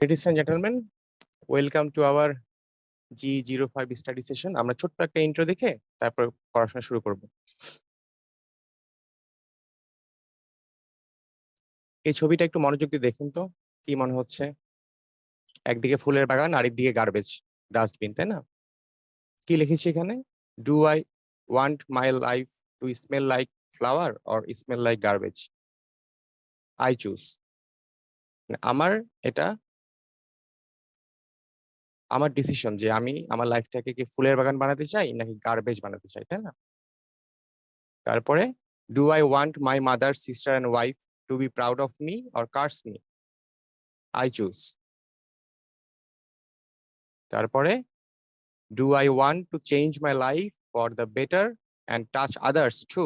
Ladies and gentlemen, welcome to our G05 study session. আমরা ছোট্ট একটা ইন্ট্রো দেখে তারপর পড়াশোনা শুরু করব। এই ছবিটা একটু মনোযোগ দিয়ে দেখুন তো কি মনে হচ্ছে? একদিকে ফুলের বাগান, আরেকদিকে গার্বেজ ডাস্টবিন, তাই না? কি লিখেছি এখানে? Do I want my life to smell like flower or smell like garbage? I choose. এটা আমার ডিসিশন যে আমি আমার লাইফটাকে কি ফুলের বাগান বানাতে চাই নাকি গার্বেজ বানাতে চাই, তাই না? তারপরে do I want my mother, sister and wife to be proud of me or curse me? I choose. তারপরে do I want to change my life for the better and touch others to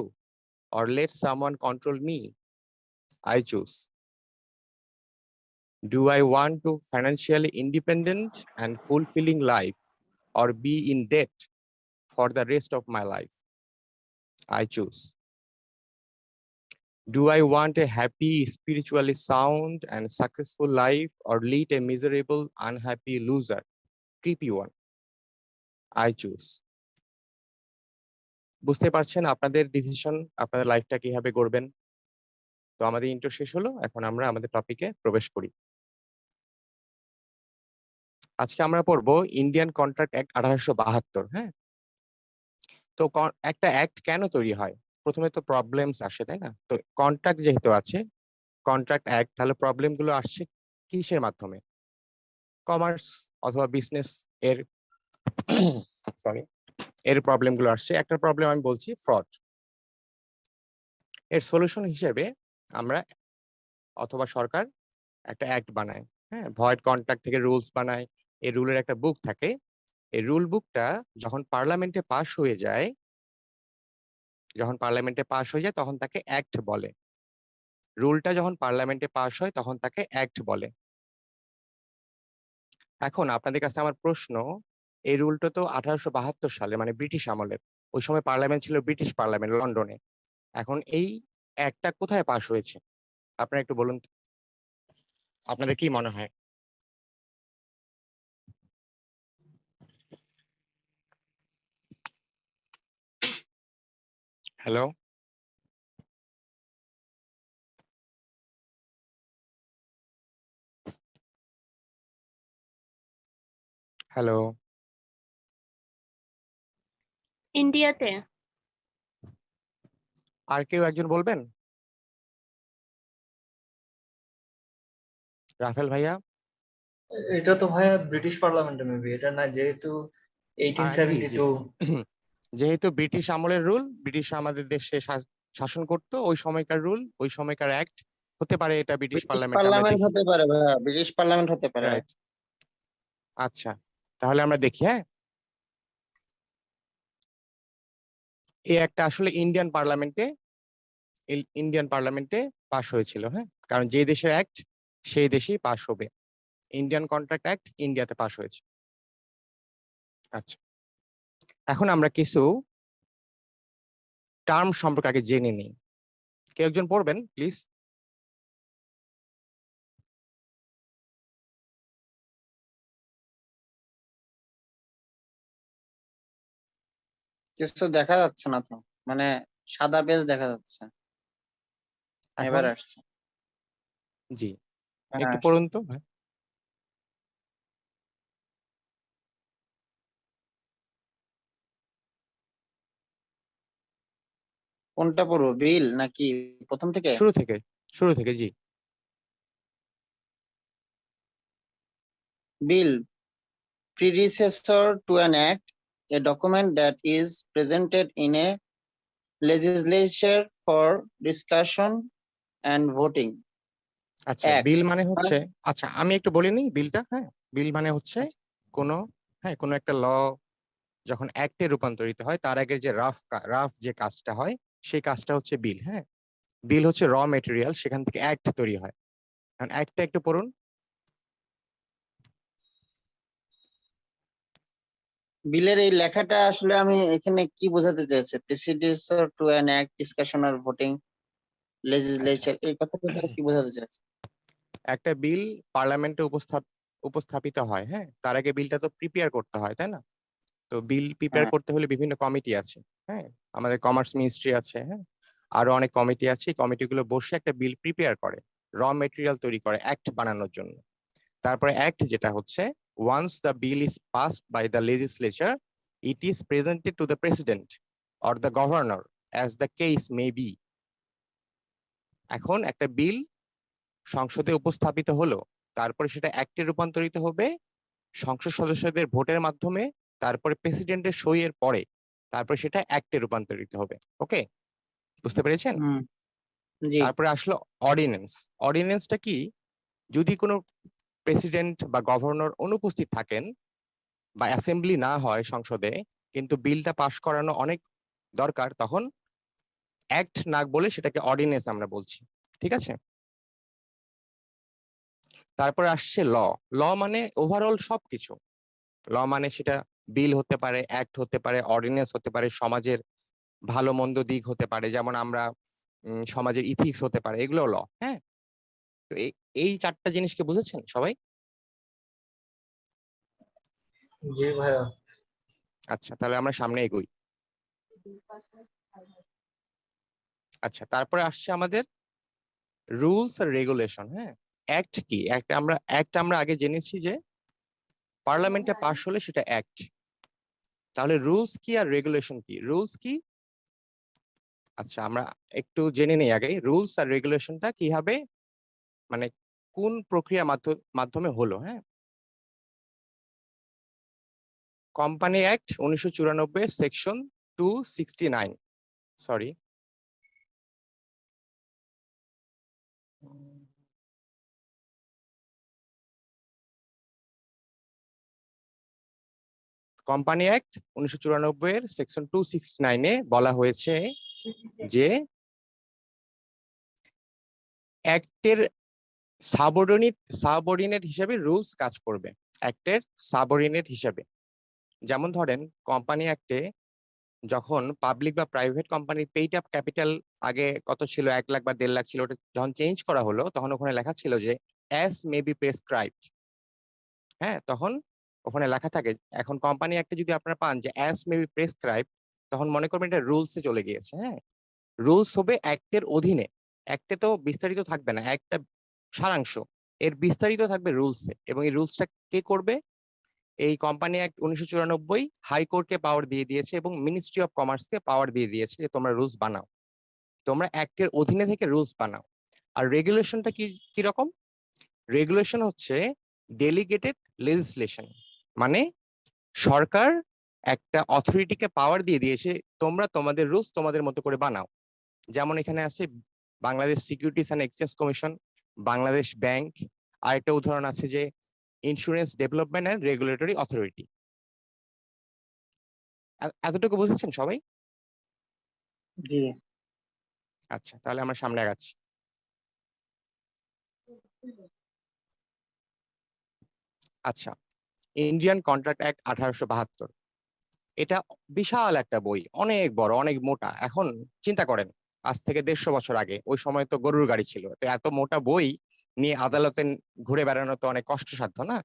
or let someone control me? I choose. Do I want to financially independent and fulfilling life or be in debt for the rest of my life? I choose. Do I want a happy, spiritually sound and successful life or lead a miserable, unhappy loser, creepy one? I choose. বুঝতে পারছেন আপনাদের decision, আপনাদের লাইফটা কিভাবে গড়বেন? তো আমাদের intro শেষ হলো, এখন আমরা আমাদের টপিকে প্রবেশ করি। আজকে আমরা পড়বো ইন্ডিয়ান কন্ট্রাক্ট অ্যাক্ট 1872। হ্যাঁ, তো একটা অ্যাক্ট কেন তৈরি হয়? প্রথমে তো প্রবলেমস আসে, তাই না? তো কন্ট্রাক্ট যেহেতু আছে, কন্ট্রাক্ট অ্যাক্ট, তাহলে প্রবলেম গুলো আসছে কিসের মাধ্যমে? কমার্স অথবা বিজনেস এর সরি এর প্রবলেম গুলো আসছে। একটা প্রবলেম আমি বলছি ফ্রড। এর সলিউশন হিসেবে আমরা অথবা সরকার একটা অ্যাক্ট বানায়, হ্যাঁ, ভয়েড কন্ট্রাক্ট থেকে রুলস বানায়। এই রুলের একটা বুক থাকে। এই রুল বুকটা যখন পার্লামেন্টে পাস হয়ে যায়, তখন তাকে অ্যাক্ট বলে। রুলটা যখন পার্লামেন্টে পাস হয় তখন তাকে অ্যাক্ট বলে। এখন আপনাদের কাছে আমার প্রশ্ন, এই রুলটা তো 1872 সালে, মানে ব্রিটিশ আমলের। ওই সময় পার্লামেন্ট ছিল ব্রিটিশ পার্লামেন্ট, লন্ডনে। এখন এই অ্যাক্টটা কোথায় পাস হয়েছে আপনারা একটু বলুন তো, আপনাদের কি মনে হয়? হ্যালো, হ্যালো, ইন্ডিয়াতে। আর কেউ একজন বলবেন? রাফেল ভাইয়া? এটা তো ভাইয়া ব্রিটিশ পার্লামেন্টে মেবি, এটা না, যেহেতু জি জি 1872। যেহেতু ব্রিটিশ আমলের রুল, ব্রিটিশ আমাদের দেশে শাসন করতো, ওই সময়কার রুল, ওই সময়কার অ্যাক্ট হতে পারে, এটা ব্রিটিশ ব্রিটিশ পার্লামেন্টে আমরা পার্লামেন্ট দেখি। হতে পারে ভাইয়া, ব্রিটিশ পার্লামেন্ট হতে পারে। রাইট, আচ্ছা, তাহলে আমরা দেখি। হ্যাঁ, এই একটা আসলে ইন্ডিয়ান পার্লামেন্টে পাস হয়েছিল। হ্যাঁ, কারণ যে দেশের অ্যাক্ট সেই দেশেই পাস হবে। ইন্ডিয়ান কন্ট্রাক্ট অ্যাক্ট ইন্ডিয়াতে পাস হয়েছে। আচ্ছা, এখন আমরা কিছু টার্ম সম্পর্কে আগে জেনে নিই। কেউ একজন পড়বেন প্লিজ? কিছু দেখা যাচ্ছে না তো, মানে সাদা পেজ দেখা যাচ্ছে। এবার এখন আসছে। জি, হ্যাঁ, একটু আসছে। পড়ুন তো ভাই। কোনটা পড়বো, বিল নাকি প্রথম থেকে? শুরু থেকে জি। বিল, predecessor to an act, a document that is presented in a legislature for discussion and voting. আচ্ছা, Act, বিল মানে হচ্ছে, আচ্ছা আমি একটু বলে নিই বিলটা। হ্যাঁ, বিল মানে হচ্ছে কোনো, কোনো একটা ল যখন অ্যাক্টে রূপান্তরিত হয় তার আগে যে রাফ যে কাজটা হয় সেই কাজটা হচ্ছে বিল। হ্যাঁ, বিল হচ্ছে র মেটেরিয়াল, সেখান থেকে অ্যাক্ট তৈরি হয়। এখন অ্যাক্টটা একটু পড়ুন। বিলের এই লেখাটা আসলে আমি এখানে কি বোঝাতে চাইছি, predecessor to an act, discussion or voting, legislature, এই কথাটা কি বোঝাতে চাইছি? একটা বিল পার্লামেন্টে উপস্থাপিত হয়, হ্যাঁ, তার আগে বিলটা তো প্রিপেয়ার করতে হয়, তাই না? তো বিল প্রিপেয়ার হ্যাঁ। করতে হলে বিভিন্ন কমিটি আছে, হ্যাঁ, আমাদের কমার্স মিনিস্ট্রি আছে, হ্যাঁ, আরো অনেক কমিটি আছে। এই কমিটিগুলো বসে একটা বিল প্রিপেয়ার করে, র মেটেরিয়াল তৈরি করে অ্যাক্ট বানানোর জন্য। তারপরে অ্যাক্ট যেটা হচ্ছে, once the bill is passed by the legislature, it is presented to the president or the governor as the case may be. এখন একটা বিল সংসদে উপস্থাপিত হলো, তারপরে সেটা অ্যাক্টে রূপান্তরিত হবে সংসদ সদস্যদের ভোটের মাধ্যমে, তারপরে প্রেসিডেন্টের সইয়ের পরে, তারপরে সেটা অ্যাক্টে রূপান্তরিত হবে। ওকে, বুঝতে পেরেছেন? হুম। জি। তারপরে আসলো অর্ডিন্যান্স। অর্ডিন্যান্সটা কি? যদি কোনো প্রেসিডেন্ট বা গভর্নর অনুপস্থিত থাকেন বা অ্যাসেম্বলি না হয় সংসদে, কিন্তু বিলটা পাশ করানো অনেক দরকার, তখন অ্যাক্ট না বলে সেটাকে অর্ডিন্যান্স আমরা বলছি। ঠিক আছে? তারপরে আসছে ল। ল মানে ওভারঅল সবকিছু। ল মানে সেটা বিল হতে পারে, অ্যাক্ট হতে পারে, অর্ডিন্যান্স হতে পারে, সমাজের ভালো মন্দ দিক হতে পারে, যেমন আমরা সমাজের ইথিক্স হতে পারে, এগুলো ল। হ্যাঁ, তো এই চারটা জিনিসকে বুঝেছেন সবাই? জি ভাইয়া। আচ্ছা, তাহলে আমরা সামনে এগোই। আচ্ছা, তারপরে আসছে আমাদের রুলস আর রেগুলেশন। হ্যাঁ, অ্যাক্ট কি? অ্যাক্ট আমরা আগে জেনেছি যে পার্লামেন্টে পাশ হলে সেটা অ্যাক্ট। তাহলে রুলস কি আর রেগুলেশন কি? রুলস কি? আচ্ছা, আমরা একটু জেনে নেই আগে রুলস আর রেগুলেশনটা কিভাবে, মানে কোন প্রক্রিয়ার মাধ্যমে হলো। হ্যাঁ, company act 1994 section 269, sorry, company act 1994 এর সেকশন 269 বলা হয়েছে যে অ্যাক্টের সাবঅর্ডিনেট হিসেবে রুলস কাজ করবে, অ্যাক্টের সাবঅর্ডিনেট হিসেবে। যেমন ধরেন, কোম্পানি অ্যাক্টে যখন পাবলিক বা প্রাইভেট কোম্পানির পেইড আপ ক্যাপিটাল আগে কত ছিল, 1 লাখ বা 1.5 লাখ ছিল, ওটা যখন চেঞ্জ করা হলো তখন ওখানে লেখা ছিল যে অ্যাজ মে বি প্রেসক্রাইবড। হ্যাঁ, তখন ওখানে লেখা থাকে। এখন কোম্পানি একটা যদি আপনারা পান যে অ্যাজ মে বি প্রেসক্রাইব, তখন মনে করবেন এটা রুলসে চলে গিয়েছে। হ্যাঁ, রুলস হবে অ্যাক্টের অধীনে। অ্যাক্টে তো বিস্তারিত থাকবে না, একটা সারাংশ, এর বিস্তারিত থাকবে রুলসে। এবং এই রুলসটা কে করবে? এই কোম্পানি অ্যাক্ট 1994 হাইকোর্টকে পাওয়ার দিয়ে দিয়েছে এবং মিনিস্ট্রি অফ কমার্সকে পাওয়ার দিয়ে দিয়েছে যে তোমরা রুলস বানাও, তোমরা অ্যাক্টের অধীনে থেকে রুলস বানাও। আর রেগুলেশনটা কি কিরকম? রেগুলেশন হচ্ছে ডেলিগেটেড লেজিসলেশন, মানে সরকার একটা অথরিটিকে পাওয়ার দিয়ে দিয়েছে, তোমরা তোমাদের রুলস তোমাদের মতো করে বানাও। যেমন এখানে আছে Bangladesh securities and exchange commission, Bangladesh bank, আর একটা উদাহরণ আছে যে insurance development and regulatory authority. এতটুকু বুঝেছেন সবাই? জি। আচ্ছা, তাহলে আমরা সামনে আগাচ্ছি। আচ্ছা, ইন্ডিয়ান কন্ট্রাক্ট অ্যাক্ট 1872, এটা বিশাল একটা বই, অনেক বড়, অনেক মোটা। এখন চিন্তা করেন, আজ থেকে 150 বছর আগে, ওই সময় তো গরুর গাড়ি ছিল, তো এত মোটা বই নিয়ে আদালতে ঘুরে বেড়ানো তো অনেক কষ্টসাধ্য না?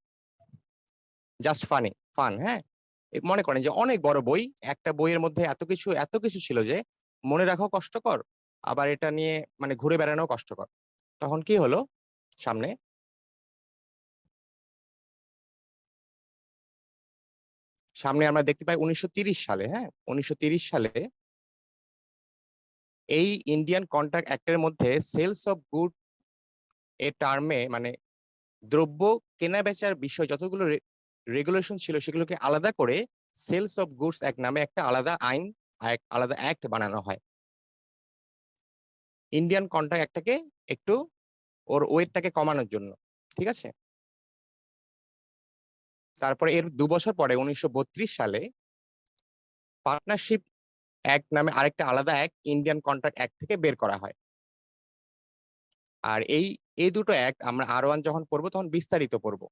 Just fun. হ্যাঁ, মনে করেন যে অনেক বড় বই, একটা বইয়ের মধ্যে এত কিছু ছিল যে মনে রাখাও কষ্টকর, আবার এটা নিয়ে মানে ঘুরে বেড়ানো কষ্টকর। তখন কি হলো? সামনে সামনে আমরা দেখতে পাই 1930 সালে, হ্যাঁ, 1930 সালে এই ইন্ডিয়ান কন্ট্রাক্ট অ্যাক্টের মধ্যে সেলস অফ গুড এর টার্মে, মানে দ্রব্য কেনা বেচার বিষয় যতগুলো রেগুলেশন ছিল সেগুলোকে আলাদা করে সেলস অফ গুডস অ্যাক্ট নামে একটা আলাদা আইন, আলাদা অ্যাক্ট বানানো হয় ইন্ডিয়ান কন্ট্রাক্ট অ্যাক্টটাকে একটু ওর ওয়েটটাকে কমানোর জন্য। ঠিক আছে? তারপরে এর 2 বছর পরে 1932 সালে পার্টনারশিপ অ্যাক্ট নামে আরেকটা আলাদা অ্যাক্ট ইন্ডিয়ান কন্ট্রাক্ট অ্যাক্ট থেকে বের করা হয়। আর এই দুটো অ্যাক্ট আমরা R1 যখন পড়বো তখন বিস্তারিত পড়বো।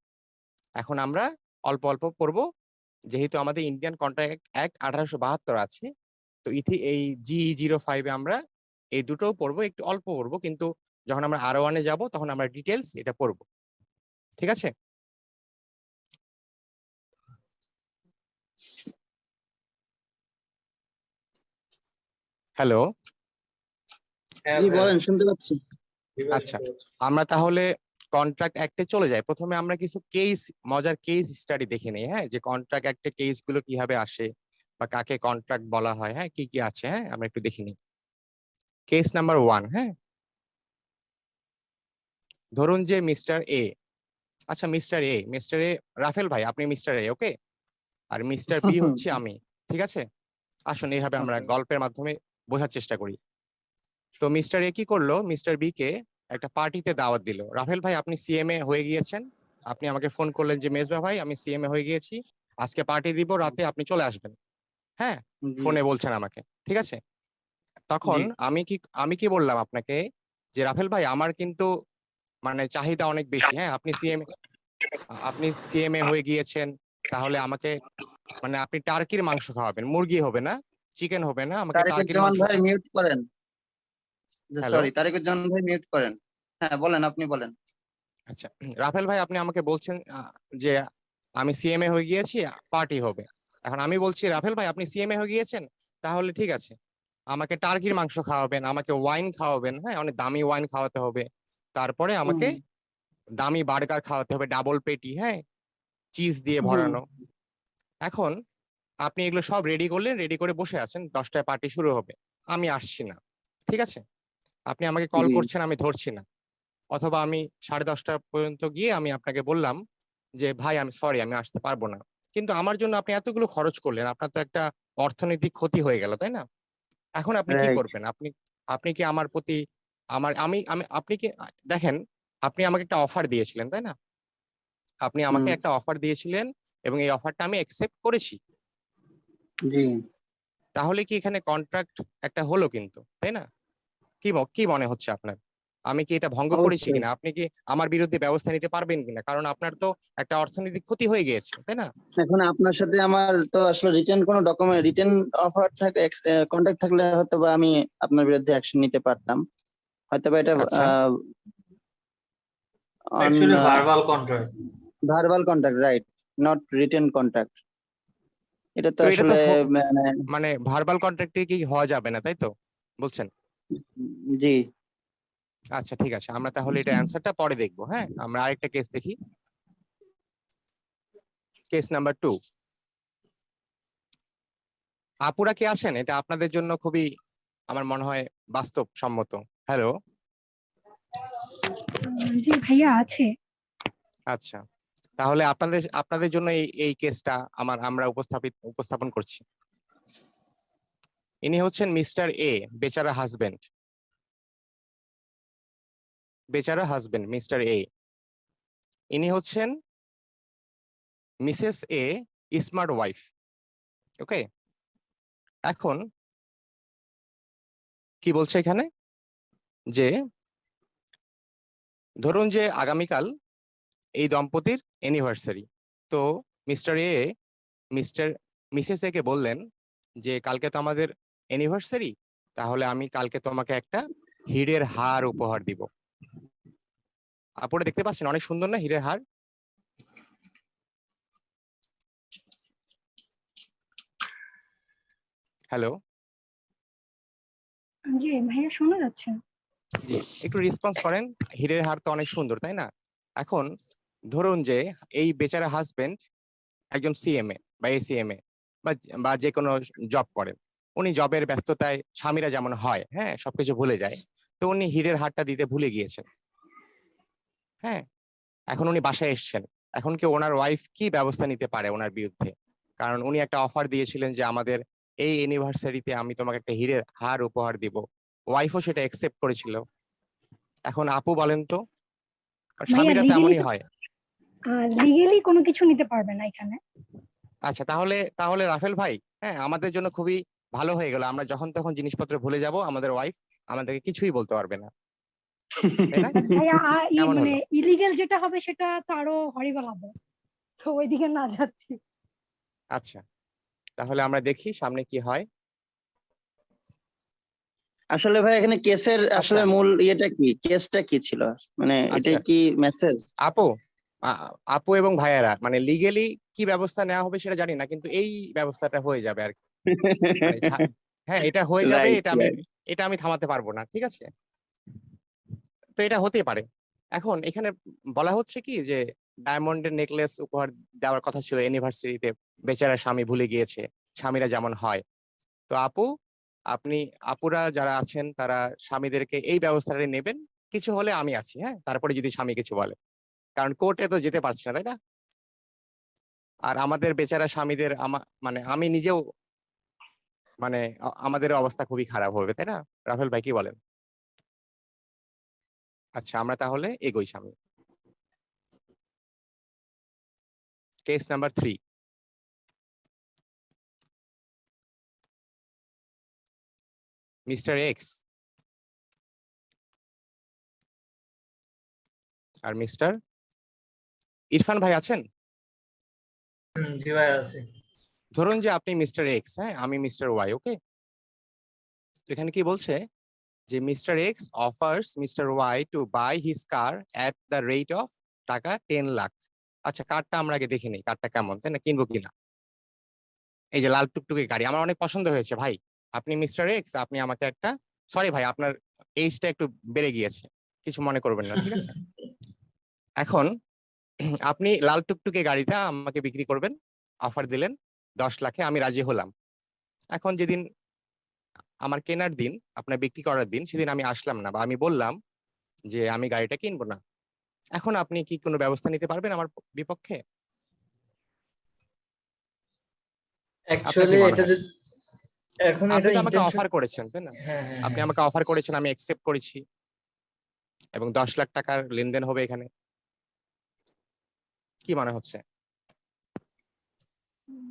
এখন আমরা অল্প অল্প পড়বো, যেহেতু আমাদের ইন্ডিয়ান কন্ট্রাক্ট অ্যাক্ট 1872 আছে। তো এই GE05 আমরা এই দুটোও পড়বো, একটু অল্প পড়বো, কিন্তু যখন আমরা R1 যাবো তখন আমরা ডিটেলস এটা পড়বো। ঠিক আছে? হ্যালো, হ্যাঁ জি ভাইয়া, বলেন, শুনতে পাচ্ছি। এবার আচ্ছা শুনতে পাচ্ছি। আমরা তাহলে কন্ট্রাক্ট অ্যাক্টে চলে যাই। প্রথমে আমরা কিছু মজার কেস স্টাডি দেখে নিই, হ্যাঁ, যে কন্ট্রাক্ট অ্যাক্টে কেস গুলো কিভাবে আসে বা কাকে কন্ট্রাক্ট বলা হয়, হ্যাঁ, কি কি আছে, হ্যাঁ, আমরা একটু দেখে নিই। কেস নাম্বার 1, হ্যাঁ, ধরুন যে মিস্টার এ, আচ্ছা মিস্টার এ রাফেল ভাই, আপনি মিস্টার এ, ওকে, আর মিস্টার বি হচ্ছে আমি, ঠিক আছে? আসুন এইভাবে আমরা Okay. গল্পের মাধ্যমে বোঝার চেষ্টা করি। তো মিস্টার এ কি করলো, মিস্টার বি কে একটা পার্টিতে দাওয়াত দিল। রাফেল ভাই আপনি সিএমএ হয়ে গিয়েছেন, আপনি আমাকে ফোন করলেন যে মেজবা ভাই আমি সিএমএ হয়ে গিয়েছি, আজকে পার্টি দিব, রাতে আপনি চলে আসবেন, হ্যাঁ, জি ফোনে বলছেন আমাকে, ঠিক আছে? তখন জি আমি কি বললাম আপনাকে, যে রাফেল ভাই আমার কিন্তু মানে চাহিদা অনেক বেশি, হ্যাঁ, আপনি সিএমএ হয়ে গিয়েছেন, তাহলে আমাকে মানে আপনি টার্কির মাংস খাওয়াবেন, মুরগি হবে না, চিকেন হবে না, আমাকে টার্কির তারেকুজ্জামান মাংস ভাই মিউট করেন। হ্যালো, সরি, তারেকুজ্জামান ভাই মিউট করেন। হ্যাঁ বলেন, আপনি বলেন। আচ্ছা রাফেল ভাই আপনি আমাকে বলছেন যে আমি সিএমএ হয়ে গিয়েছি, পার্টি হবে। এখন আমি বলছি রাফেল ভাই আপনি সিএমএ হয়ে গিয়েছেন, তাহলে ঠিক আছে, আমাকে টার্কির মাংস খাওয়াবেন, আমাকে ওয়াইন খাওয়াবেন, হ্যাঁ, অনেক দামি ওয়াইন খাওয়াতে হবে, তারপরে আমাকে হুম দামি বার্গার খাওয়াতে হবে, ডাবল পেটি, হ্যাঁ, চিজ দিয়ে হুম ভরানো। এখন আপনি এগুলো সব রেডি করলেন, রেডি করে বসে আছেন, 10টায় পার্টি শুরু হবে, আমি আসছি না, ঠিক আছে? আপনি আমাকে কল জি করছেন, আমি ধরছি না, অথবা আমি 10:30 পর্যন্ত গিয়ে আমি আপনাকে বললাম যে ভাই আমি সরি আমি আসতে পারবো না, কিন্তু আমার জন্য আপনি এতগুলো খরচ করলেন, আপনার তো একটা অর্থনৈতিক ক্ষতি হয়ে গেল, তাই না? এখন আপনি কি রাইট। করবেন? আপনি কি আমার প্রতি আমার আমি আমি আপনি কি দেখেন, আপনি আমাকে একটা অফার দিয়েছিলেন, তাই না? আপনি আমাকে হুম একটা অফার দিয়েছিলেন এবং এই অফারটা আমি অ্যাকসেপ্ট করেছি। জি তাহলে কি এখানে কন্ট্রাক্ট একটা হলো কিন্তু, তাই না? কি মনে হচ্ছে আপনার? আমি কি এটা ভঙ্গ করেছি অবশ্যই। কিনা? আপনি কি আমার বিরুদ্ধে ব্যবস্থা নিতে পারবেন কিনা? কারণ আপনার তো একটা অর্থনৈতিক ক্ষতি হয়ে গিয়েছে, তাই না? এখন আপনার সাথে আমার তো আসলে রিটেন অফার থাকে, কন্ট্যাক্ট থাকলে হয়তো বা আমি আপনার বিরুদ্ধে অ্যাকশন নিতে পারতাম। হয়তো বা এটা আচ্ছা, on actually verbal contract. Verbal contact, right, not written contact. এটা তো তো এটা তো আসলে মানে মানে ভার্বাল কন্ট্রাক্টে কি হওয়া যাবে না, তাই তো বলছেন? জি আচ্ছা ঠিক আছে, আমরা তাহলে এটা অ্যান্সারটা পরে দেখবো, হ্যাঁ, আমরা আরেকটা কেস দেখি। কেস নাম্বার 2, আপুরা কি আছেন? এটা আপনাদের জন্য খুবই আমার মনে হয় বাস্তবসম্মত। হ্যালো, জি ভাইয়া আছে। আচ্ছা, তাহলে আপনাদের আপনাদের জন্য এই কেসটা আমরা উপস্থাপন করছি। ইনি হচ্ছেন মিস্টার এ, বেচারা হাজবেন্ড মিস্টার এ। ইনি হচ্ছেন মিসেস এ, স্মার্ট ওয়াইফ, ওকে। এখন কি বলছে এখানে, যে ধরুন যে আগামীকাল এই দম্পতির অ্যানিভার্সারি, তো মিস্টার এ মিস্টার মিসেস এ কে বললেন যে কালকে তো আমাদের অ্যানিভার্সারি, তাহলে আমি কালকে তোমাকে একটা হীরের হার উপহার দিব। আপনারা দেখতে পাচ্ছেন অনেক সুন্দর না হীরের হার? হ্যালো, জি ভাইয়া শোনা যাচ্ছে। জি, একটু রেসপন্স করেন। হীরের হার তো অনেক সুন্দর, তাই না? এখন ধরুন যে এই বেচারা হাজবেন্ড একজন সিএমএ বা এসিএমএ বা বা যে কোনো জব করেন, উনি জবের ব্যস্ততায় স্বামীরা যেমন হয়, হ্যাঁ, সবকিছু ভুলে যায়, তো উনি হীরের হারটা দিতে ভুলে গিয়েছেন, হ্যাঁ। এখন উনি বাসায় এসেছেন, এখন কি ওনার ওয়াইফ কি ব্যবস্থা নিতে পারে ওনার বিরুদ্ধে? কারণ উনি একটা অফার দিয়েছিলেন যে আমাদের এই অ্যানিভার্সারিতে আমি তোমাকে একটা হীরের হার উপহার দিব, ওয়াইফও সেটা একসেপ্ট করেছিল। এখন আপু বলেন তো, ভাইয়া স্বামীরা তো লিগেলি এমনই হয়। কোনো কিছু নিতে পারবে না এখানে। আচ্ছা তাহলে তাহলে রাফেল ভাই, হ্যাঁ, আমাদের জন্য খুবই ভালো হয়ে গেল, আমরা যখন তখন জিনিসপত্র ভুলে যাব, আমাদের ওয়াইফ আমাদেরকে কিছুই বলতে পারবে না, তাই না? But ভাইয়া কেমন মানে হলো? ইলিগেল যেটা হবে সেটা তো আরো হরিবল হবে, তো ওইদিকে না যাচ্ছি। আচ্ছা, তাহলে আমরা দেখি সামনে কি হয়। আসলে ভাই এখানে কেসের আচ্ছা আসলে মূল ইয়েটা কি, কেসটা কি ছিল, মানে আচ্ছা এটাই কি মেসেজ? আপু, আপু এবং ভাইয়ারা, মানে লিগেলি কি ব্যবস্থা নেওয়া হবে সেটা জানি না, কিন্তু এই ব্যবস্থাটা হয়ে যাবে আর কি। মানে হ্যাঁ, এটা হয়ে যাবে, Right, right. এটা আমি থামাতে পারবো না, ঠিক আছে? তো এটা হতেই পারে। এখন এখানে বলা হচ্ছে কি যে ডায়মন্ডের নেকলেস উপহার দেওয়ার কথা ছিল ইউনিভার্সিটিতে, বেচারা স্বামী ভুলে গিয়েছে, স্বামীরা যেমন হয়। তো আপনি আপুরা যারা আছেন তারা স্বামীদেরকে এই ব্যবস্থাটা নেবেন, কিছু হলে আমি আছি, হ্যাঁ, তারপরে যদি স্বামী কিছু বলে, কারণ কোর্টে তো যেতে পারছি না, তাই না? আর আমাদের বেচারা স্বামীদের মানে আমি নিজেও মানে আমাদের অবস্থা খুবই খারাপ হবে, তাই না? রাফেল ভাই কি বলেন? আচ্ছা, আমরা তাহলে এগোই সামনে। Case number 3। মিস্টার এক্স আর মিস্টার ইরফান ভাই আছেন? জি ভাই আছে। ধরুন যে আপনি মিস্টার এক্স, হ্যাঁ, আমি মিস্টার ওয়াই, ওকে? তো এখানে কি বলছে যে mister X offers mister Y to buy his car at the rate of টাকা 10 লাখ। আচ্ছা, কারটা আমরা আগে দেখে নিই, কারটা কেমন, তাই না, কিনবো কিনা। এই যে লাল টুকটুকে গাড়ি আমার অনেক পছন্দ হয়েছে ভাই। আপনি মিস্টার এক্স, আপনি আমাকে একটা, সরি ভাই আপনার এইজটা একটু বেড়ে গিয়েছে, কিছু মনে করবেন না, ঠিক আছে? এখন আপনি লাল টুকটুকে গাড়িটা আমাকে বিক্রি করবেন, অফার দিলেন 10 লাখে, আমি রাজি হলাম। এখন যেদিন আমার কেনার দিন, আপনার বিক্রি করার দিন, সেদিন আমি আসলাম না বা আমি বললাম যে আমি গাড়িটা কিনবো না, এখন আপনি কি কোনো ব্যবস্থা নিতে পারবেন আমার বিপক্ষে? আপনার কি অ্যাকচুয়ালি মনে এটা হয়? যে এখন আপনি এটা তো আমাকে ইন্টেনশন। অফার করেছেন, তাই না? হ্যাঁ হ্যাঁ আপনি হ্যাঁ। আমাকে অফার করেছেন, আমি অ্যাকসেপ্ট করেছি, এবং 10 লাখ টাকার লেনদেন হবে এখানে। কি মনে হচ্ছে?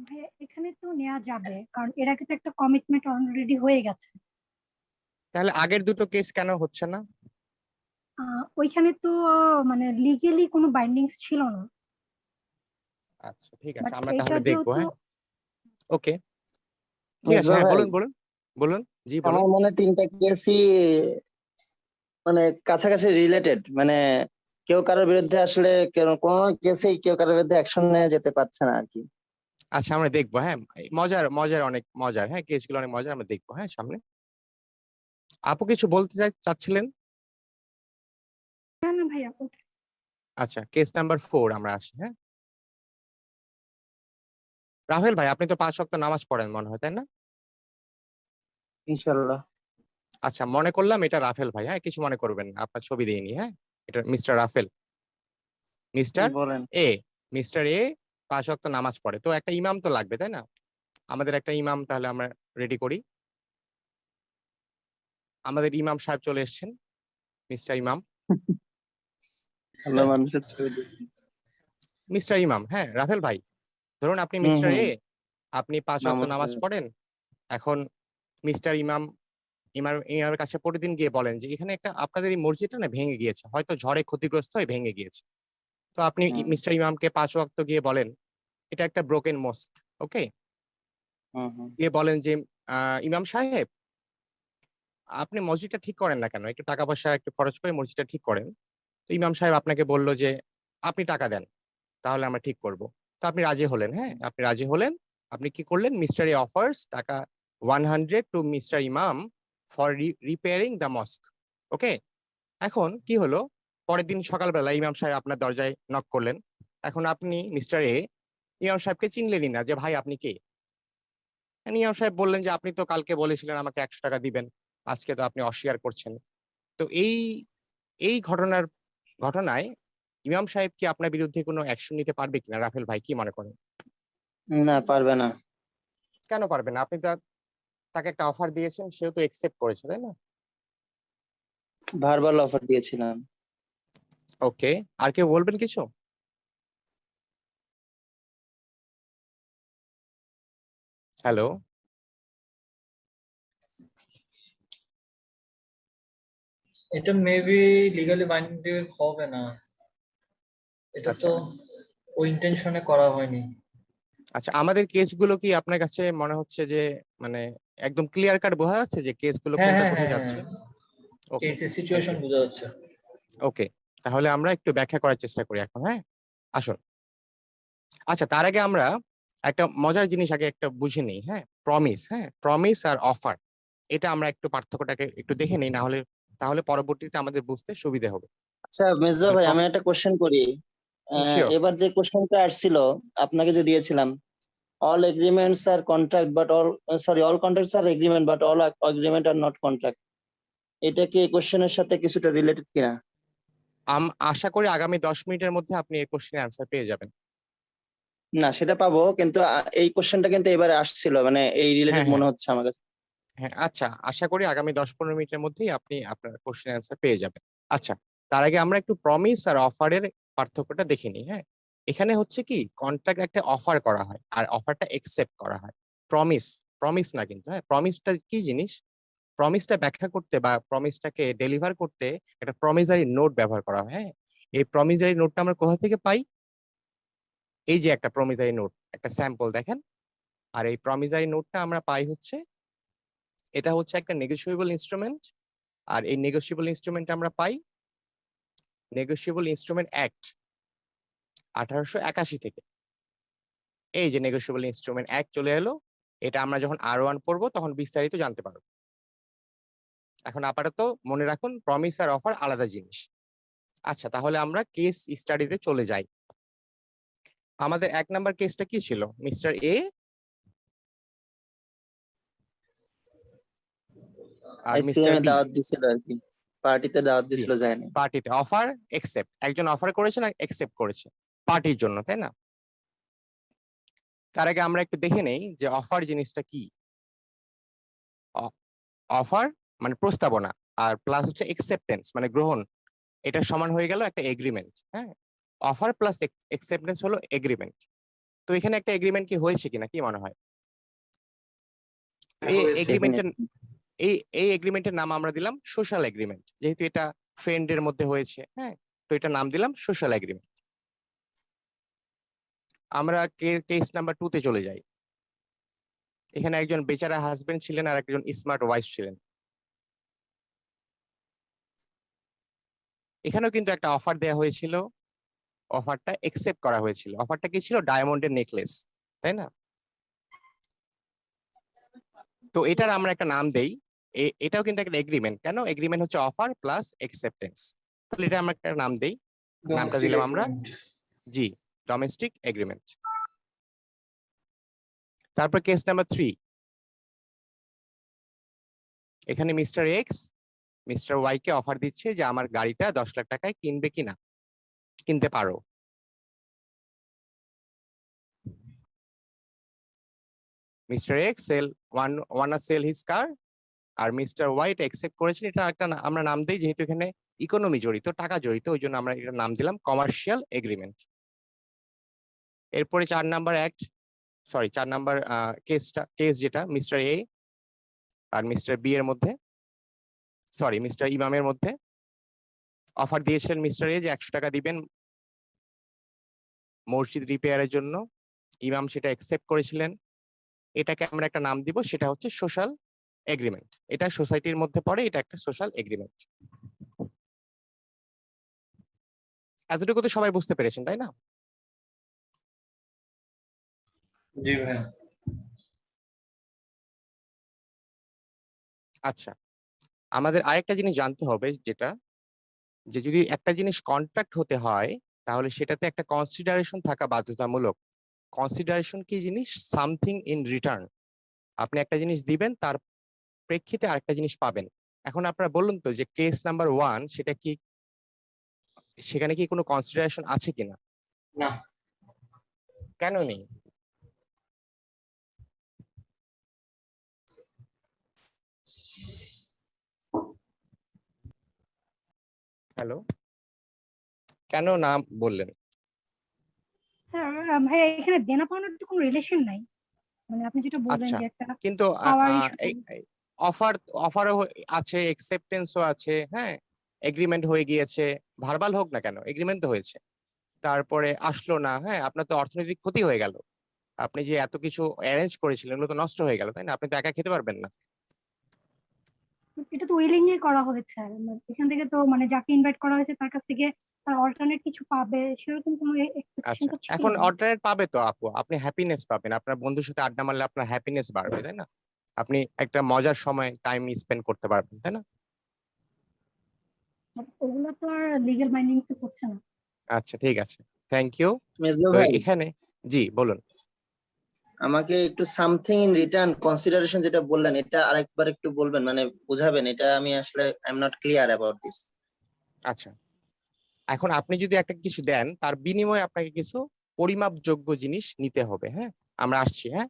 ভাইয়া এখানে তো নেওয়া যাবে, কারণ এর আগে তো একটা কমিটমেন্ট অলরেডি হয়ে গেছে। তাহলে আগের দুটো কেস কেন হচ্ছে না? ওইখানে তো মানে লিগেলি কোনো বাইন্ডিংস ছিল না। আচ্ছা, ঠিক আছে, বাট আমরা এটা তাহলে দেখবো, যেহেতু হ্যাঁ। ওকে, ঠিক আছে, মিসবা হ্যাঁ, ভাই, বলুন বলুন বলুন, জি বলুন। আমার মনে হয় 3টা কেসই মানে কাছাকাছি রিলেটেড, মানে কেউ কারোর বিরুদ্ধে আসলে কোনো কেসেই কেউ কারোর বিরুদ্ধে অ্যাকশন নেওয়া যেতে পারছে না আর কি। আচ্ছা, আমরা দেখবো, হ্যাঁ। এই মজার মজার অনেক মজার, হ্যাঁ, কেসগুলো অনেক মজার, আমরা দেখবো, হ্যাঁ, সামনে। আপু কিছু বলতে চাচ্ছিলেন? না না ভাইয়া, আচ্ছা, কেস নাম্বার 4 আমরা আসি, হ্যাঁ। রাফেল ভাই, আপনি তো 5 ওয়াক্ত নামাজ পড়েন মনে হয়, তাই না? ইনশাল্লাহ। আচ্ছা, মনে করলাম এটা রাফেল ভাই, হ্যাঁ, কিছু মনে করবেন না, আপনার ছবি দিইনি, হ্যাঁ। এটা মিস্টার রাফেল। মিস্টার বলেন। এ মিস্টার এ 5 ওয়াক্ত নামাজ পড়ে, তো একটা ইমাম তো লাগবে, তাই না? আমাদের একটা ইমাম তাহলে আমরা রেডি করি। আমাদের ইমাম সাহেব চলে এসেছেন, মিস্টার ইমাম। ভালো মানুষের ছবি দিয়েছেন। মিস্টার ইমাম, হ্যাঁ, রাফেল ভাই, ধরুন আপনি হুম মিস্টার হুম। এ, আপনি 5 ওয়াক্ত নামাজ নমস্কার। পড়েন। এখন মিস্টার ইমামের কাছে প্রতিদিন গিয়ে বলেন যে এখানে একটা আপনাদের এই মসজিদটা না ভেঙে গিয়েছে, হয়তো ঝড়ে ক্ষতিগ্রস্ত হয়ে ভেঙে গিয়েছে। তো আপনি হুম মিস্টার ইমামকে 5 ওয়াক্ত গিয়ে বলেন এটা একটা ব্রোকেন মস্ক, ওকে? হুম হুম। গিয়ে বলেন যে ইমাম সাহেব, আপনি মসজিদটা ঠিক করেন না কেন, একটু টাকা পয়সা একটু খরচ করে মসজিদটা ঠিক করেন। তো ইমাম সাহেব আপনাকে বলল যে আপনি টাকা দেন, তাহলে আমরা ঠিক করব। তো আপনি রাজি হলেন, হ্যাঁ, আপনি রাজি হলেন। আপনি কি করলেন, মিস্টার এ অফার্স টাকা 100 টু মিস্টার ইমাম ফর রিপেয়ারিং দ্য মস্ক, ওকে? এখন কি হলো, পরের দিন সকালবেলা ইমাম সাহেব আপনার দরজায় নক করলেন। এখন আপনি মিস্টার এ ইমাম সাহেবকে চিনলেনই না যে ভাই আপনি কে। ইমাম সাহেব বললেন যে আপনি তো কালকে বলেছিলেন আমাকে 100 টাকা দিবেন, আজকে তো আপনি অস্বীকার করছেন। তো এই এই ঘটনায় ইমাম সাহেব কি আপনার বিরুদ্ধে কোনো অ্যাকশন নিতে পারবে কিনা, রাফেল ভাই কি মনে করেন? না, পারবে না। কেন পারবে না? আপনি তাকে একটা অফার দিয়েছেন, সেও তো একসেপ্ট করেছে, তাই না? ভার্বাল অফার দিয়েছিলাম। ওকে, আর কেউ বলবেন কিছু? হ্যালো? এটা মেবি লিগালি বাইন্ডিং হবে না। এটা আচ্ছা তো ওই ইন্টেনশনে করা হয়নি। আচ্ছা, আমাদের কেসগুলো কি আপনার কাছে মনে হচ্ছে যে মানে একদম ক্লিয়ার কাট বোঝা যাচ্ছে যে কেসগুলো হ্যাঁ কোনটা হ্যাঁ কোথায় হ্যাঁ হ্যাঁ। যাচ্ছে? ওকে, কেসের থ্যাংক সিচুয়েশন ইউ। বোঝা যাচ্ছে। ওকে, তাহলে আমরা একটু ব্যাখ্যা করার চেষ্টা করি এখন, হ্যাঁ, আসুন। আচ্ছা, তার আগে আমরা একটা মজার জিনিস আগে একটা বুঝে নেই, হ্যাঁ, প্রমিস, হ্যাঁ, প্রমিস আর অফার, এটা আমরা একটু পার্থক্যটাকে একটু দেখে নেই, না হলে তাহলে পরবর্তীতে আমাদের বুঝতে সুবিধা হবে। আচ্ছা মেজবা মানে ভাই, আমি একটা কোশ্চেন করি। শিওর। এবার যে কোশ্চেনটা আসছিল আপনাকে যে দিয়েছিলাম, all agreements are contract but all sorry all contracts are agreement but all agreement are not contract, এটা কি এই কোশ্চেনের সাথে কিছুটা রিলেটেড কিনা? আশা করি আগামী 10 মিনিটের মধ্যে আপনি এই কোশ্চেনের অ্যান্সার পেয়ে যাবেন। না সেটা পাবো, কিন্তু এই কোশ্চেনটা কিন্তু এবারে আসছিল, মানে এই রিলেটেড হ্যাঁ, হ্যাঁ, মনে হচ্ছে আমার কাছে। হ্যাঁ, আচ্ছা, আশা করি আগামী 10-15 মিনিটের মধ্যেই আপনি আপনার কোশ্চেনের অ্যান্সার পেয়ে যাবেন। আচ্ছা, তার আগে আমরা একটু প্রমিস আর অফারের পার্থক্যটা দেখে নিই। হ্যাঁ, এখানে হচ্ছে কি, কন্ট্রাক্ট একটা অফার করা হয় আর অফারটা একসেপ্ট করা হয়। প্রমিস, প্রমিস না কিন্তু, হ্যাঁ, প্রমিসটা কি জিনিস, প্রমিসটা ব্যাখ্যা করতে বা প্রমিসটাকে ডেলিভার করতে একটা প্রমিসারি নোট ব্যবহার করা হয়। হ্যাঁ, এই প্রমিসারি নোটটা আমরা কোথা থেকে পাই? এই যে একটা প্রমিসারি নোট, একটা স্যাম্পল দেখেন। আর এই প্রমিসারি নোটটা আমরা পাই হচ্ছে, এটা হচ্ছে একটা নেগোশিয়েবল ইনস্ট্রুমেন্ট। আর এই নেগোশিয়েবল ইনস্ট্রুমেন্ট আমরা পাই নেগোশিয়েবল ইনস্ট্রুমেন্ট অ্যাক্ট 1881 থেকে। এই যে নেগোশিয়েবল ইনস্ট্রুমেন্ট অ্যাক্ট চলে এলো, এটা আমরা যখন R1 পড়বো তখন বিস্তারিত জানতে পারবো। এখন আপাতত মনে রাখুন, প্রমিস আর অফার আলাদা জিনিস। আচ্ছা, তাহলে আমরা কেস স্টাডিতে চলে যাই। আমাদের 1 নাম্বার কেসটা কি ছিল? মিস্টার এ আর মিস্টার আইসক্রিমে বি। দাওয়াত দিছিল আর কি, পার্টিতে দাওয়াত দিছিল, যায়নি। পার্টিতে অফার একসেপ্ট, একজন অফার করেছে না একসেপ্ট করেছে পার্টির জন্য, তাই না? তার আগে আমরা একটু দেখে নেই যে অফার জিনিসটা কি। অফার মানে প্রস্তাবনা, আর প্লাস হচ্ছে একসেপ্টেন্স মানে গ্রহণ, এটা সমান হয়ে গেল একটা এগ্রিমেন্ট। হ্যাঁ, অফার প্লাস একসেপ্টেন্স হলো এগ্রিমেন্ট। তো এখানে একটা এগ্রিমেন্ট কি হয়েছে কিনা, কি মনে হয়? এই হয়েছে। এগ্রিমেন্টের এই এগ্রিমেন্টের নাম আমরা দিলাম সোশ্যাল এগ্রিমেন্ট, যেহেতু এটা ফ্রেন্ডের মধ্যে হয়েছে। হ্যাঁ, তো এটা নাম দিলাম সোশ্যাল এগ্রিমেন্ট। আমরা কেস নাম্বার 2 তে চলে যাই। এখানে একজন বেচারা হাজবেন্ড ছিলেন আর একজন স্মার্ট ওয়াইফ ছিলেন। এখানেও কিন্তু একটা অফার দেওয়া হয়েছিল, অফারটা একসেপ্ট করা হয়েছিল। অফারটা কি ছিল? ডায়মন্ডের নেকলেস, তাই না? তো এটার আমরা একটা নাম দেই, এটাও কিন্তু একটা এগ্রিমেন্ট। কেন? এগ্রিমেন্ট হচ্ছে অফার প্লাস একসেপ্টেন্স। তাহলে এটা আমরা একটা নাম দেই, নামটা ডোমেস্টিক দিলাম আমরা এগ্রিমেন্ট। জি, ডোমেস্টিক এগ্রিমেন্ট। তারপর কেস নাম্বার 3। এখানে মিস্টার এক্স মিস্টার ওয়াই কে অফার দিচ্ছে যে আমার গাড়িটা 10 লাখ টাকায় কিনবে কিনা, কিনতে পারো। Mister X wanna sell his car, আর মিস্টার ওয়াই এটা একসেপ্ট করেছেন। এটা একটা আমরা নাম দিই, যেহেতু এখানে ইকোনমি জড়িত, টাকা জড়িত, ওই জন্য আমরা এটা নাম দিলাম কমার্শিয়াল এগ্রিমেন্ট। এরপরে 4 number act, sorry 4 number case যেটা মিস্টার এ আর মিস্টার বি এর মধ্যে, সরি মিস্টার ইমামের মধ্যে। অফার দিয়েছিলেন মিস্টার এ যে 100 টাকা দিবেন মসজিদ রিপেয়ারের জন্য, ইমাম সেটা একসেপ্ট করেছিলেন। এটাকে আমরা একটা নাম দিব, সেটা হচ্ছে সোশ্যাল এগ্রিমেন্ট। এটা সোসাইটির মধ্যে পড়ে, এটা একটা সোশ্যাল এগ্রিমেন্ট। এতটুকু তো সবাই বুঝতে পেরেছেন, তাই না? জি ভাই। আচ্ছা, আমাদের আরেকটা জিনিস জানতে হবে, যেটা যে যদি একটা জিনিস কন্ট্রাক্ট হতে হয় তাহলে সেটাতে একটা কনসিডারেশন থাকা বাধ্যতামূলক। কনসিডারেশন কি জিনিস? Something in return. আপনি একটা জিনিস দিবেন, তার প্রেক্ষিতে আরেকটা জিনিস পাবেন। এখন আপনারা বলুন তো যে কেস নাম্বার 1 সেটা কি, সেখানে কি কোনো কনসিডারেশন আছে কিনা? না। কেন নেই? হ্যালো, কেন না বললেন? স্যার ভাই এখানে দেনা পাওনার তো কোনো রিলেশন নাই, মানে আপনি যেটা বললেন আচ্ছা, যে একটা কিন্তু পাওয়ার ইস্যু। অফার অফারও আছে, একসেপ্টেন্সও আছে, হ্যাঁ, এগ্রিমেন্ট হয়ে গিয়েছে, ভার্বাল হোক না কেন, এগ্রিমেন্ট তো হয়েছে। তারপরে আসলো না, হ্যাঁ, আপনার তো অর্থনৈতিক ক্ষতি হয়ে গেল। আপনি যে এত কিছু অ্যারেঞ্জ করেছিলেন ওগুলো তো নষ্ট হয়ে গেল, তাই না? আপনি তো একা খেতে পারবেন না। এটা তো উইলিংলি করা হয়েছে, আর এখান থেকে তো মানে যাকে ইনভাইট করা হয়েছে তার কাছ থেকে তার অল্টারনেট কিছু পাবে সেরকম কোনো এক্সপেকটেশন আচ্ছা, তো ছিল এখন না। অল্টারনেট পাবে তো আপু, আপনি হ্যাপিনেস পাবেন, আপনার বন্ধুর সাথে আড্ডা মারলে আপনার হ্যাপিনেস বাড়বে, তাই না? আপনি একটা মজার সময় টাইম স্পেন্ড করতে পারবেন, তাই না? But ওগুলো তো আর লিগ্যাল বাইন্ডিং তো করছে না। আচ্ছা, ঠিক আছে, থ্যাংক ইউ। মেজবা তো ভাই, এখানে জি বলুন। আমাকে একটু সামথিং ইন রিটার্ন কনসিডারেশন যেটা বললেন এটা আরেকবার একটু বলবেন, মানে বুঝাবেন, এটা আমি আসলে I am not clear about this. আচ্ছা, এখন আপনি যদি একটা কিছু দেন তার বিনিময়ে আপনাকে কিছু পরিমাপযোগ্য জিনিস নিতে হবে, হ্যাঁ? আমরা আসছি, হ্যাঁ,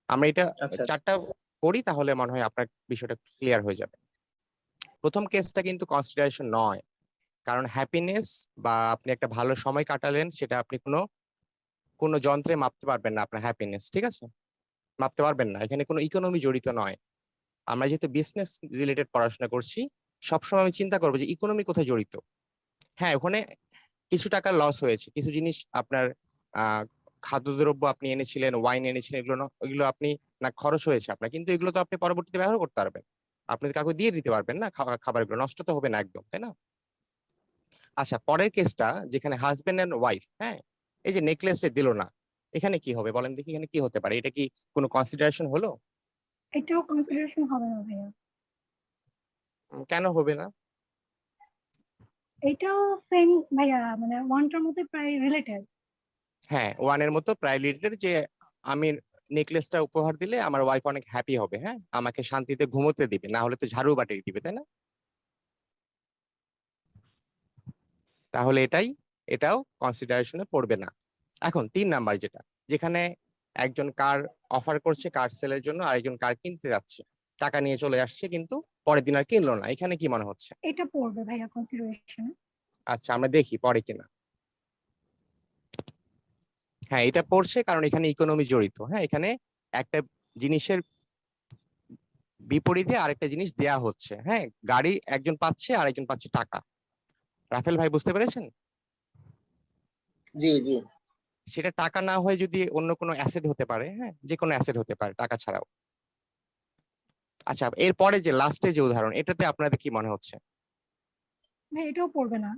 আমরা এটা আচ্ছা আচ্ছা। চারটা করি তাহলে মনে হয় আপনার বিষয়টা ক্লিয়ার হয়ে যাবে। প্রথম কেসটা কিন্তু কনসিডারেশন নয়, কারণ হ্যাপিনেস বা আপনি একটা ভালো সময় কাটালেন সেটা আপনি কোনো কোনো যন্ত্রে মাপতে পারবেন না, আপনার হ্যাপিনেস, ঠিক আছে? মাপতে পারবেন না, এখানে কোনো ইকোনমি জড়িত নয়। আমরা যেহেতু বিজনেস রিলেটেড পড়াশোনা করছি, সবসময় আমি চিন্তা করবো যে ইকোনমি কোথায় জড়িত। হ্যাঁ, ওখানে কিছু টাকা লস হয়েছে, কিছু জিনিস আপনার আহ খাদ্যদ্রব্য আপনি এনেছিলেন, ওয়াইন এনেছিলেন, এগুলো এগুলো আপনি না খরচ হয়েছে আপনার, কিন্তু এগুলো তো আপনি পরবর্তীতে ব্যবহার করতে পারবেন, আপনি তো কাউকে দিয়ে দিতে পারবেন না, খাবারগুলো নষ্ট তো হবে না একদম, তাই না? আচ্ছা, পরের কেসটা যেখানে হাজবেন্ড এন্ড ওয়াইফ, হ্যাঁ, এই যে নেকলেসে দিল না, এখানে কি হবে বলেন দেখি, এখানে কি হতে পারে? এটা কি কোনো কনসিডারেশন হলো? এটাও কনসিডারেশন হবে না ভাইয়া। কেন হবে না? এটাও সেম ভাইয়া, মানে ওয়ানটার মধ্যে প্রায় রিলেটেড। হ্যাঁ, ওয়ানের মতো প্রায় লিডার, যে আমি নেকলেসটা উপহার দিলে আমার ওয়াইফ অনেক হ্যাপি হবে, হ্যাঁ, আমাকে শান্তিতে ঘুমোতে দিবে, না হলে তো ঝাড়ু বাটিয়ে দিবে, তাই না? তাহলে এটাও কনসিডারেশনে পড়বে না। এখন 3 নাম্বার যেটা, যেখানে একজন কার অফার করছে কার সেলের জন্য, আরেকজন কার কিনতে যাচ্ছে, টাকা নিয়ে চলে আসছে কিন্তু পরের দিন আর কিনলো না, এখানে কি মনে হচ্ছে? এটা পড়বে ভাইয়া কনসিডারেশন। আচ্ছা, আমরা দেখি পরে কিনা। হ্যাঁ, এটা পড়ছে কারণ এখানে ইকোনমি জড়িত, হ্যাঁ, এখানে একটা জিনিসের বিপরীতে আরেকটা জিনিস দেয়া হচ্ছে, হ্যাঁ, গাড়ি একজন পাচ্ছে আরেকজন পাচ্ছে টাকা। রাফেল ভাই বুঝতে পেরেছেন? জি জি। সেটা টাকা না হয়ে যদি অন্য কোনো অ্যাসেট হতে পারে, হ্যাঁ, যে কোনো অ্যাসেট হতে পারে টাকা ছাড়াও। আচ্ছা, এরপরে যে লাস্টে যে উদাহরণ, এটাতে আপনাদের কি মনে হচ্ছে? ভাই এটাও পড়বে না।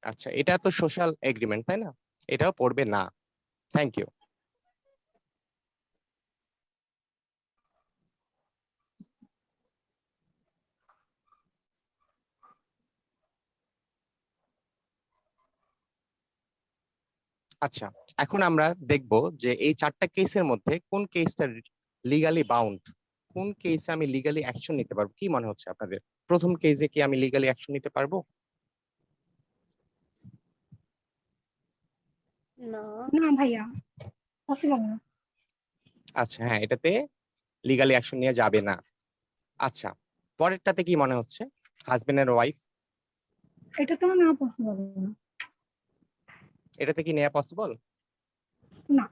আচ্ছা, এটা তো সোশ্যাল এগ্রিমেন্ট, তাই না? এটাও পড়বে না। Thank you. আচ্ছা, এখন আমরা দেখব যে এই 4টা কেসের মধ্যে কোন কেসটা লিগালি বাউন্ড, কোন কেসে আমি লিগালি অ্যাকশন নিতে পারবো, কি মনে হচ্ছে আপনাদের? প্রথম কেসে কি আমি লিগালি অ্যাকশন নিতে পারবো? না। না ভাইয়া, পসিবল না। আচ্ছা, হ্যাঁ, এটাতে লিগালি অ্যাকশন নেওয়া যাবে না। আচ্ছা, পরেরটাতে কি মনে হচ্ছে? হাজবেন্ড এন্ড ওয়াইফ, এটা তো না, পসিবল না। এটাতে কি নেওয়া পসিবল? না।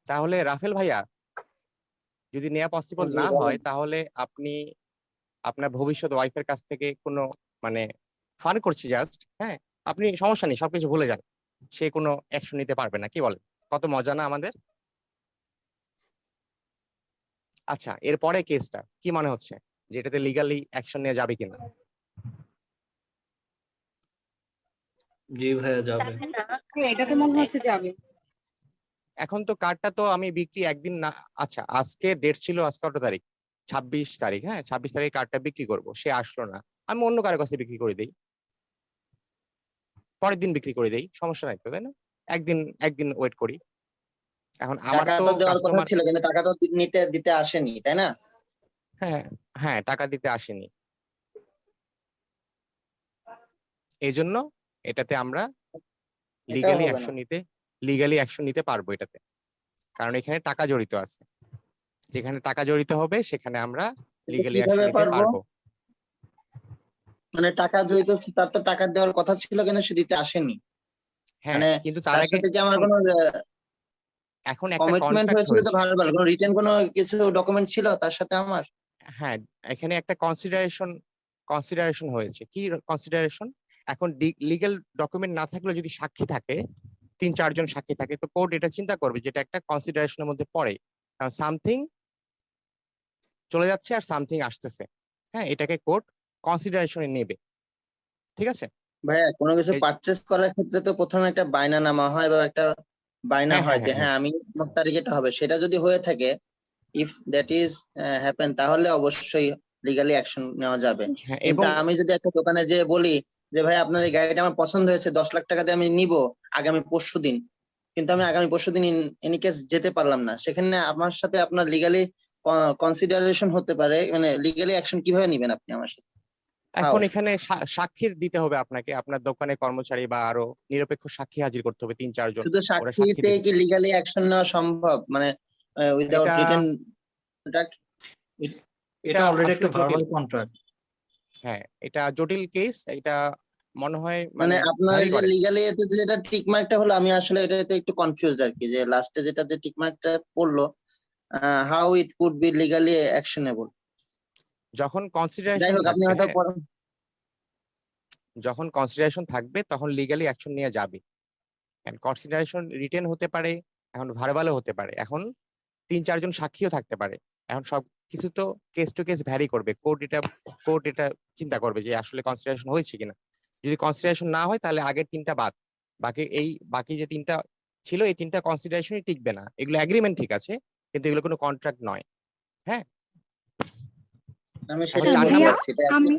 তাহলে রাফেল ভাইয়া, যদি নেওয়া পসিবল জি না বলেন। হয় তাহলে আপনি আপনার ভবিষ্যৎ ওয়াইফের কাছ থেকে কোনো মানে ফান করছি জাস্ট, হ্যাঁ, আপনি সমস্যা নেই, সবকিছু ভুলে যান, সে কোনো অ্যাকশন নিতে পারবে না, কি বলেন? কত মজা না আমাদের। আচ্ছা, এরপরে কেসটা কি মনে হচ্ছে, যেটাতে লিগালি অ্যাকশন নেওয়া যাবে কিনা? জি ভাইয়া যাবে। যাবে না। এটা তো মনে হচ্ছে যাবে। এখন তো কার্ডটা তো আমি বিক্রি একদিন না, আচ্ছা আজকে ডেট ছিল, আজকে কত তারিখ? 26 তারিখ, হ্যাঁ, 26 তারিখ কার্ডটা বিক্রি করব, সে আসলো না, আমি অন্য কারো কাছে বিক্রি করে দিই, পরের দিন বিক্রি করে দেই, সমস্যা নাই তো, তাই না? একদিন একদিন ওয়েট করি। এখন আমার টাকা তো তো দেওয়ার কথা কাস্টমার, ছিল কিন্তু টাকা তো নিতে দিতে আসেনি, তাই না? হ্যাঁ, হ্যাঁ, টাকা দিতে আসেনি, এই জন্য এটাতে আমরা এটাও লিগালি হবে না। অ্যাকশন নিতে পারবো এটাতে, কারণ এখানে টাকা জড়িত আছে, যেখানে টাকা জড়িত হবে সেখানে আমরা কিন্তু লিগালি অ্যাকশন কিভাবে নিতে পারবো? পারবো। মানে টাকা জড়িত, তার তো টাকা দেওয়ার কথা ছিল কিন্তু সে দিতে আসেনি। হ্যাঁ, মানে কিন্তু তার তার আগে সাথে কি আমার শোন, কোনো এখন একটা কমিটমেন্ট কন্ট্রাক্ট হয়েছিল তো, হয়েছে, ভালো ভালো কোনো রিটেন কোনো কিছু ডকুমেন্ট ছিল তার সাথে আমার? হ্যাঁ, এখানে একটা কনসিডারেশন হয়েছে, কি কনসিডারেশন? এখন লিগ্যাল ডকুমেন্ট না থাকলেও যদি সাক্ষী থাকে, 3-4 জন সাক্ষী থাকে, তো কোর্ট এটা চিন্তা করবে যেটা একটা কনসিডারেশনের মধ্যে পড়ে, কারণ সামথিং চলে যাচ্ছে আর সামথিং আসতেছে, হ্যাঁ, এটাকে কোর্ট কনসিডারেশনে নেবে, ঠিক আছে? ভাইয়া কোনো কিছু এই- পারচেস করার ক্ষেত্রে তো প্রথমে একটা বায়না নামা হয় বা একটা বায়না হ্যাঁ, হয় হ্যাঁ, যে হ্যাঁ, হ্যাঁ আমি অমুক তারিখে এটা হবে, সেটা যদি হয়ে থাকে, ইফ দ্যাট ইজ হ্যাপেন, তাহলে অবশ্যই লিগালি অ্যাকশন নেওয়া যাবে। হ্যাঁ, কিন্তু এবং আমি যদি একটা দোকানে যেয়ে বলি যে ভাই আপনার এই গাড়িটা আমার পছন্দ হয়েছে, 10 লাখ টাকা দিয়ে আমি নিব আগামী পরশুদিন, কিন্তু আমি আগামী পরশুদিন এনি কেস যেতে পারলাম না, সেখানে আমার সাথে আপনার লিগালি কনসিডারেশন হতে পারে, মানে লিগালি অ্যাকশন কিভাবে নিবেন আপনি আমার সাথে? এখন How? এখানে সাক্ষীর দিতে হবে আপনাকে, আপনার দোকানে কর্মচারী বা আরো নিরপেক্ষ সাক্ষী হাজির করতে হবে 3-4 জন। শুধু ওরা সাক্ষী সাক্ষীতে দিবে। কি লিগালি অ্যাকশন নেওয়া সম্ভব, মানে উইদাউট এটা রিটেন? এটা অলরেডি আসলে একটা জটিল। Verbal contract. হ্যাঁ, এটা জটিল কেস। এটা মনে হয় মানে আপনার ভ্যারি এই যে করে। লিগালি এতে যেটা টিক মার্কটা হলো, আমি আসলে এটাতে একটু কনফিউজড আর কি, যে লাস্টে যেটা যে টিক মার্কটা পড়লো, how it could be legally actionable. যখন যাই কনসিডারেশন হোক, আপনি থাকবে, হয়তো হ্যাঁ, যখন কনসিডারেশন থাকবে তখন লিগ্যালি অ্যাকশন নিয়ে যাবে। কনসিডারেশন রিটেন হতে পারে, এখন ভার্বালও হতে পারে, এখন 3-4 জন সাক্ষীও থাকতে পারে। এখন সব কিছু তো কেস টু কেস ভ্যারি করবে। কোর্ট এটা চিন্তা করবে যে আসলে কনসিডারেশন হয়েছে কিনা। যদি কনসিডারেশন না হয় তাহলে আগের 3টা বাদ। বাকি যে 3টা ছিল, এই 3টা কনসিডারেশনই টিকবে না। এগুলো এগ্রিমেন্ট ঠিক আছে, কিন্তু এগুলো কোনো কন্ট্রাক্ট নয়। হ্যাঁ, আমি এখন সেটাই 4 বলতে ভাইয়া নাম্বার। চাচ্ছি, এটা আর কি। আমি জি,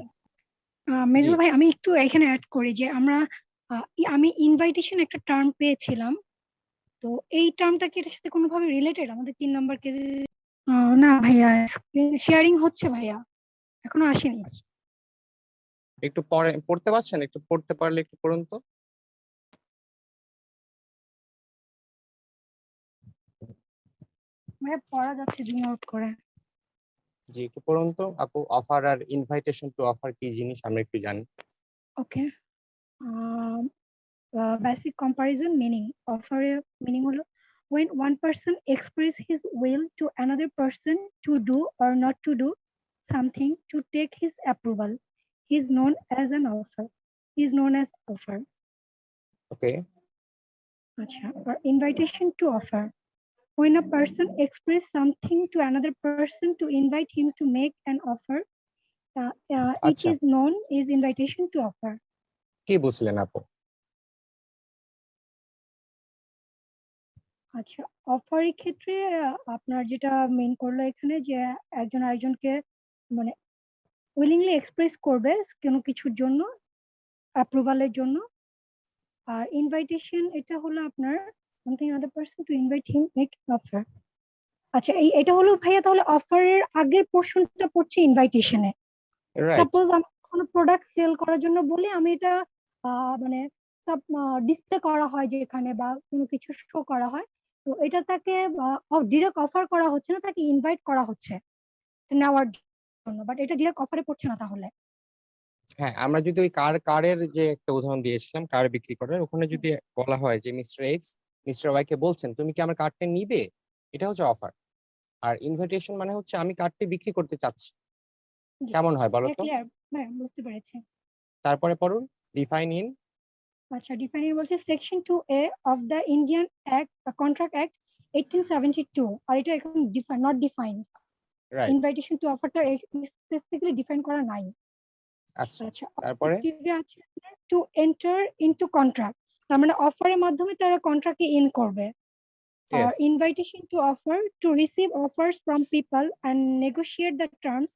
মেজবা ভাই আমি একটু এখানে অ্যাড করি যে আমি ইনভাইটেশন একটা টার্ম পেয়েছিলাম। তো এই টার্মটা কি এটার সাথে কোনোভাবে রিলেটেড আমাদের 3 নম্বর কেসে? না ভাইয়া, শেয়ারিং হচ্ছে ভাইয়া, এখনো আসেনি। আচ্ছা, একটু পরে পড়তে পারছেন? একটু পড়তে পারলে একটু পড়ুন তো। ভাইয়া পড়া যাচ্ছে, জুম আউট করে। জি, একটু পড়ুন তো আপু। অফার আর ইনভাইটেশন টু অফার কি জিনিস আমরা একটু জানি। Okay, basic comparison meaning. অফারের মিনিং হলো when one person express his will to another person to do or not to do something to take his approval, he is known as an offer. He is known as offer. Okay, Acha. Or invitation to offer. When a person express something to another person to invite him to make an offer, it আচ্ছা, is known as invitation to offer. কি বুঝলেন আপু? আচ্ছা, অফারের ক্ষেত্রে আপনার যেটা main করলো এখানে যে একজন আরেকজনকে মানে উইলিংলি এক্সপ্রেস করবে কোনো কিছুর জন্য, অ্যাপ্রুভালের জন্য। আর ইনভাইটেশন এটা হলো আপনার something other person to invite him make offer. আচ্ছা, এটা হলো ভাইয়া তাহলে অফারের আগের পোর্শনটা পড়ছে ইনভাইটেশনে। রাইট। সাপোজ আমি কোনো প্রোডাক্ট সেল করার জন্য বলি, আমি এটা মানে ডিসপ্লে করা হয় যেখানে বা কোনো কিছু শো করা হয়, তো এটা তাকে ডিরেক্ট অফার করা হচ্ছে না, তাকে ইনভাইট করা হচ্ছে নেওয়ার জন্য, বাট এটা ডিরেক্ট অফারে পড়ছে না তাহলে। হ্যাঁ, আমরা যদি ওই কারের যে একটা উদাহরণ দিয়েছিলাম, কার বিক্রি করার, ওখানে যদি বলা হয় যে মিস্টার এক্স মিস্টার ওয়াই কে বলছেন তুমি কি আমার কার্ডটা নিবে, এটা হচ্ছে অফার। আর ইনভিটেশন মানে হচ্ছে আমি কার্ডটি বিক্রি করতে চাচ্ছি। জি, কেমন হয় বলো তো? ক্লিয়ার, হ্যাঁ বুঝতে পেরেছি। তারপরে পড়ুন, ডিফাইন ইন। আচ্ছা, ডিফাইনিং বলছে section 2A of the Indian act contract act 1872। আর এটা এখন not define. Right. Invitation to অফারটা স্পেসিফিক্যালি ডিফাইন করা নাই। আচ্ছা, আচ্ছা, তারপরে অবজেক্টিভে আছে টু এন্টার ইনটু কন্ট্রাক্ট, তার মানে অফারের মাধ্যমে তারা কন্ট্রাক্টে ইন করবে। আর yes, invitation to offer to receive offers from people and negotiate the terms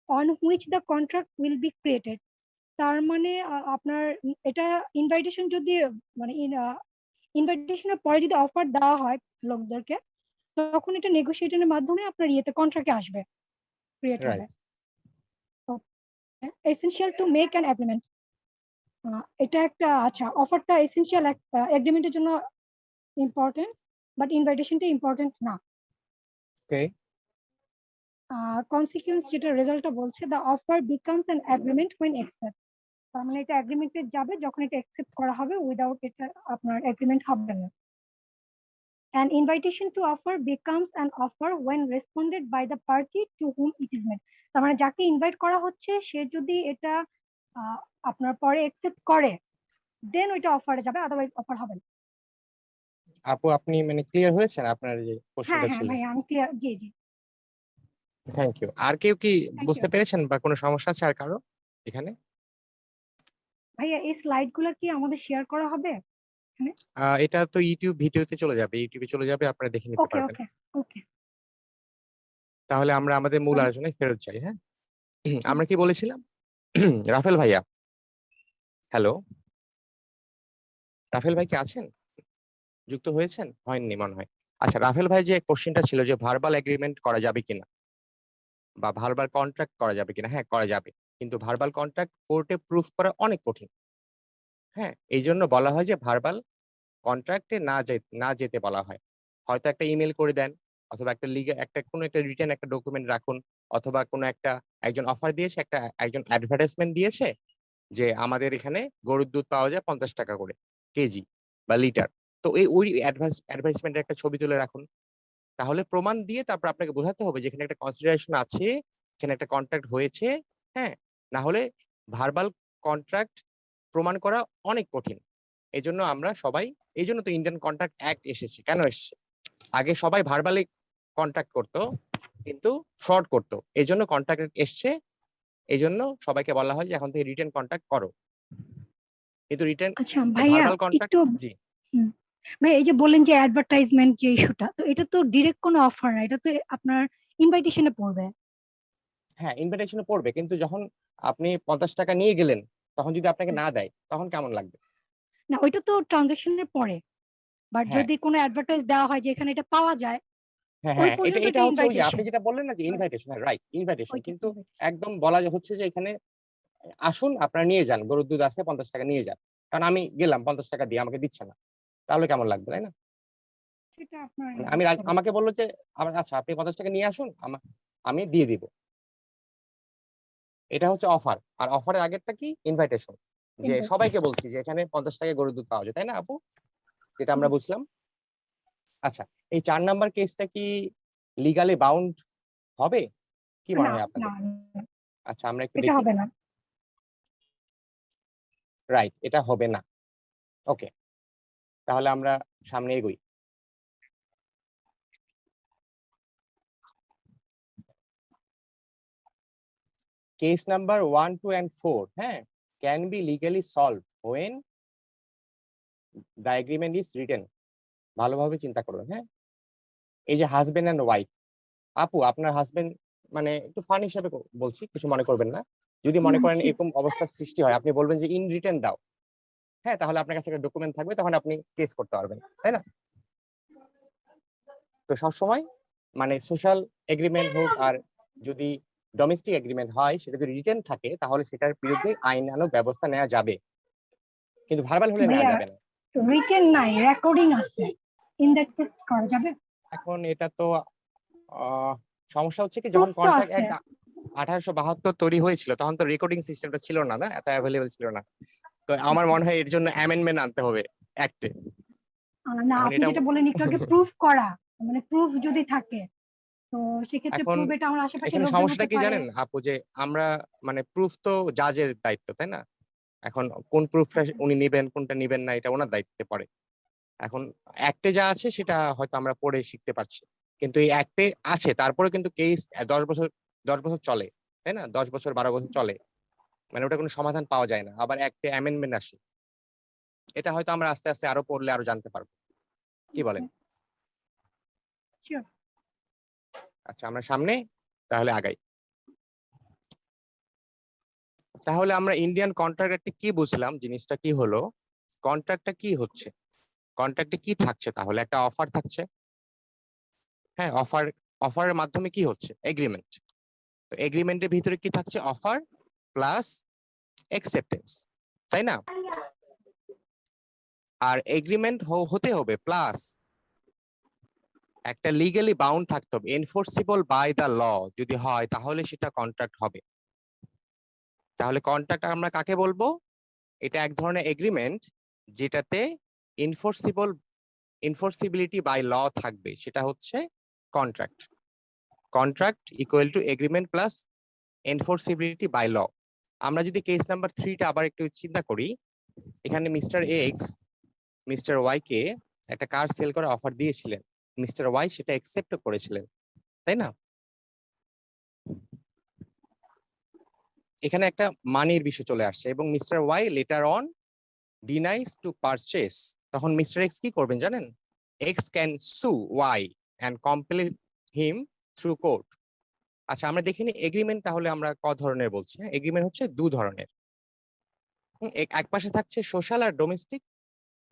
on which the contract will be created. তার মানে আপনার এটা ইনভাইটেশন যদি মানে ইনভাইটেশনের পরে যদি অফার দেওয়া হয় লোকদেরকে, তখন এটা নেগোসিয়েশনের মাধ্যমে আপনার ইয়েতে কন্ট্রাক্টে আসবে, ক্রিয়েট হবে। Right. Essential to make an agreement, এটা একটা, আচ্ছা অফারটা এসেনশিয়াল এগ্রিমেন্টের জন্য ইম্পর্টেন্ট, বাট ইনভাইটেশনটা ইম্পর্টেন্ট না। ওকে, কনসিকুয়েন্স যেটা রেজাল্টটা বলছে the offer becomes an agreement when accept, তার মানে এটা এগ্রিমেন্টে যাবে যখন এটা অ্যাকসেপ্ট করা হবে, উইদাউট এটা আপনার এগ্রিমেন্ট হবে না। An invitation to offer becomes an offer when responded by the party to whom it is made. তার মানে যাকে ইনভাইট করা হচ্ছে সে যদি এটা আহ, আপনার পরে অ্যাকসেপ্ট করে, দেন ওইটা অফারে যাবে, আদারওয়াইজ অফার হবে না। আপু আপনি ক্লিয়ার হয়েছেন আপনার যে হ্যাঁ কোশ্চেনটা হ্যাঁ ছিল? ভাই, আমি ক্লিয়ার। জি জি, থ্যাংক ইউ। আর কেউ কি থ্যাংক ইউ। বুঝতে পেরেছেন বা কোনো সমস্যা আছে আর কারো এখানে? ভাইয়া এই স্লাইড গুলো কি আমাদের শেয়ার করা হবে? এটা তো ইউটিউব ভিডিওতে চলে যাবে, ইউটিউবে চলে যাবে, আপনারা দেখে নিতে ওকে পারবেন। ওকে ওকে। তাহলে আমরা আমাদের মূল তাহলে- আলোচনায় ফেরত যাই। হ্যাঁ, আমরা কি বলেছিলাম? রাফেল ভাইয়া, হ্যালো, রাফেল ভাই কি আছেন? যুক্ত হয়েছেন? হয়নি মনে হয়। আচ্ছা, রাফেল ভাই যে কোশ্চেনটা ছিল যে ভার্বাল এগ্রিমেন্ট করা যাবে কিনা বা ভার্বাল কন্ট্রাক্ট করা যাবে কিনা, হ্যাঁ করা যাবে, কিন্তু ভার্বাল কন্ট্রাক্ট কোর্টে প্রুফ করা অনেক কঠিন। হ্যাঁ, এই জন্য বলা হয় যে ভার্বাল কন্ট্রাক্টে না যেতে বলা হয়। হয়তো একটা ইমেল করে দেন, অথবা একটা লিগে একটা কোনো একটা রিটেন একটা ডকুমেন্ট রাখুন, অথবা কোনো একটা একজন অফার দিয়েছে, একজন অ্যাডভার্টাইজমেন্ট দিয়েছে যে আমাদের এখানে গরুর দুধ পাওয়া যায় 50 টাকা করে কেজি বা লিটার। তো ওই অ্যাডভার্টাইজমেন্টের একটা ছবি তুলে রাখুন। তাহলে প্রমাণ দিয়ে তারপর আপনাকে বোঝাতে হবে যে এখানে একটা কনসিডারেশন আছে, এখানে একটা কন্ট্রাক্ট হয়েছে। হ্যাঁ, না হলে ভার্বাল কন্ট্রাক্ট প্রমাণ করা অনেক কঠিন। এজন্য আমরা সবাই, এই জন্য তো ইন্ডিয়ান কন্ট্রাক্ট অ্যাক্ট এসেছে। কেন এসেছে? আগে সবাই ভার্বালি কন্ট্রাক্ট করতো, কিন্তু ফ্রড করতো, এই জন্য কন্ট্রাক্ট এসছে। এই জন্য সবাইকে বলা হয় যে এখন থেকে রিটেন কন্ট্রাক্ট করো, কিন্তু রিটেন আচ্ছা ভাইয়া ভার্বাল কন্ট্রাক্ট। একটু জি, হুম, ভাই এই যে বললেন যে অ্যাডভার্টাইজমেন্ট যে ইস্যুটা, তো এটা তো ডিরেক্ট কোনো অফার না, এটা তো আপনার ইনভাইটেশনে পড়বে। হ্যাঁ ইনভিটেশনে পড়বে, কিন্তু যখন আপনি 50 টাকা নিয়ে গেলেন, তখন যদি আপনাকে না দেয় তখন কেমন লাগবে? না ওইটা তো ট্রানজাকশনের পরে, বাট হ্যাঁ যদি কোনো অ্যাডভার্টাইজ দেওয়া হয় যে এখানে এটা পাওয়া যায়, হ্যাঁ ওই হ্যাঁ, এটা পর্যন্ত এটা এটা হচ্ছে ওই যে আপনি ইনভাইটেশন। যেটা বললেন না যে ইনভাইটেশন, রাইট, ইনভাইটেশন, ওইটা কিন্তু invitation। একদম বলা হচ্ছে যে এখানে আসুন আপনারা নিয়ে যান, গরুর দুধ আছে 50 টাকা নিয়ে যান। কারণ আমি গেলাম 50 টাকা দিয়ে, আমাকে দিচ্ছে না, তাহলে কেমন লাগবে, তাই না? সেটা আপনার মানে বুঝতে পারছি। আমাকে বললো যে আচ্ছা আপনি 50 টাকা নিয়ে আসুন, আমি দিয়ে দিব। এটা হচ্ছে অফার। আর অফারের আগেরটা কি? ইনভাইটেশন, যে সবাইকে বলছি যে এখানে 50 টাকায় গরুর দুধ পাওয়া যায়, তাই না আপু? যেটা আমরা বুঝলাম। আচ্ছা, এই 4 নাম্বার কেসটা কি লিগালি বাউন্ড হবে? কি মনে না হয় না আপনাদের? না, আচ্ছা, আমরা একটু এটা দেখি। হবে না। রাইট, এটা হবে না। ওকে, তাহলে আমরা সামনে এগোই। কেস নাম্বার 1, 2 and 4, হ্যাঁ, can be legally solve when the agreement is written. ভালোভাবে চিন্তা করবেন। হ্যাঁ, এই যে হাজবেন্ড এন্ড ওয়াইফ, আপু আপনার হাজবেন্ড, মানে একটু ফান হিসাবে বলছি, কিছু মনে করবেন না। যদি মনে করেন এরকম অবস্থার সৃষ্টি হয়, আপনি বলবেন যে ইন রিটেন দাও। হ্যাঁ, তাহলে আপনার কাছে একটা ডকুমেন্ট থাকবে, তখন আপনি কেস করতে পারবেন, তাই না? তো সবসময় মানে সোশ্যাল এগ্রিমেন্ট হোক আর যদি ডোমেস্টিক এগ্রিমেন্ট হয়, সেটা যদি রিটেন থাকে তাহলে সেটার বিরুদ্ধে আইনানুগ ব্যবস্থা নেওয়া যাবে, কিন্তু ভার্বাল হলে নেওয়া ভাইয়া যাবে না। রিটেন নাই, রেকর্ডিং আছে, ইন দ্যাট কেস করা যাবে। এখন এটা তো সমস্যা হচ্ছে কি, প্রুফ যখন তো কন্ট্রাক্ট আছে। অ্যাক্ট 1872 তৈরি হয়েছিল, তখন তো রেকর্ডিং সিস্টেমটা ছিল না, না এত অ্যাভেলেবল ছিল না। তো আমার মনে হয় এর জন্য অ্যামেন্ডমেন্ট আনতে হবে অ্যাক্টে। না এখন আপনি এটা যেটা বলেন একটু আগে প্রুফ করা, মানে প্রুফ যদি থাকে, তো সেক্ষেত্রে এখন প্রুফ এটা আমার আশেপাশে এখানে লোকজন সমস্যাটা হতে কি পারে। জানেন আপু, যে আমরা মানে প্রুফ তো জাজের দায়িত্ব, তাই না? এখন কোন প্রুফটা আচ্ছা, উনি নিবেন কোনটা নিবেন না, এটা ওনার দায়িত্বে পড়ে। এখন অ্যাক্টে যা আছে সেটা হয়তো আমরা পড়ে শিখতে পারছি, কিন্তু এই অ্যাক্টে আছে, তারপরে কিন্তু কেস 10 বছর 10 বছর চলে, তাই না? 10 বছর 12 বছর চলে, মানে ওটা কোনো সমাধান পাওয়া যায় না, আবার অ্যাক্টে অ্যামেন্ডমেন্ট আসে। এটা হয়তো আমরা আস্তে আস্তে আরো পড়লে আরো জানতে পারবো, কি বলেন? শিওর। আচ্ছা, আমরা সামনে তাহলে আগাই। তাহলে আমরা ইন্ডিয়ান কন্ট্রাক্টে কি বুঝলাম, জিনিসটা কি হলো, কন্ট্রাক্টটা কি হচ্ছে, কন্ট্রাক্টে কি থাকছে? তাহলে একটা অফার থাকছে। হ্যাঁ, অফারের মাধ্যমে কি হচ্ছে? এগ্রিমেন্ট। তো এগ্রিমেন্টের ভিতরে কি থাকছে? অফার প্লাস অ্যাকসেপ্টেন্স, তাই না? আর এগ্রিমেন্ট হতে হবে প্লাস একটা লিগালি বাউন্ড থাকতে হবে, এনফোর্সিবল বাই দ্য ল যদি হয় তাহলে সেটা কন্ট্রাক্ট হবে। তাহলে কন্ট্রাক্ট আমরা কাকে বলবো? এটা এক ধরনের এগ্রিমেন্ট যেটাতে ইনফোর্সিবিলিটি বাই ল থাকবে, সেটা হচ্ছে contract. Contract equal to agreement plus enforceability by law. আমরা যদি কেস নাম্বার 3টা আবার একটু চিন্তা করি, এখানে মিস্টার এক্স মিস্টার ওয়াই কে একটা কার সেল করার অফার দিয়েছিলেন, মিস্টার ওয়াই সেটা অ্যাকসেপ্ট করেছিলেন, তাই না? এখানে একটা মানির বিষয় চলে আসছে এবং mister Y later on denies to purchase, তখন মিস্টার এক্স কি করবেন জানেন? X can sue Y and compel him through court. আচ্ছা, আমরা দেখিনি এগ্রিমেন্ট তাহলে আমরা ক ধরনের বলছি। এগ্রিমেন্ট হচ্ছে দু ধরনের। এক পাশে থাকছে সোশ্যাল আর ডোমেস্টিক।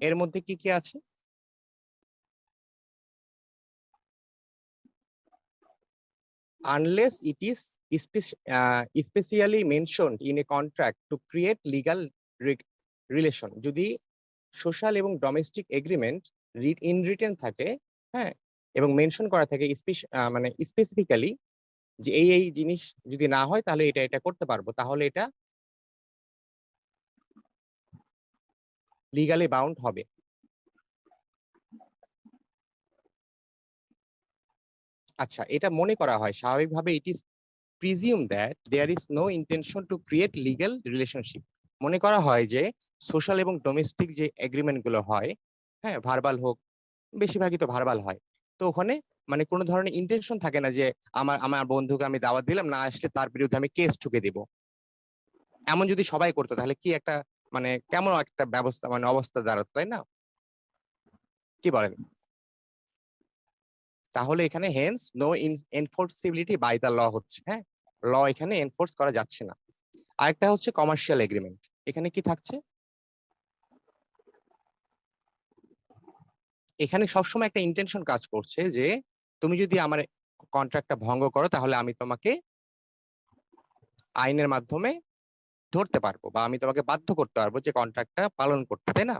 এর মধ্যে কি কি আছে? Unless it is specially mentioned in a contract to create legal relation, যদি সোশ্যাল এবং ডোমেস্টিক এগ্রিমেন্ট ইন রিটেন থাকে, হ্যাঁ, এবং মেনশন করা থাকে মানে স্পেসিফিক্যালি যে এই জিনিস যদি না হয় তাহলে এটা এটা করতে পারবো, তাহলে এটা লিগালি বাউন্ড হবে। আচ্ছা, এটা মনে করা হয় স্বাভাবিকভাবে it is presume that there is no intention to create legal relationship. মনে করা হয় যে সোশ্যাল এবং ডোমেস্টিক যে এগ্রিমেন্ট গুলো হয়, হ্যাঁ, ভার্বাল হোক, বেশিরভাগই তো ভার্বাল হয়, তো ওখানে মানে কোনো ধরনের ইন্টেনশন থাকে না যে আমার বন্ধুকে আমি দাওয়াত দিলাম, না আসলে তার বিরুদ্ধে আমি কেস ঠুকে দিব। এমন যদি সবাই করতো তাহলে কি একটা মানে কেমন একটা ব্যবস্থা মানে অবস্থা দাঁড়াতো, তাই না? কি বলেন? তাহলে এখানে hence no enforceability by the law হচ্ছে, হ্যাঁ, ল এখানে এনফোর্স করা যাচ্ছে না। আরেকটা হচ্ছে কমার্শিয়াল এগ্রিমেন্ট। এখানে কি থাকছে? এখানে সবসময় একটা ইন্টেনশন কাজ করছে যে তুমি যদি আমার কন্ট্রাক্টটা ভঙ্গ করো তাহলে আমি তোমাকে আইনের মাধ্যমে ধরতে পারবো বা আমি তোমাকে বাধ্য করতে পারবো যে কন্ট্রাক্টটা পালন করতে, তাই না?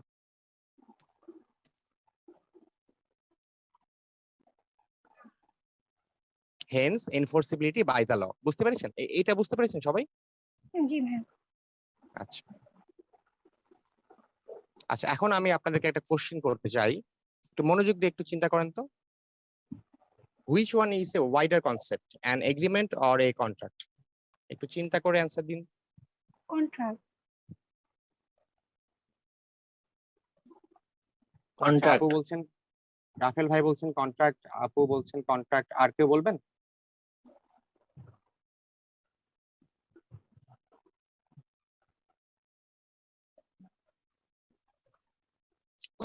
Hence enforceability by the law. বুঝতে পেরেছেন? এটা বুঝতে পেরেছেন সবাই? জি ভাইয়া। আচ্ছা আচ্ছা, এখন আমি আপনাদেরকে একটা কোশ্চেন করতে চাই, একটু মনোযোগ দিয়ে একটু চিন্তা করেন তো। Which one is a wider concept, an agreement or a contract? একটু চিন্তা করে অ্যান্সার দিন। কন্ট্রাক্ট। আচ্ছা, কন্ট্রাক্ট। আপু বলছেন, রাফেল ভাই বলছেন কন্ট্রাক্ট, আপু বলছেন কন্ট্রাক্ট, আর কেউ বলবেন?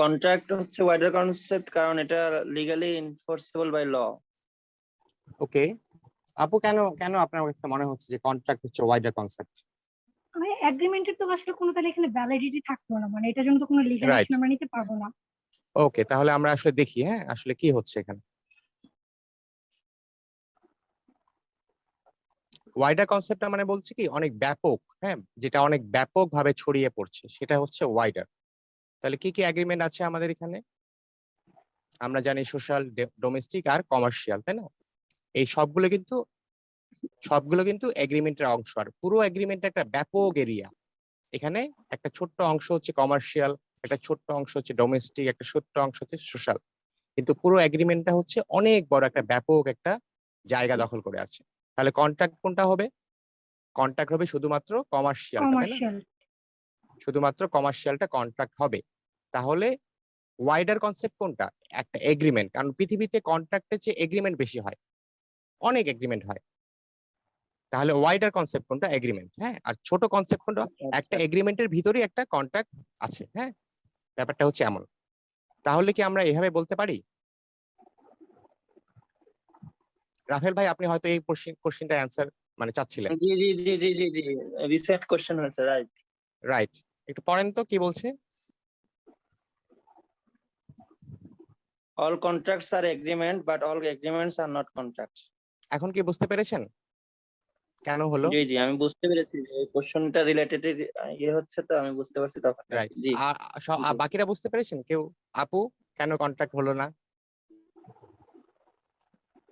কন্ট্রাক্ট হচ্ছে ওয়াইডার কনসেপ্ট কারণ এটা লিগালি এনফোর্সেবল বাই ল। ওকে, আপু কেন কেন আপনার কাছে মনে হচ্ছে যে কন্ট্রাক্ট হচ্ছে ওয়াইডার কনসেপ্ট? মানে এগ্রিমেন্টের তো আসলে কোনো তাহলে এখানে ভ্যালিডিটি থাকতো না, মানে এটার জন্য তো কোনো লিগ্যাল রাইট, অ্যাকশন আমরা নিতে পারবো না। ওকে, তাহলে আমরা আসলে দেখি, হ্যাঁ, আসলে কি হচ্ছে এখানে। ওয়াইডার কনসেপ্টটা মানে বলছে কি অনেক ব্যাপক, হ্যাঁ, যেটা অনেক ব্যাপক ভাবে ছড়িয়ে পড়ছে সেটা হচ্ছে ওয়াইডার। তাহলে কি কি এগ্রিমেন্ট আছে আমাদের এখানে? আমরা জানি সোশ্যাল, ডোমেস্টিক আর কমার্শিয়াল, তাই না? এই সবগুলো কিন্তু এগ্রিমেন্টের অংশ, আর পুরো এগ্রিমেন্ট একটা ব্যাপক এরিয়া। এখানে একটা ছোট্ট অংশ হচ্ছে কমার্শিয়াল, একটা ছোট্ট অংশ হচ্ছে ডোমেস্টিক, একটা ছোট্ট অংশ হচ্ছে সোশ্যাল, কিন্তু পুরো এগ্রিমেন্টটা হচ্ছে অনেক বড় একটা ব্যাপক একটা জায়গা দখল করে আছে। তাহলে কন্ট্রাক্ট কোনটা হবে? কন্ট্রাক্ট হবে শুধুমাত্র কমার্শিয়ালটা, তাই না? কমার্শিয়াল। শুধুমাত্র কমার্শিয়ালটা কন্ট্রাক্ট হবে। তাহলে ওয়াইডার কনসেপ্ট কোনটা? একটা এগ্রিমেন্ট, কারণ পৃথিবীতে কন্ট্রাক্টের চেয়ে এগ্রিমেন্ট বেশি হয়, অনেক এগ্রিমেন্ট হয়। তাহলে ওয়াইডার কনসেপ্ট কোনটা? এগ্রিমেন্ট, হ্যাঁ। আর ছোট কনসেপ্ট কোনটা? একটা এগ্রিমেন্টের ভিতরেই একটা কন্ট্রাক্ট আছে, হ্যাঁ, ব্যাপারটা হচ্ছে এমন। তাহলে কি আমরা এভাবে বলতে পারি? রাফেল ভাই, আপনি হয়তো এই কোশ্চেনটার অ্যান্সার মানে চাচ্ছিলেন। জি জি জি জি জি জি রিসেন্ট কোশ্চেন হয়েছে, রাইট। রাইট, একটু পড়েন তো কি বলছে। All contracts are agreement, but all agreements are not contracts. এখন কি বুঝতে পেরেছেন কেন হলো? জি জি আমি বুঝতে পেরেছি যে এই কোশ্চেনটা রিলেটেড হচ্ছে, তো আমি বুঝতে পারছি তখন। রাইট, জি আর বাকিরা বুঝতে পেরেছেন কেউ? আপু, কেন কন্ট্রাক্ট হলো না?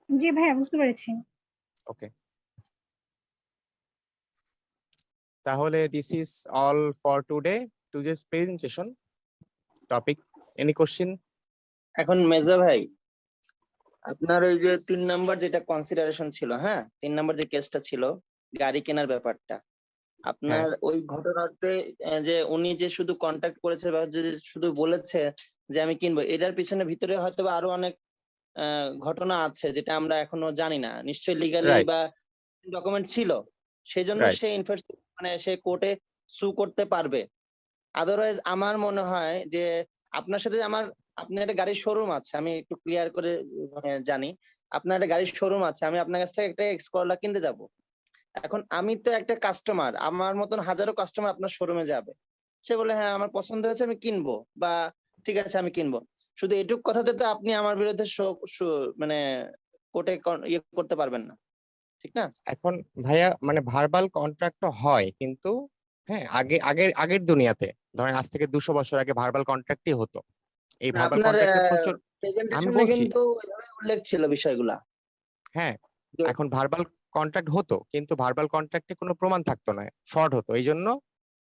জি ভাইয়া, বুঝতে পেরেছি। ওকে, তাহলে this is all for today's presentation topic. Any question? এখন মেজা ভাই, আপনার ওই যে 3 নাম্বার যেটা কনসিডারেশন ছিল, হ্যাঁ, 3 নাম্বার যে কেসটা ছিল গাড়ি কেনার ব্যাপারটা, আপনার ওই ঘটনাতে যে উনি যে শুধু কন্ট্যাক্ট করেছে বা যদি শুধু বলেছে যে আমি কিনবো, এটার পিছনে ভিতরে হয়তো আরো অনেক ঘটনা আছে যেটা আমরা এখনো জানি না, নিশ্চয়ই লিগালি Right. বা ডকুমেন্ট ছিল, সেই জন্য Right. সে মানে সে কোর্টে সু করতে পারবে। আদারওয়াইজ আমার মনে হয় যে আপনার সাথে আমার, আপনার একটা গাড়ির শোরুম আছে, আমি একটু ক্লিয়ার করে মানে জানি, আপনার একটা গাড়ির শোরুম আছে, আমি আপনার কাছ থেকে একটা এক্স করলা কিনতে যাব। এখন আমি তো একটা কাস্টমার, আমার মতন হাজারো কাস্টমার আপনার শোরুমে যাবে, সে বলে হ্যাঁ আমার পছন্দ হয়েছে আমি কিনবো, বা ঠিক আছে আমি কিনবো, শুধু এটুক কথাতে তো আপনি আমার বিরুদ্ধে মানে কোর্টে ইয়ে করতে পারবেন না, ঠিক না? এখন ভাইয়া মানে ভার্বাল কন্ট্রাক্ট তো হয়, কিন্তু হ্যাঁ আগের দুনিয়াতে ধরেন আজ থেকে 200 বছর আগে ভার্বাল কন্ট্রাক্টই হতো। এই না, ভার্বাল আপনার কন্ট্রাক্টের প্রচুর, আমি প্রেজেন্টেশনে বলছি কিন্তু ওইভাবে উল্লেখ ছিল বিষয়গুলা। হ্যাঁ, যে- এখন ভার্বাল কন্ট্রাক্ট হতো, কিন্তু ভার্বাল কন্ট্রাক্টে কোনো প্রমাণ থাকতো না, ফ্রড হতো। এই জন্য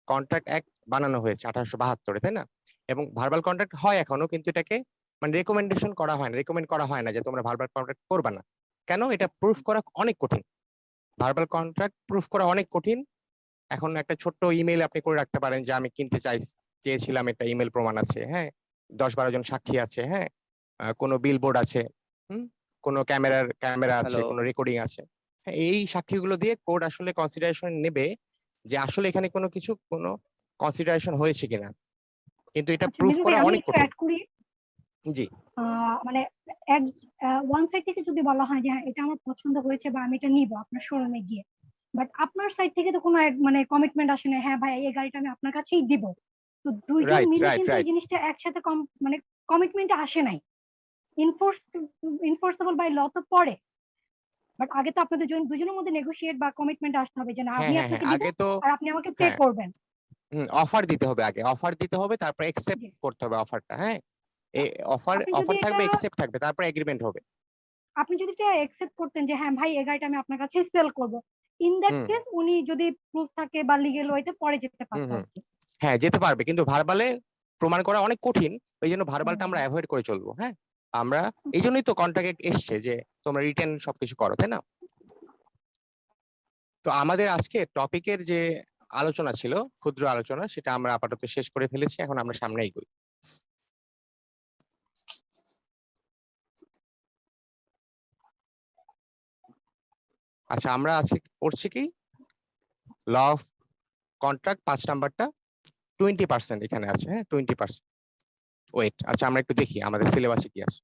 কন্ট্রাক্ট অ্যাক্ট বানানো হয়েছে 1872-এ, তাই না? এবং ভার্বাল কন্ট্রাক্ট হয় এখনো, কিন্তু এটাকে মানে রেকমেন্ডেশন করা হয় না, রেকমেন্ড করা হয় না যে তোমরা ভার্বাল কন্ট্রাক্ট করবা না। কেন? এটা প্রুফ করা অনেক কঠিন, ভার্বাল কন্ট্রাক্ট প্রুফ করা অনেক কঠিন। এখন একটা ছোট্ট ইমেল আপনি করে রাখতে পারেন যে আমি কিনতে চেয়েছিলাম, একটা ইমেল প্রমাণ আছে, হ্যাঁ, 10-12 জন সাক্ষী আছে, হ্যাঁ, কোনো বিলবোর্ড আছে, হুম, কোনো ক্যামেরা আছে, হ্যালো, কোনো রেকর্ডিং আছে। হ্যাঁ, এই সাক্ষীগুলো দিয়ে কোর্ট আসলে কনসিডারেশন নেবে যে আসলে এখানে কোনো কনসিডারেশন হয়েছে কিনা, কিন্তু এটা আচ্ছা প্রুফ মিলন ভাই, করা আমি অনেক একটু কঠিন। অ্যাড করি। জি মানে এক ওয়ান সাইড থেকে যদি বলা হয় যে হ্যাঁ এটা আমার পছন্দ হয়েছে বা আমি এটা নিব আপনার শোরুমে গিয়ে, বাট আপনার সাইড থেকে তো কোনো মানে কমিটমেন্ট আসে না, হ্যাঁ ভাই এই গাড়িটা আমি আপনার কাছেই দিব। তো দুইজন রাইট মিলে রাইট কিন্তু এই রাইট জিনিসটা একসাথে মানে কমিটমেন্টে আসে নাই। ইনফোর্সেবল বাই ল তো পরে, বাট আগে তো আপনাদের দুজনের মধ্যে নেগোশিয়েট বা কমিটমেন্ট আসতে হবে যে না হ্যাঁ আমি হ্যাঁ হ্যাঁ, আপনাকে দিব আগে তো আর আপনি আমাকে পে হ্যাঁ, করবেন। অফার দিতে হবে, আগে অফার দিতে হবে, তারপর একসেপ্ট জি। করতে হবে অফারটা, হ্যাঁ, অফার আপনি যদি অফার এটা থাকবে, একসেপ্ট থাকবে, তারপর এগ্রিমেন্ট হবে। আপনি যদি এটা একসেপ্ট করতেন যে হ্যাঁ ভাই এই গাড়িটা আমি আপনার কাছে সেল করব, ইন দ্যাট হুম কেস উনি যদি প্রুফ থাকে বা লিগ্যাল ওয়েতে পরে যেতে হুম পারতো হুম আর কি। হ্যাঁ, যেতে পারবে, কিন্তু ভার্বালে প্রমাণ করা অনেক কঠিন। ওই জন্য ভার্বালটা হুম। আমরা অ্যাভয়েড করে চলবো, হ্যাঁ। আমরা এই জন্যই তো কন্ট্রাক্ট এসছে যে তোমরা রিটেন সবকিছু করো, তাই না? তো আমাদের আজকে টপিকের যে আলোচনা ছিল, ক্ষুদ্র আলোচনা, সেটা আমরা আপাতত শেষ করে ফেলেছি, এখন আমরা সামনে এগোই। আচ্ছা, আমরা আজকে পড়ছি কি ল অফ কন্ট্রাক্ট 5 নাম্বারটা, 20% এখানে আছে, হ্যাঁ 20%। ওয়েট, আচ্ছা আমরা একটু দেখি আমাদের সিলেবাসে কি আছে।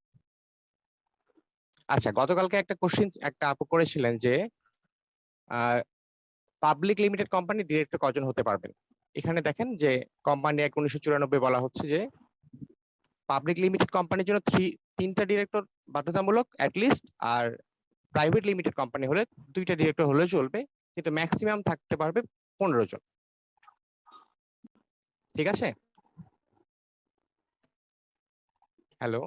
আচ্ছা, গতকালকে একটা কোশ্চিন একটা আপু করেছিলেন যে পাবলিক লিমিটেড কোম্পানি ডিরেক্টর কজন হতে পারবেন। এখানে দেখেন যে কোম্পানি অ্যাক্ট 1994 বলা হচ্ছে যে পাবলিক লিমিটেড কোম্পানির জন্য তিনটা ডিরেক্টর বাধ্যতামূলক অ্যাটলিস্ট, আর প্রাইভেট লিমিটেড কোম্পানি হলে 2টা ডিরেক্টর হলে চলবে, কিন্তু ম্যাক্সিমাম থাকতে পারবে 15 জন। ঠিক আছে? হ্যালো,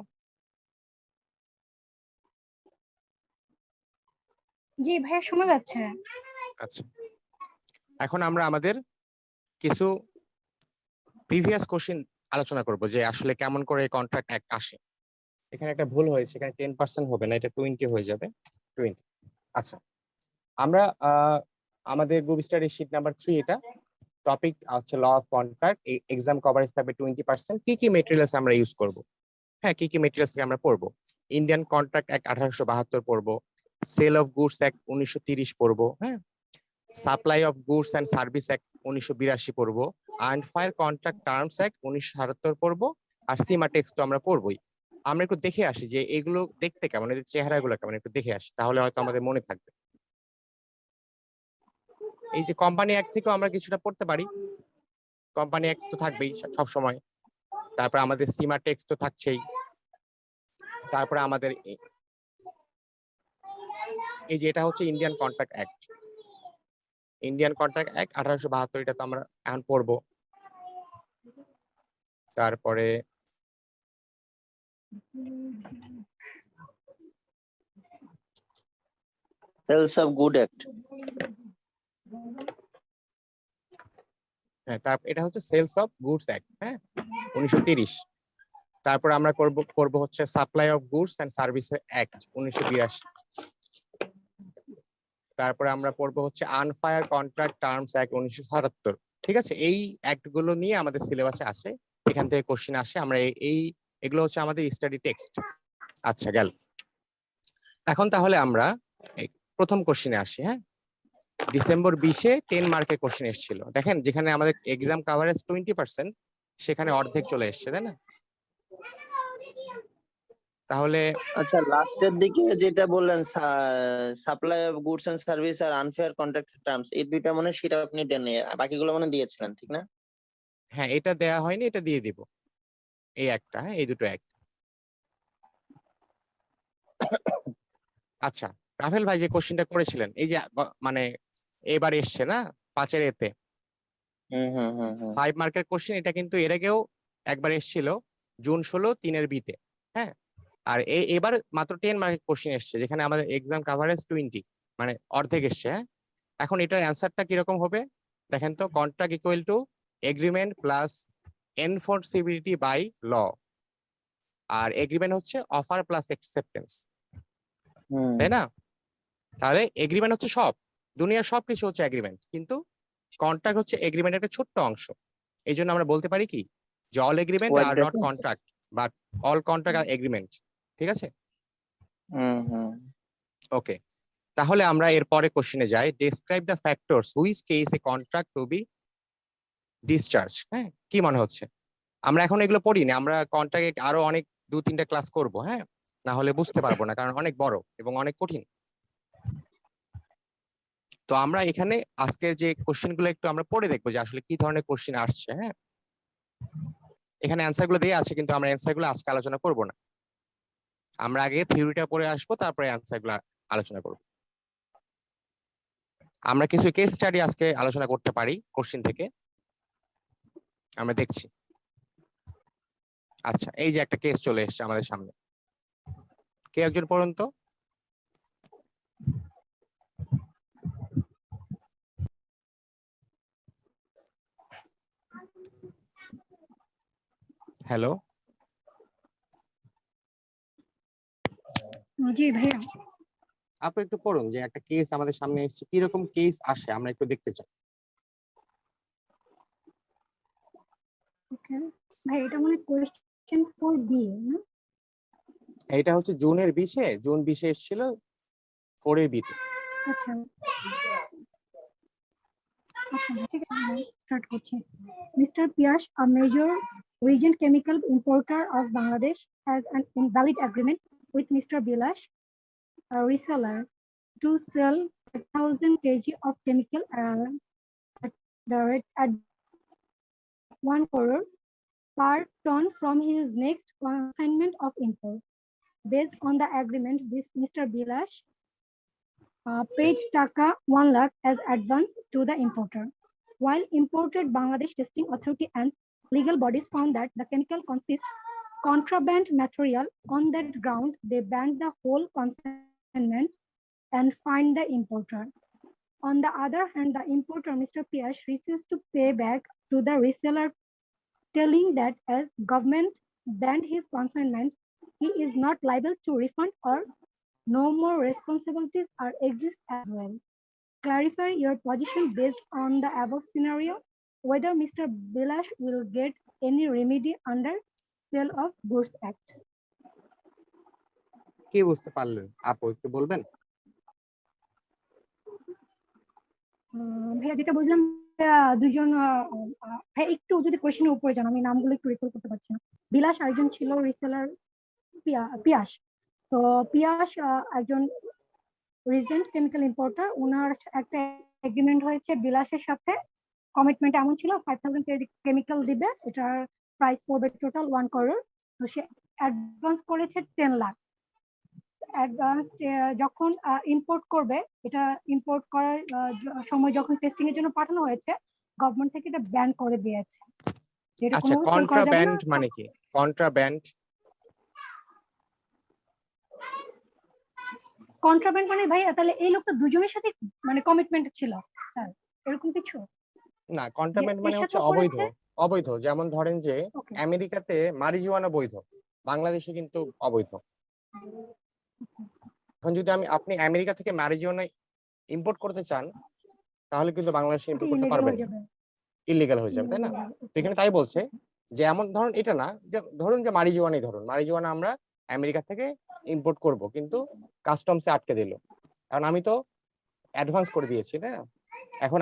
জি ভাইয়া শোনা যাচ্ছে। আচ্ছা, এখন আমরা আমাদের কিছু প্রিভিয়াস কোশ্চেন আলোচনা করব যে আসলে কেমন করে কন্ট্রাক্ট অ্যাক্ট আসে। এখানে একটা ভুল হয়েছে, এখানে 10% হবে না, এটা 20 হয়ে যাবে, 20। আচ্ছা, আমরা আমাদের গ্রুপ স্টাডি শীট নাম্বার 3, এটা টপিক হচ্ছে law of contract. Exam coverage থাকবে 20%। কি কি মেটেরিয়ালস আমরা ইউজ করব, হ্যাঁ, কি কি মেটেরিয়ালস আমরা পড়বো। ইন্ডিয়ান কন্ট্রাক্ট অ্যাক্ট 1872 পড়বো, সেল অফ গুডস অ্যাক্ট 1930 পড়বো, হ্যাঁ, supply of goods and service act 1982 পড়বো, earn fire contract terms act 1977 পড়বো, আর সীমা টেক্স তো আমরা পড়বোই। আমরা একটু দেখে আসি যে এগুলো দেখতে কেমন, এদের চেহারাগুলো কেমন, একটু দেখে আসি, তাহলে হয়তো আমাদের মনে থাকবে। এই যে কোম্পানি অ্যাক্ট থেকেও আমরা কিছুটা পড়তে পারি, কোম্পানি অ্যাক্ট তো থাকবেই সব সময়, তারপর আমাদের সীমা টেক্স তো থাকছেই, তারপরে আমাদের এই যে এটা হচ্ছে Indian contract act, Indian contract act 1872, এটা তো আমরা এখন পড়বো। তারপরে সেলস অফ গুড অ্যাক্ট। হ্যাঁ, তারপর এটা হচ্ছে সেলস অফ গুডস অ্যাক্ট, হ্যাঁ 1930। তারপর আমরা করব হচ্ছে supply of goods and service act 1982। তারপরে আমরা পড়বো হচ্ছে আনফায়ার কন্ট্রাক্ট টার্মস অ্যাক্ট 1977। ঠিক আছে, এই অ্যাক্ট গুলো নিয়ে আমাদের সিলেবাসে আছে, এখান থেকে কোশ্চেন আসে। আমরা এগুলো হচ্ছে আমাদের স্টাডি টেক্সট। আচ্ছা গেল, এখন তাহলে আমরা প্রথম কোশ্চেনে আসি। হ্যাঁ, ডিসেম্বর 20-এ 10 মার্কের কোশ্চেন এসেছিল। দেখেন যেখানে আমাদের এক্সাম কভারেজ 20%, সেখানে অর্ধেক চলে এসছে, তাই না? তাহলে আচ্ছা, লাস্টের দিকে যেটা বললেন supply of goods and service আর আনফেয়ার কন্ট্রাক্ট টার্মস, এই দুইটা মনে হয় সেটা আপনি দেননি, বাকিগুলো মনে হয় দিয়েছিলেন, ঠিক না? হ্যাঁ, এটা দেয়া হয়নি, এটা দিয়ে দিব। এই একটা, হ্যাঁ, এই দুটো এক। আচ্ছা, রাফেল ভাই যে কোশ্চেনটা করেছিলেন, এই যে মানে এবার এসছে না 5-এর এতে হুম হুম হুম হুম 5 মার্কের কোশ্চেন, এটা কিন্তু এর আগেও একবার এসেছিল জুন 16 3-এর বিতে, হ্যাঁ। আর এবার মাত্র 10 মার্কের কোশ্চেন এসছে, যেখানে আমাদের এক্সাম কভারেজ 20, মানে অর্ধেক এসছে, হ্যাঁ। এখন এটার অ্যান্সারটা কিরকম হবে দেখেন তো। Contract equal to agreement plus enforceability by law, আর এগ্রিমেন্ট হচ্ছে অফার প্লাস অ্যাকসেপ্টেন্স, হুম তাই না? তাহলে এগ্রিমেন্ট হচ্ছে সব, দুনিয়ার সবকিছু হচ্ছে এগ্রিমেন্ট, কিন্তু কন্ট্রাক্ট হচ্ছে এগ্রিমেন্টের একটা ছোট্ট অংশ। এই জন্য আমরা বলতে পারি কি, যে all agreement white are not definition. Contract, but all contract are agreement. ঠিক আছে, হুম হুম ওকে। তাহলে আমরা এর পরে কোশ্চেনে যাই। Describe the factors which case a contract to be discharge. হ্যাঁ, কি মনে হচ্ছে? আমরা এখন এগুলো পড়িনি, আমরা কন্ট্রাক্ট আরো অনেক 2-3টা ক্লাস করব, হ্যাঁ, না হলে বুঝতে পারবো না, কারণ অনেক বড় এবং অনেক কঠিন। তো আমরা এখানে আজকে যে কোশ্চেন গুলো একটু আমরা পড়ে দেখবো যে আসলে কি ধরনের কোশ্চেন আসছে, হ্যাঁ। এখানে অ্যান্সার গুলো দিয়ে আছে, কিন্তু আমরা অ্যান্সার গুলো আজকে আলোচনা করব না। আমরা আগে থিওরিটা পড়ে আসবো, তারপরে অ্যান্সার গুলো আলোচনা করব। আমরা কিছু কেস স্টাডি আজকে আলোচনা করতে পারি কোশ্চেন থেকে, আমরা দেখছি। আচ্ছা, এই যে একটা কেস চলে এসেছে আমাদের সামনে, কে একজন পড়ুন তো। হ্যালো, জি ভাইয়া। আপনি একটু পড়ুন যে একটা কেস আমাদের সামনে এসেছে, কিরকম কেস আসে আমরা একটু দেখতে চাই। ওকে ভাই, এটা মনে কোয়েশ্চেন 4B না? এটা হচ্ছে জুনের 20-এ, জুন 20-এ এসেছিল 4-এর বিতে। আচ্ছা আচ্ছা, ঠিক আছে, স্টার্ট করছি। Mr. Piyash, a major reagent chemical importer of Bangladesh, has an invalid agreement with Mr. Bilash, a reseller, to sell 1,000 kg of chemical at the rate at 1 crore per ton from his next consignment of import. Based on the agreement, this Mr. Bilash paid Taka 1 lakh as advance to the importer. While imported, Bangladesh Testing Authority and legal bodies found that the chemical consists contraband material. On that ground, they banned the whole consignment and fined the importer. On the other hand, the importer, Mr. Piyash, refused to pay back to the reseller, telling that as government banned his consignment, he is not liable to refund or no more responsibilities are exist as well. Clarify your position based on the above scenario, whether Mr. Bilash will get any remedy under Sale of Goods Act. কি বুঝতে পারলেন আপু, একটু বলবেন? ভাইয়া যেটা বুঝলাম, দুজন ভাইয়া একটু যদি কোয়েশ্চেনের উপরে যান, আমি নামগুলো একটু রিকল করতে পারছি না। বিলাস আরেকজন ছিল রিসেলার পিয়াস। তো পিয়াস একজন রিজেন্ট কেমিক্যাল ইম্পোর্টার, ওনার একটা এগ্রিমেন্ট হয়েছে বিলাসের সাথে। কমিটমেন্ট এমন ছিল 5,000 কেমিক্যাল দিবে, এটার প্রাইস পড়বে টোটাল 1 crore। তো সে অ্যাডভান্স করেছে 10 লাখ। অ্যাডভান্স যখন ইম্পোর্ট করবে, এটা ইম্পোর্ট করার সময় যখন টেস্টিং এর জন্য পাঠানো হয়েছে, গভর্নমেন্ট থেকে এটা ব্যান করে দিয়েছে, যেটা আচ্ছা, কোনো সেল করা যাবে না। কন্ট্রাব্যান্ড মানে কি? কন্ট্রাব্যান্ড কন্ট্রাব্যান্ড মানে ভাই, তাহলে এই লোকটা দুজনের সাথে মানে কমিটমেন্ট ছিল স্যার, এরকম কিছু? না, কন্ট্রাব্যান্ড মানে এর হচ্ছে সাথেও অবৈধ। করেছে। অবৈধ, যেমন ধরেন যে ওকে আমেরিকাতে মারিজুয়ানা বৈধ, বাংলাদেশে কিন্তু অবৈধ। এখন যদি আপনি আমেরিকা থেকে মারিজুয়ানা ইম্পোর্ট করতে চান, তাহলে কিন্তু বাংলাদেশে ইম্পোর্ট করতে ইলিগাল পারবেন হয়ে না, যাবে। ইলিগাল হয়ে যাবে, তাই না? তো এখানে তাই বলছে যে এমন ধরুন, এটা না যে ধরুন যে মারিজুয়ানাই ধরুন, মারিজুয়ানা আমরা আমেরিকা থেকে ইম্পোর্ট করব, কিন্তু কাস্টমসে আটকে দিল, কারণ আমি তো অ্যাডভান্স করে দিয়েছি, তাই না? এখন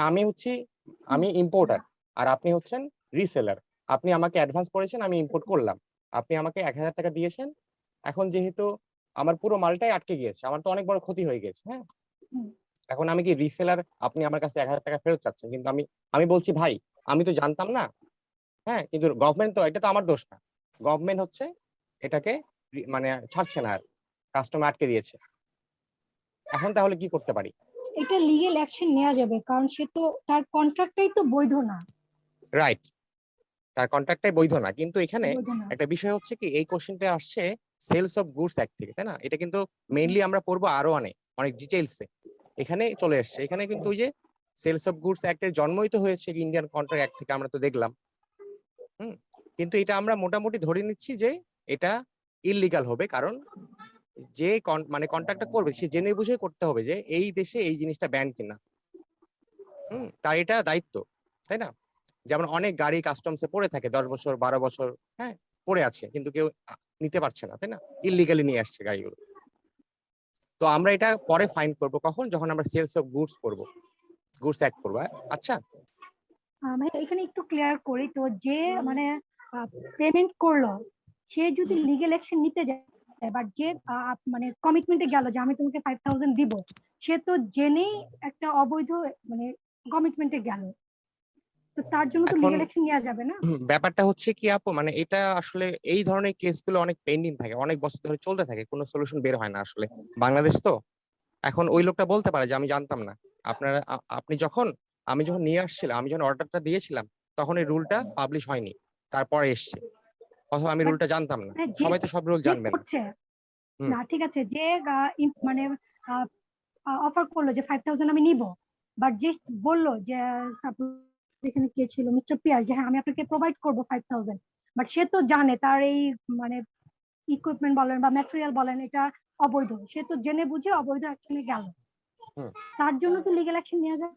আমি ইম্পোর্টার আর আপনি হচ্ছেন রিসেলার। আপনি আমাকে অ্যাডভান্স করেছেন, আমি ইম্পোর্ট করলাম, আপনি আমাকে 1,000 টাকা দিয়েছেন। এখন যেহেতু আমার পুরো মালটাই আটকে গিয়েছে, আমার তো অনেক বড় ক্ষতি হয়ে গেছে। হ্যাঁ, হুম। এখন আমি কি রিসেলার, আপনি আমার কাছে 1,000 টাকা ফেরত চাচ্ছেন, কিন্তু আমি বলছি ভাই আমি তো জানতাম না। হ্যাঁ, কিন্তু গভর্নমেন্ট তো, এটা তো আমার দোষ না, গভর্নমেন্ট হচ্ছে এটাকে মানে ছাড়ছে না, আর কাস্টমার আটকে দিয়েছে। এখন তাহলে কি করতে পারি? এটা লিগ্যাল অ্যাকশন নেওয়া যাবে, কারণ সে তো তার কন্ট্রাক্টটাই তো বৈধ না। রাইট, তার কন্ট্রাক্টটাই বৈধ না, কিন্তু এখানে বৈধ না। একটা বিষয় হচ্ছে কি, এই কোশ্চেনটা আসছে সেলস অফ গুডস অ্যাক্ট থেকে, তাই না? এটা কিন্তু মেইনলি আমরা পড়বো আরো অনেক ডিটেইলসে, এখানে চলে আসছে। এখানে কিন্তু ওই যে সেলস অফ গুডস অ্যাক্টের জন্মই তো হয়েছে ইন্ডিয়ান কন্ট্রাক্ট অ্যাক্ট থেকে, আমরা তো দেখলাম। কিন্তু এটা আমরা মোটামুটি ধরে নিচ্ছি যে এটা ইললিগাল হবে, কারণ যে মানে কন্ট্রাক্টটা করবে সে জেনে বুঝে করতে হবে যে এই দেশে এই জিনিসটা ব্যান কিনা। তার এটা দায়িত্ব, তাই না? যেমন অনেক গাড়ি কাস্টমসে পড়ে থাকে 10 বছর 12 বছর, হ্যাঁ, পড়ে আছে, কিন্তু কেউ নিতে পারছে না, তাই না? ইললিগালি নিয়ে আসছে গাড়িগুলো। তো আমরা এটা পরে ফাইন করব কখন, যখন আমরা সেলস অফ গুডস পড়বো, গুডস অ্যাক্ট পড়বো। আচ্ছা, ভাই এখানে একটু ক্লিয়ার করি তো, যে মানে পেমেন্ট করলো, সে যদি লিগ্যাল অ্যাকশন নিতে যায়, বাট যে মানে কমিটমেন্টে গেল যে আমি তোমাকে 5,000 দিব, সে তো জেনেই একটা অবৈধ মানে কমিটমেন্টে গেল, তো তার জন্য তো এখন লিগ্যাল অ্যাকশন নেওয়া যাবে না। ব্যাপারটা হচ্ছে কি আপু, মানে এটা আসলে এই ধরনের কেসগুলো অনেক পেন্ডিং থাকে, অনেক বছর ধরে চলতে থাকে, কোনো সলিউশন বের হয় না আসলে, বাংলাদেশ তো। এখন ওই লোকটা বলতে পারে যে আমি জানতাম না। আপনারা আমি যখন নিয়ে আসছিলাম, আমি যখন অর্ডারটা দিয়েছিলাম, তখন এই রুলটা পাবলিশ হয়নি, তারপরে এসছে, অথবা আমি But রুলটা জানতাম না। মানে যে সবাই তো সব রুল যে জানবে না। করছে, হুম। না ঠিক আছে, যে মানে অফার করলো যে 5,000 আমি নিব, বাট যে বললো যে সাপোজ এখানে কে ছিল, মিস্টার পিয়াস, যে হ্যাঁ আমি আপনাকে প্রোভাইড করবো 5,000, বাট সে তো জানে তার এই মানে ইকুইপমেন্ট বলেন বা ম্যাটেরিয়াল বলেন এটা অবৈধ, সে তো জেনে বুঝে অবৈধ অ্যাকশনে গেল, হুম। তার জন্য তো লিগ্যাল অ্যাকশন নেওয়া যায়।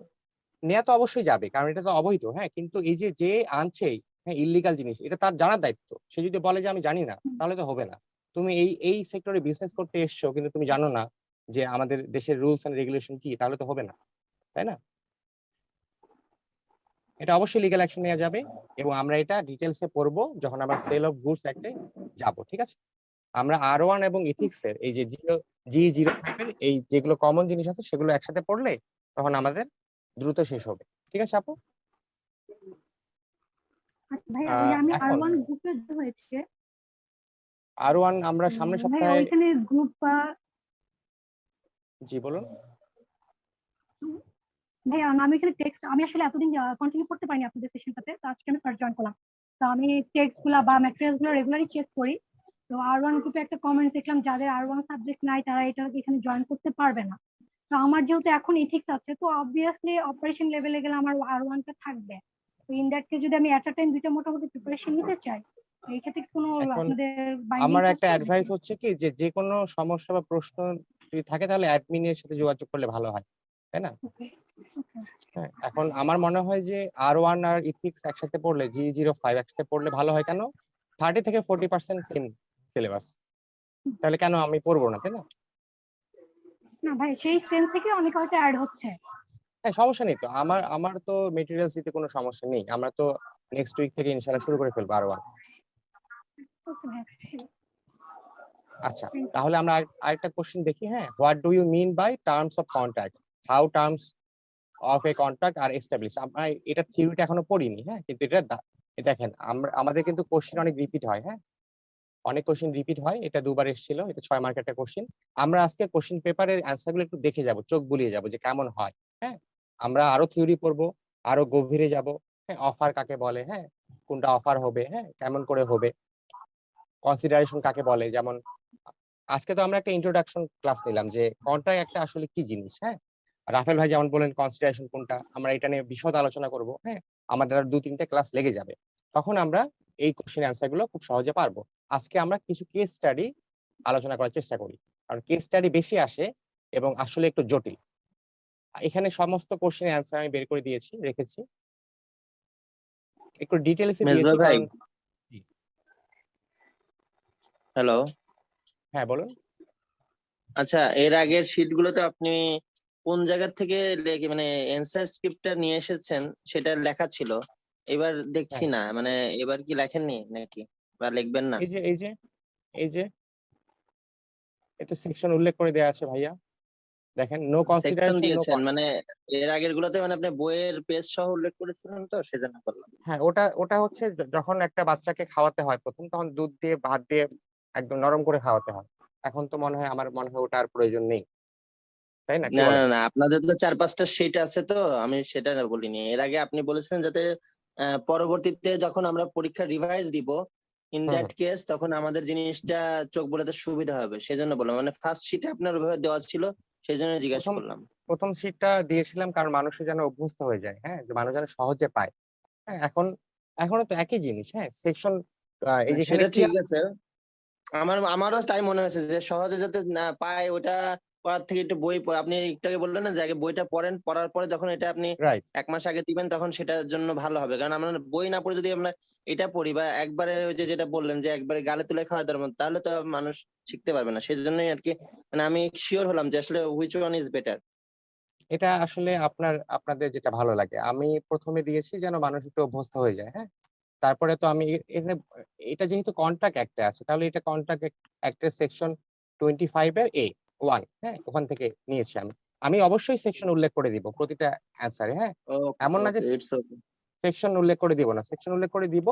নেওয়া তো অবশ্যই যাবে, কারণ এটা তো অবৈধ। হ্যাঁ, কিন্তু এই যে যে আনছে, হ্যাঁ, ইলিগাল জিনিস, এটা তার জানার দায়িত্ব। সে যদি বলে যে আমি জানি না, তাহলে তো হবে না। তুমি এই সেক্টরে বিজনেস করতে এসছো, কিন্তু তুমি জানো না যে আমাদের দেশের রুলস এন্ড রেগুলেশন কি, তাহলে তো হবে না, তাই না? এটা অবশ্যই লিগ্যাল অ্যাকশন নেওয়া যাবে, এবং আমরা এটা ডিটেলসে পড়বো যখন আমরা সেল অফ গুডস অ্যাক্টে যাব। ঠিক আছে, আমরা R1 এবং ইথিক্স এর এই যে G05 এর এই যেগুলো কমন জিনিস আছে সেগুলো একসাথে পড়লে তখন আমাদের দ্রুত শেষ হবে। ঠিক আছে আপু? আচ্ছা ভাইয়া, ওই আমি এখন R1 গ্রুপে হয়েছে, R1 আমরা সামনের ভাইয়া সপ্তাহে। ওইখানে গ্রুপ জি বলুন। ভাইয়া আমি এখানে টেক্সট, আমি আসলে এতদিন কন্টিনিউ করতে পারিনি আপনাদের সেশনটাতে, তো আজকে আমি ফার্স্ট জয়েন করলাম। তো আমি টেক্সট গুলা বা আচ্ছা, ম্যাটেরিয়ালস গুলো রেগুলারই চেক করি। তো R1 গ্রুপে একটা কমেন্ট দেখলাম, যাদের R1 সাবজেক্ট নাই তারা এটা এখানে জয়েন করতে পারবে না। তো আমার যেহেতু এখন ইথিক্স আছে, তো অবভিয়াসলি অপারেশন লেভেলে গেলে আমার R1 টা থাকবে। তো ইন দ্যাট কেস যদি আমি এট আ টাইম দুইটা মোটামুটি প্রিপারেশন নিতে চাই, এই ক্ষেত্রে কি কোনো এখন আপনাদের বাইন্ডিং আমার একটা আছে? অ্যাডভাইস হচ্ছে কি, যে যে কোনো সমস্যা বা প্রশ্ন যদি থাকে তাহলে অ্যাডমিনের সাথে যোগাযোগ করলে ভালো হয়, তাই না? ওকে ওকে। হ্যাঁ, এখন আমার মনে হয় যে R1 আর ইথিক্স একসাথে পড়লে, G05 একসাথে পড়লে ভালো হয়। কেন? 30 থেকে 40% সেম সিলেবাস, তাহলে কেন আমি পড়বো না, তাই না? না ভাই, সেই স্টেম থেকে অনেক হয়তো অ্যাড হচ্ছে। হ্যাঁ, সমস্যা নেই তো, আমার তো মেটেরিয়ালস দিতে কোনো সমস্যা নেই। আমরা তো নেক্সট উইক থেকে ইনশাআল্লাহ শুরু করে ফেলবো R1। ওকে ভাই, আচ্ছা, তাহলে আমরা আরেকটা কোশ্চেন দেখি। হ্যাঁ, what do you mean by terms of contract, how terms of a contract are establish. আমরা এটা থিওরিটা এখনো পড়িনি। হ্যাঁ, কিন্তু এটা দেখেন, আমাদের কিন্তু কোশ্চেন অনেক রিপিট হয়। হ্যাঁ, অনেক কোশ্চেন রিপিট হয়, এটা দুবার এসেছিল, এটা 6 মার্কের একটা কোশ্চেন। আমরা আজকে কোশ্চেন পেপারের অ্যান্সার গুলো একটু দেখে যাব, চোখ বুলিয়ে যাব যে কেমন হয়। হ্যাঁ, আমরা আরো থিওরি পড়বো, আরো গভীরে যাব। হ্যাঁ, অফার কাকে বলে, হ্যাঁ, কোনটা অফার হবে, হ্যাঁ, কেমন করে হবে, কনসিডারেশন কাকে বলে। যেমন আজকে তো আমরা একটা ইন্ট্রোডাকশন ক্লাস নিলাম যে কন্ট্রাক্ট একটা আসলে কি জিনিস। হ্যাঁ, রাফেল ভাই যেমন বলেন কনসিডারেশন কোনটা, আমরা এটা নিয়ে বিশদ আলোচনা করব। হ্যাঁ, আমাদের আর 2-3টে ক্লাস লেগে যাবে, তখন আমরা এই কোশ্চেন অ্যান্সার গুলো খুব সহজে পারবো। আজকে আমরা কিছু কেস স্টাডি আলোচনা করার চেষ্টা করি, কারণ কেস স্টাডি বেশি আসে এবং আসলে একটু জটিল। এখানে সমস্ত কোশ্চেনের অ্যান্সার আমি বের করে দিয়েছি, রেখেছি, একটু ডিটেলসে দিয়েছি মেজবা ভাই, কারণ। হ্যালো। হ্যাঁ বলুন। আচ্ছা, এর আগের শীট গুলোতে আপনি কোন জায়গা থেকে মানে অ্যান্সার স্ক্রিপ্টটা নিয়ে এসেছেন সেটা লেখা ছিল, এবার দেখছি হ্যাঁ। না, মানে এবার কি লেখেননি নাকি বা লিখবেন না? এই যে এটা সেকশন উল্লেখ করে দেওয়া আছে ভাইয়া, দেখেন নো সেকশন কনসিডারেশন দিয়েছেন মানে এর আগের গুলোতে মানে আপনি বইয়ের পেজ সহ উল্লেখ করেছিলেন তো সেজন্য বললাম। হ্যাঁ, ওটা হচ্ছে যখন একটা বাচ্চাকে খাওয়াতে হয় প্রথম, তখন দুধ দিয়ে ভাত দিয়ে একদম নরম করে খাওয়াতে হয়। এখন তো আমার মনে হয় ওটা আর প্রয়োজন নেই, তাই না, কি না না বলেন? না, আপনাদের তো 4-5টা শীট আছে, তো আমি সেটা বলিনি। এর আগে আপনি বলেছিলেন যাতে পরবর্তীতে যখন আমরা পরীক্ষা রিভাইজ দিব, in hmm that hmm. Case তখন আমাদের জিনিসটা চোখ বোলাতে সুবিধা হবে, সেজন্য বললাম। মানে ফার্স্ট শীটে আপনার ওইভাবে দেওয়া ছিল, সেই জন্য জিজ্ঞাসা প্রথম করলাম। প্রথম শীটটা দিয়েছিলাম কারণ মানুষের যেন অভ্যস্ত হয়ে যায়, হ্যাঁ, যে মানুষ যেন সহজে পায়। হ্যাঁ, এখনো তো একই জিনিস, হ্যাঁ, সেকশন এই না, যেখানে সেটা কি ঠিক আছে, আমারও তাই মনে হয়েছে যে সহজে যাতে না পায় ওটা পড়ার থেকে একটু বই আপনি একটু আগে বললেন না যে আগে বইটা পড়েন, পড়ার পরে যখন এটা আপনি রাইট। 1 মাস আগে দিবেন তখন সেটার জন্য ভালো হবে। কারণ আমরা বই না পড়ে যদি আমরা এটা পড়ি বা একবারে ওই যে যেটা বললেন যে একবারে গালে তুলে খাওয়া দেওয়ার মতো, তাহলে তো মানুষ শিখতে পারবে না। সেই জন্যই আর কি, মানে আমি শিওর হলাম যে আসলে হুইচ ওয়ান ইজ বেটার। এটা আসলে আপনাদের যেটা ভালো লাগে। আমি প্রথমে দিয়েছি যেন মানুষ একটু অভ্যস্ত হয়ে যায়, হ্যাঁ। তারপরে তো আমি এখানে এটা যেহেতু কন্ট্রাক্ট অ্যাক্টে আছে, তাহলে এটা কন্ট্রাক্ট অ্যাক্টের সেকশন 25 এর A1, হ্যাঁ, ওখান থেকে নিয়েছি আমি। আমি অবশ্যই সেকশন উল্লেখ করে দিব প্রতিটা অ্যান্সারে, হ্যাঁ। ওকে এমন না যে ওকে, ইটস ওকে। সেকশন উল্লেখ করে দিব না, সেকশন উল্লেখ করে দিব,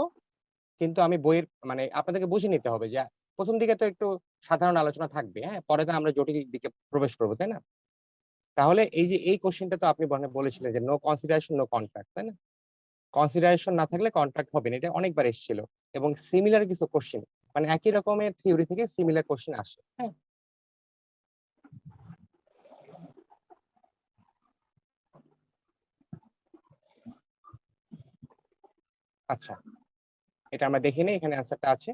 কিন্তু আমি বইয়ের মানে আপনাদেরকে বুঝে নিতে হবে যে প্রথম দিকে তো একটু সাধারণ আলোচনা থাকবে, হ্যাঁ, পরে তো আমরা জটিল দিকে প্রবেশ করবো, তাই না? তাহলে এই যে এই কোশ্চেনটা তো আপনি বলেছিলেন যে নো কনসিডারেশন নো কন্ট্রাক্ট, তাই না? কনসিডারেশন না থাকলে কন্ট্রাক্ট হবে না, এটা অনেকবার এসেছিল এবং সিমিলার কিছু কোশ্চেন, মানে একই রকমের থিওরি থেকে সিমিলার কোশ্চেন আসে, হ্যাঁ। আচ্ছা, এটা আমরা দেখে নিই, এখানে অ্যান্সারটা আছে।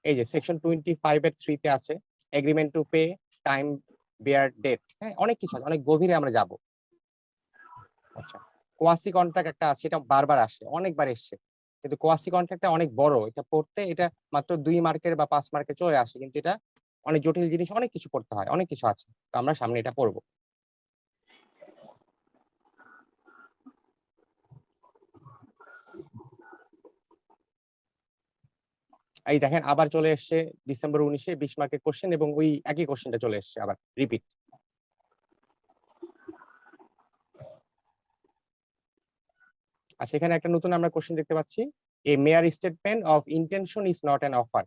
এই যে সেকশন 25 এর 3 তে আছে agreement to pay, time, bear, date, হ্যাঁ, অনেক কিছু আছে, অনেক গভীরে আমরা যাব। আচ্ছা, কোয়াসি কন্ট্রাক্ট একটা আছে, এটা বারবার আসে, অনেকবার এসছে, কিন্তু কোয়াসি কন্ট্রাক্টটা অনেক বড়, এটা পড়তে এটা মাত্র 2 মার্কের বা 5 মার্কে চলে আসে, কিন্তু এটা অনেক জটিল জিনিস, অনেক কিছু পড়তে হয়, অনেক কিছু আছে, তো আমরা সামনে এটা পড়বো। এই দেখেন আবার চলে এসছে ডিসেম্বর 19-এ 20 মার্কের কোশ্চেন, এবং ওই একই কোশ্চেনটা চলে এসছে আবার রিপিট। আচ্ছা, এখানে একটা নতুন আমরা কোশ্চেন দেখতে পাচ্ছি, a mere statement of intention is not an offer.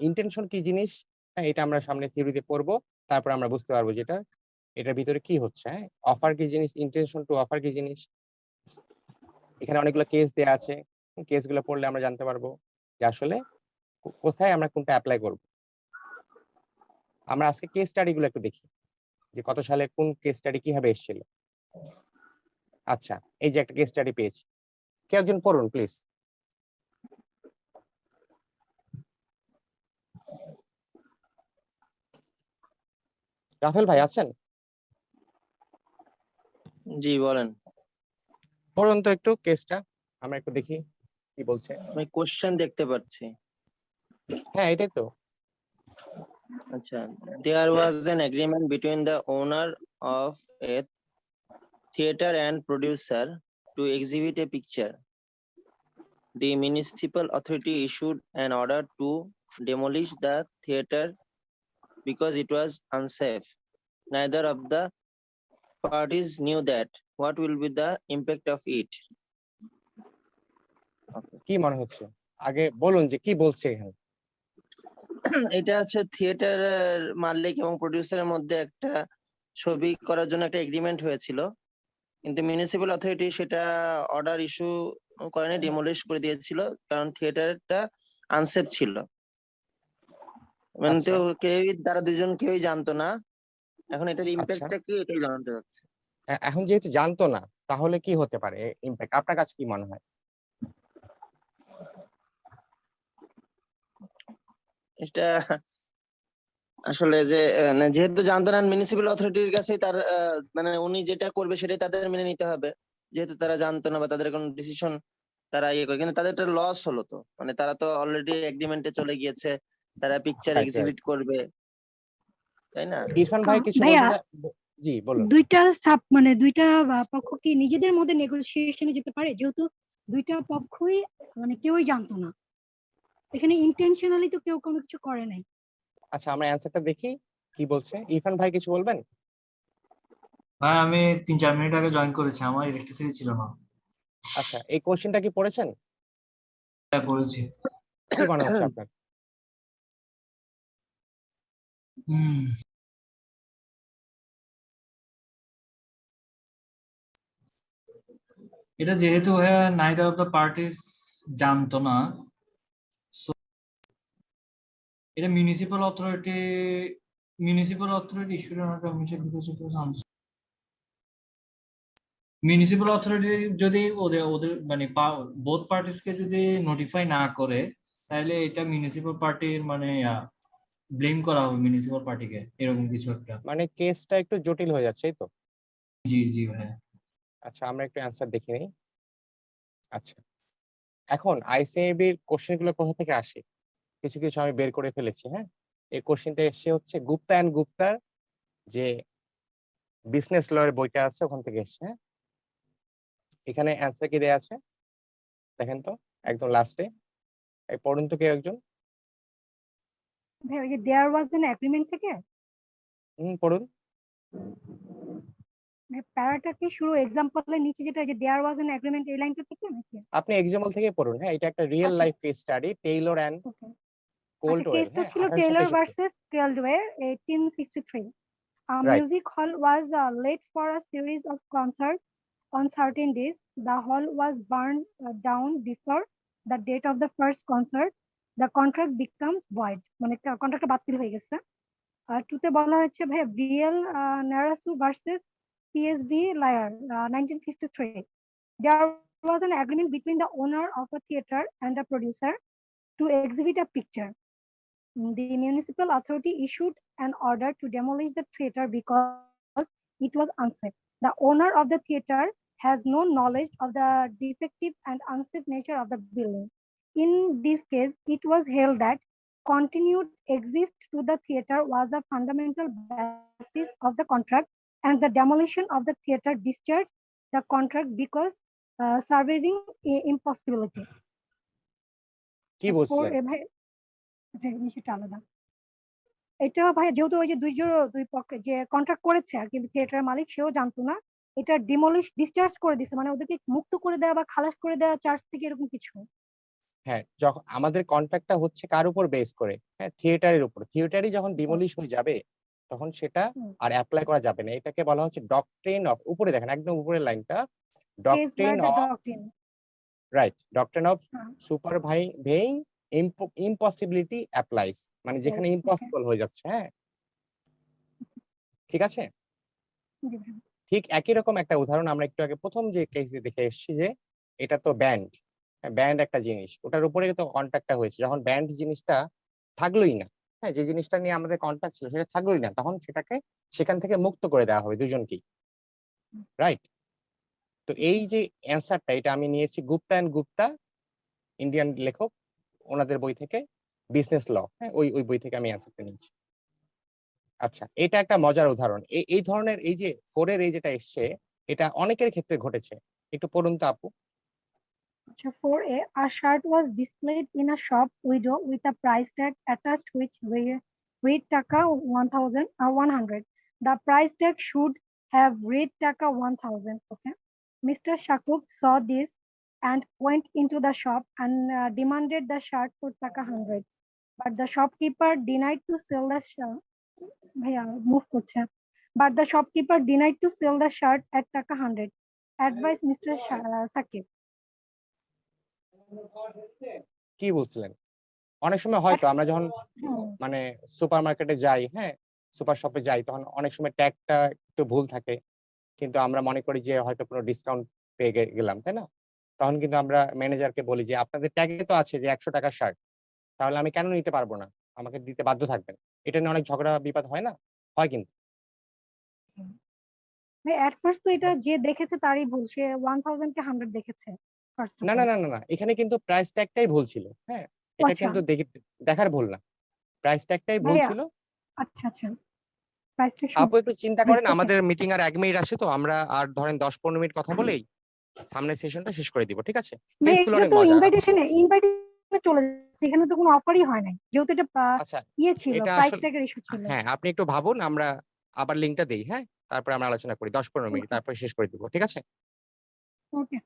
Intention কি জিনিস, হ্যাঁ, এটা আমরা সামনে থিওরিতে পড়বো, তারপর আমরা বুঝতে পারবো যেটা এটার ভিতরে কি হচ্ছে, হ্যাঁ। অফার কি জিনিস, ইন্টেনশন টু অফার কি জিনিস, এখানে অনেকগুলো কেস দেয়া আছে, কেসগুলো পড়লে আমরা জানতে পারবো যে আসলে কোথায় আমরা কোনটা অ্যাপ্লাই করব। আমরা আজকে কেস স্টাডি গুলো একটু দেখি যে কত সালে কোন কেস স্টাডি কিভাবে এসেছিল। আচ্ছা, এই যে একটা কেস স্টাডি পেয়েছি, কেউ একজন পড়ুন প্লিজ। রাফেল ভাই আছেন? জি বলেন। পড়ুন তো একটু কেসটা, আমরা একটু দেখি কি বলছে। আমি কোশ্চেন দেখতে পাচ্ছি। হ্যাঁ, এটাই তো। আচ্ছা, there was an agreement between the owner of a theater and producer to exhibit a picture. The municipal authority issued an order to demolish the theater because it was unsafe. Neither of the parties knew that. What will be the impact of it? কি মনে হচ্ছে, আগে বলুন যে কি বলছে এখানে। এটা হচ্ছে থিয়েটারের মালিক এবং প্রডিউসারের মধ্যে একটা ছবি করার জন্য একটা এগ্রিমেন্ট হয়েছিল, কিন্তু মিউনিসিপ্যাল অথরিটি সেটা অর্ডার ইস্যু করেনি, ডিমোলিশ করে দিয়েছিল, কারণ থিয়েটারটা আনসেফ ছিল। মানে তো আচ্ছা তারা দুজন কেউই জানতো না। এখন এটার আচ্ছা, ইম্প্যাক্টটা কি এটাই জানতে চাচ্ছি। এখন যেহেতু জানতো না, তাহলে কি হতে পারে ইম্প্যাক্ট, আপনার কাছে কি মনে হয়? এটা আসলে যে যেহেতু জানতো না, মিউনিসিপ্যাল অথরিটির কাছে তার মানে উনি যেটা করবে সেটাই তাদের মেনে নিতে হবে, যেহেতু তারা জানতো না বা তাদের কোনো ডিসিশন তারা ইয়ে করে। কিন্তু তাদের একটা লস হলো, তো মানে তারা তো অলরেডি এগ্রিমেন্টে চলে গিয়েছে, তারা পিকচার রাইট রাইট। এক্সিবিট করবে। তাই না? ইরফান ভাই কিছু ভাইয়া, বলতে জি বলুন। দুইটা দুইটা পক্ষ কি নিজেদের মধ্যে নেগোসিয়েশনে যেতে পারে, যেহেতু দুইটা পক্ষই মানে কেউই জানতো না, এখানে ইন্টেনশনালি তো কেউ কোনো কিছু করে নাই। আচ্ছা আমরা অ্যান্সারটা দেখি কি বলছে। ইরফান ভাই কিছু বলবেন? ভাই আমি 3-4 মিনিট আগে জয়েন করেছি, আমার ইলেকট্রিসিটি ছিল না। আচ্ছা এই কোশ্চেনটা কি পড়েছেন? হ্যাঁ পড়েছি। কি মনে হচ্ছে আপনার? হুম, এটা যেহেতু ভাইয়া নাইদার অফ দ্য পার্টিস জানতো না, so এটা municipal authority issued permission because it was answer. Municipal authority যদি ওদের ওদের মানে বোথ পার্টিসকে যদি নোটিফাই না করে, তাহলে এটা মিউনিসিপাল পার্টির মানে ব্লেম করা হবে মিউনিসিপাল পার্টিকে, এরকম কিছু একটা। মানে কেসটা একটু জটিল হয়ে যাচ্ছে এই তো। জি জি ভাইয়া। আচ্ছা আমরা একটু অ্যান্সার দেখে নিই। আচ্ছা এখন আইসিএবির কোশ্চেন গুলো কোথা থেকে আসে কিছু কিছু আমি বের করে ফেলেছি। হ্যাঁ এই কোশ্চেনটা এসে হচ্ছে গুপ্তা অ্যান্ড গুপ্তার যে বিজনেস লয়ের বইটা আছে ওখান থেকে এসছে। হ্যাঁ এখানে অ্যান্সার কি দেয়া আছে দেখেন তো একদম লাস্টে, পড়ুন তো কেউ একজন। ভাই ওই যে দেয়ার ওয়াজ এন এগ্রিমেন্ট থেকে পড়ুন। প্যারাটা কি শুরু এক্সাম্পলের নিচে যেটা যে দেয়ার ওয়াজ এন এগ্রিমেন্ট, এই লাইনটা থেকে নাকি? আপনি এক্সাম্পল থেকে পড়ুন। হ্যাঁ এটা একটা রিয়েল আচ্ছা life case study Taylor and okay. আচ্ছা কোল্ডওয়েল। কেসটা হ্যাঁ ছিল 1863। Taylor versus Caldwell 1863. A right music hall was let for a series of concerts on certain days. The hall was burned down before the date of the first concert. The contract becomes void. মানে কন্ট্রাক্টটা বাতিল হয়ে গেছে। আর টুতে বলা হচ্ছে ভাই VL Narasu versus PSV Iyer 1953. There was an agreement between the owner of a theater and the producer to exhibit a picture. The municipal authority issued an order to demolish the theater because it was unsafe. The owner of the theater has no knowledge of the defective and unsafe nature of the building. In this case, it was held that continued exist to the theater was a fundamental basis of the contract, and the demolition of the theater discharged the contract because surviving impossibility. কি For বলছিলেন? বিষয়টা আলাদা। এটা ভাই যেহেতু ওই যে দুই পক্ষে যে কন্ট্রাক্ট করেছে আর কি, থিয়েটারের মালিক সেও জানতো না, এটা ডিসচার্জ করে দিছে, মানে ওদেরকে মুক্ত করে দেওয়া বা খালাস করে দেওয়া চার্জ থেকে এরকম কিছু। হ্যাঁ যখন আমাদের কন্ট্রাক্টটা হচ্ছে কার উপর বেস করে, হ্যাঁ থিয়েটারের উপর। থিয়েটারই যখন ডিমলিশ হয়ে যাবে তখন সেটা আর অ্যাপ্লাই করা যাবে না। এটাকে বলা হচ্ছে ডক্ট্রিন অফ, উপরে দেখেন একদম উপরের লাইনটা, case by doctrine the of, doctrine. Right, doctrine of supervising impossibility applies, মানে যেখানে ইম্পসিবল হয়ে যাচ্ছে। হ্যাঁ ঠিক আছে। ঠিক একই রকম একটা উদাহরণ আমরা একটু আগে প্রথম যে কেস দেখে এসেছি যে এটা তো ব্যান্ড, ব্যান্ড একটা জিনিস, ওটার উপরে তো কন্ট্রাক্টটা হয়েছে। যখন ব্যান্ড জিনিসটা থাকলোই না, হ্যাঁ যে জিনিসটা নিয়ে আমাদের কন্ট্রাক্ট ছিল সেটা থাকলোই না, তখন সেটাকে সেখান থেকে মুক্ত করে দেওয়া হবে দুজনকেই। রাইট। তো এই যে অ্যান্সারটা এটা আমি নিয়েছি গুপ্তা অ্যান্ড গুপ্তা, ইন্ডিয়ান লেখক, ওনাদের বই থেকে, বিজনেস ল। হ্যাঁ ওই বই থেকে আমি অ্যান্সারটা নিয়েছি। আচ্ছা এটা একটা মজার উদাহরণ। এই ধরনের এই যে 4 এর এই যেটা এসছে এটা অনেকের ক্ষেত্রে ঘটেছে। একটু পড়ুন তো আপু।4A, a shirt was displayed in a shop window with a price tag attached which read taka 1,100. The price tag should have read taka 1,000. Okay. Mr. Shakub saw this and went into the shop and demanded the shirt for taka 100. But the shopkeeper denied to sell the shirt. But the shopkeeper denied to sell the shirt at taka 100. Advise Mr. Sakib. কি বলছিলেন? অনেক সময় হয়তো আমরা যখন মানে super মার্কেটে যাই, হ্যাঁ সুপার শপে যাই, তখন অনেক সময় ট্যাগটা একটু ভুল থাকে, কিন্তু আমরা মনে করি যে হয়তো কোনো ডিসকাউন্ট পেয়ে গেলাম, তাই না? তখন কিন্তু আমরা ম্যানেজারকে বলি যে আপনাদের ট্যাগে তো আছে যে 100 টাকার শার্ট, তাহলে আমি কেন নিতে পারবো না, আমাকে দিতে বাধ্য থাকবেন। এটা নিয়ে অনেক ঝগড়া বিবাদ হয় না? হয় কিন্তু। এট ফার্স্ট তো এটা যে দেখেছে তারই ভুল, সে 1000 কে 100 দেখেছে ফার্স্ট অফ না অল। না না না না, এখানে কিন্তু প্রাইস ট্যাগটাই ভুল ছিল। হ্যাঁ এটা আচ্ছা কিন্তু দেখার ভুল না, প্রাইস ট্যাগটাই ভুল ভাইয়া, ছিল। আচ্ছা আচ্ছা প্রাইসটা আপু একটু চিন্তা করেন, দেখতে আমাদের মিটিং আর 1 মিনিট আছে, তো আমরা আর ধরেন 10-15 মিনিট কথা বলেই সামনের সেশনটা শেষ করে দিব, ঠিক আছে? ভাই কেসগুলো এটা অনেক তো মজার। ইনভাইটেশনে চলে যাচ্ছে, এখানে তো কোনো অফারই হয় নাই, যেহেতু এটা আচ্ছা, ইয়ে ছিল, এটা প্রাইস আসলে ট্যাগের ইস্যু ছিল। হ্যাঁ, আপনি একটু ভাবুন, আমরা আবার লিংকটা দেই, হ্যাঁ? তারপরে আমরা আলোচনা করি 10-15 মিনিট, ওকে তারপরে শেষ করে দিব, ঠিক আছে? ওকে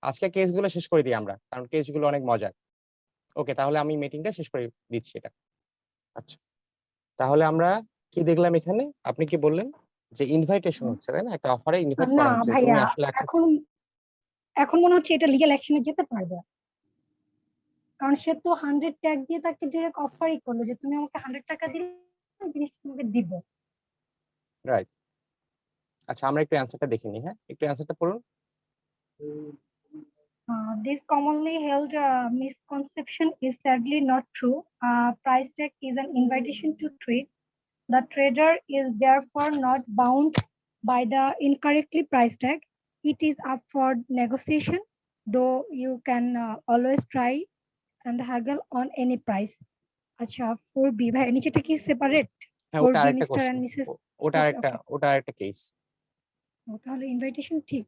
আজকে কেসগুলো শেষ করে দিই আমরা, কারণ কেসগুলো অনেক মজার। ওকে, তাহলে আমি মিটিংটা শেষ করে দিচ্ছি এটা। আচ্ছা, তাহলে আমরা কি দেখলাম এখানে? আপনি কি বললেন যে ইনভাইটেশন হচ্ছে, তাই না? একটা অফারে ইনভাইট না করা হচ্ছে, তুমি ভাইয়া, আসলে accept- এখন এখন মনে হচ্ছে এটা লিগ্যাল অ্যাকশনে যেতে পারবে, কারণ সে তো 100 ট্যাগ দিয়ে তাকে ডিরেক্ট অফারই করলো যে তুমি আমাকে 100 টাকা দিলে আমি জিনিসটা তোমাকে দিব। রাইট। আচ্ছা, আমরা একটু অ্যান্সারটা দেখে নিই, হ্যাঁ? একটু অ্যান্সারটা পড়ুন। This commonly held misconception is sadly not true. Price tag is an invitation to trade. The trader is therefore not bound by the incorrectly price tag. It is up for negotiation, though you can always try and haggle on any price. আচ্ছা 4B ভাই নিচেটা কি separate? হ্যাঁ, ওটা 4B আরেকটা mister question, and Mrs. ওটা ওকে আরেকটা, ওকে, ওটা আরেকটা কেস। তাহলে ইনভাইটেশন ঠিক,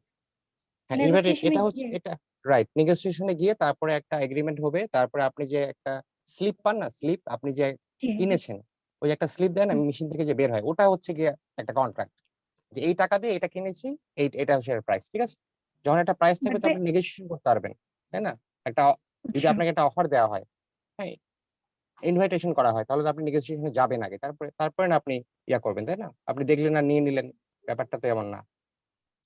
হ্যাঁ, নেগোসিয়েশনে এটা হচ্ছে, গিয়ে এটা রাইট, নেগোসিয়েশনে গিয়ে তারপরে একটা এগ্রিমেন্ট হবে, তারপরে আপনি যে একটা স্লিপ পান না, স্লিপ আপনি যে জি কিনেছেন, ওই যে একটা স্লিপ দেয় না মেশিন থেকে যে বের হয়, ওটা হচ্ছে গিয়ে একটা কন্ট্রাক্ট, যে এই টাকা দিয়ে এটা কিনেছি, এটা হচ্ছে প্রাইস, ঠিক আছে? যখন একটা প্রাইস থাকবে তো বাট আপনি নেগোসিয়েশন করতে পারবেন, তাই না? একটা যদি আচ্ছা আপনাকে একটা অফার দেওয়া হয়, হ্যাঁ, ইনভাইটেশন করা হয়, তাহলে তো আপনি নেগোসিয়েশনে যাবেন আগে, তারপরে না আপনি ইয়া করবেন, তাই না? আপনি দেখলেন আর নিয়ে নিলেন, ব্যাপারটা তো এমন না,